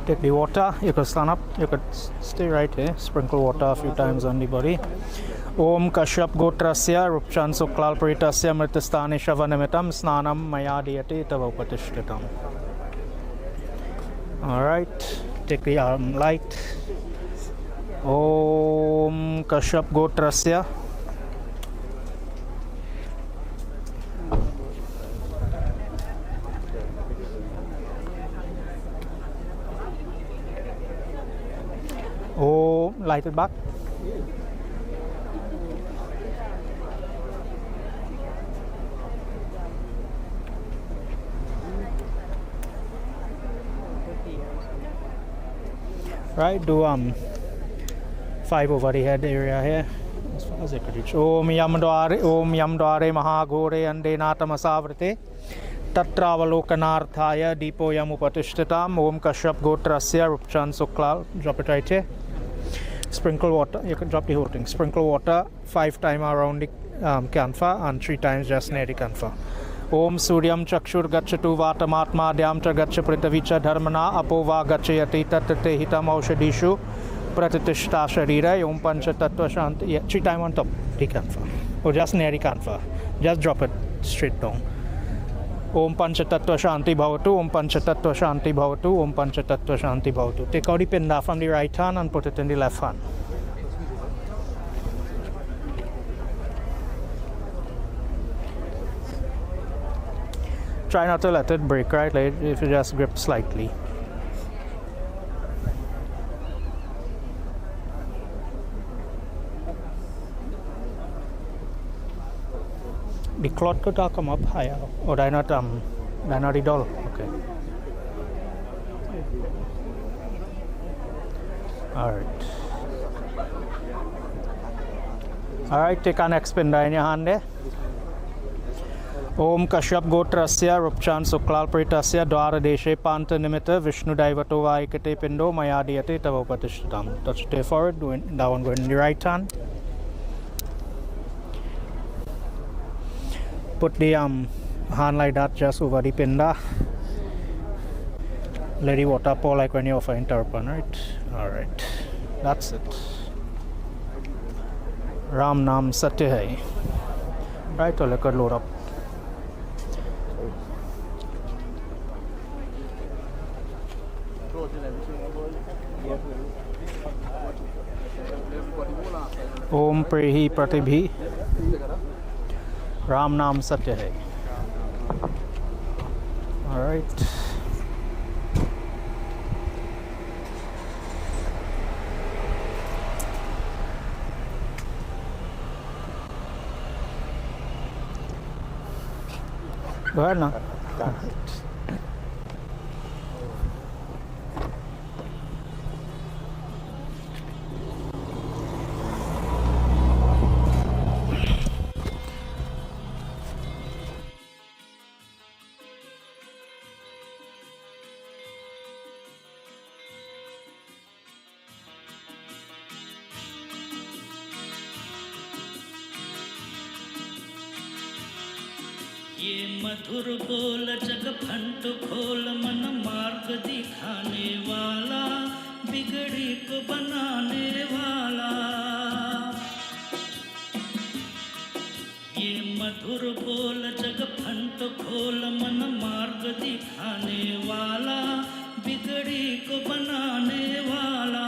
Take the water, you could stand up, you could stay right here, sprinkle water a few times on the body. Om Kashyap Gotrasya Roopchand Sooklal Pritasya Mritastani Shavanamitam Snanam Maya Diyate Tava Upatishtatam. Alright, take the arm light. Om Kashyap Gotrasya Om, light it back. Right, do 5 over the head area here as far as I could reach. Om Yamdware Mahagore Andenatamasavrite Tatravalokanarthaya Deepo Yamupatishtatam. Om Kashyap Gotrasya Roopchand Sooklal. Drop it right here. Sprinkle water. You can drop the whole thing. Sprinkle water 5 times around the kanfa and 3 times just near the kanfa. Om Suryam Chakshur Gachatu Vatamatma Dyam Chagacha Pritavicha Dharmana Apova Gachayati Tatate Hitam Aushadishu Pratitishta Sharira. Om Pancha Tattva Shanti. Yeah, 3 times on top the kanfa. Or just near the kanfa. Just drop it straight down. Om Pancha Tattva Shanti Bhavatu. Om Pancha Tattva Shanti Bhavatu. Om Pancha Tattva Shanti Bhavatu. Take out the pinda from the right hand and put it in the left hand. Try not to let it break, right? Like if you just grip slightly. The cloth could come up higher. Or they're not the doll. Okay. Alright. Alright, take our next pinda in your hand there. Om Kashyap Gotrasya Roopchand Sooklal Pritasya Dwara Deshe Panta Nimitta Vishnu Daivato Vaikate Pindo Mayadiyate Tava Upatishtatam. Touch it forward, doing that one going in the right hand. Put the hand like that just over the pinda. Let the water pour like when you offer interpan, right? Alright. That's it. Ram Nam Satya Hai. Right, so let it load up. Om Prehi Pratibhi Ram Nam Satya Hai. Alright. Go ahead now. ये मधुर बोल जग front खोल मन मार्ग दिखाने वाला, बिगड़ी को बनाने वाला। ये मधुर बोल जग फंट खोल मन मार्ग दिखाने वाला बिगड़ी को बनाने वाला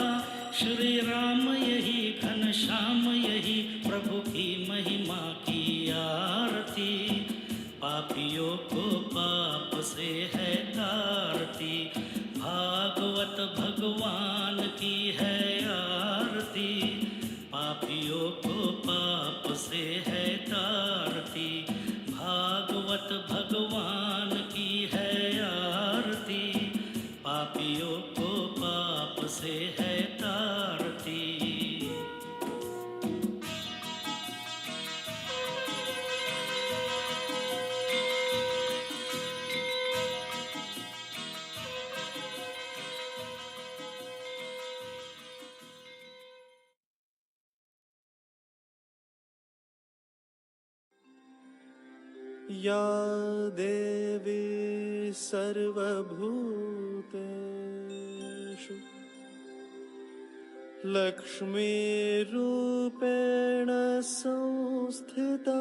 श्री राम यही घनश्याम यही प्रभु की महिमा की आरती पापियों को पाप से है तारती भागवत भगवान की है आरती पापियों को पाप से है तारती भागवत भगवान की है आरती पापियों को पाप से है तारती या देवी सर्वभूतेषु लक्ष्मीरूपेण संस्थिता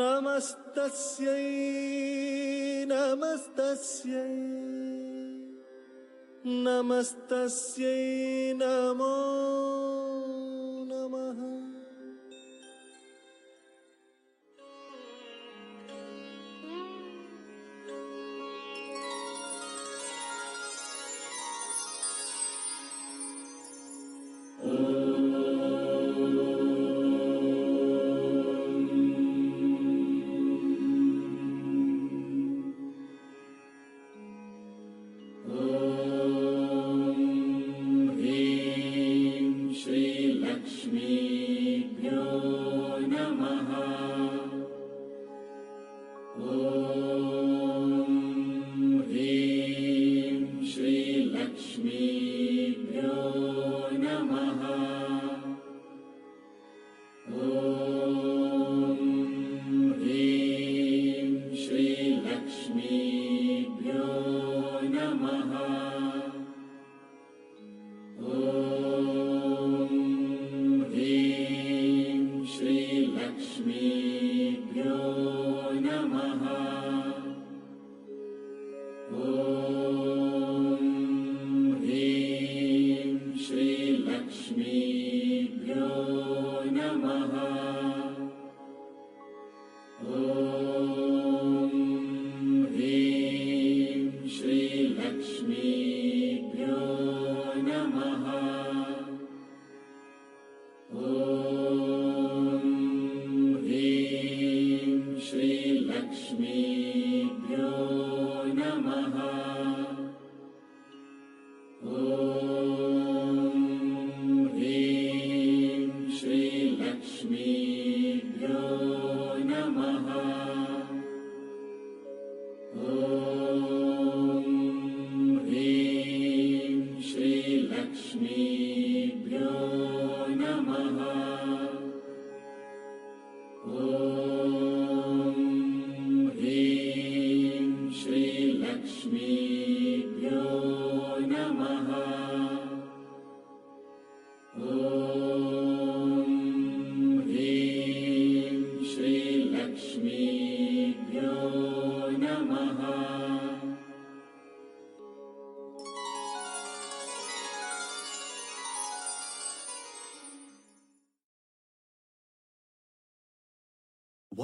नमस्तस्यै नमस्तस्यै नमस्तस्यै नमो नमः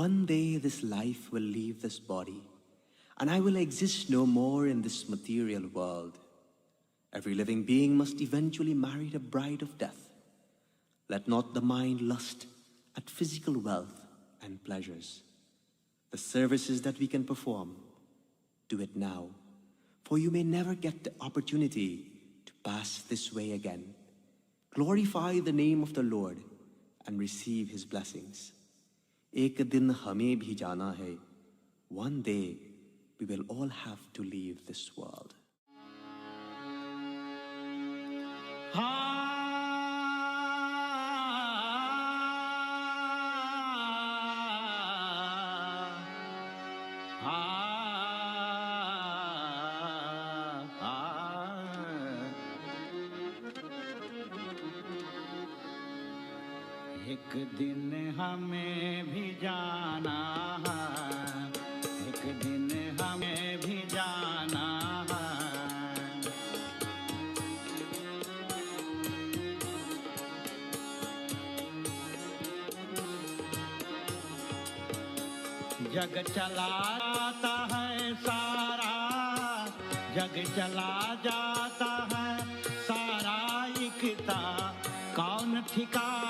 One day this life will leave this body, and I will exist no more in this material world. Every living being must eventually marry the bride of death. Let not the mind lust at physical wealth and pleasures. The services that we can perform, do it now, for you may never get the opportunity to pass this way again. Glorify the name of the Lord and receive His blessings. एक दिन हमें भी जाना है. One day we will all have to leave this world. एक दिन हमें भी जाना है, एक दिन हमें भी जाना है। जग चला जाता है सारा, जग चला जाता है सारा, इकता कौन ठिकाना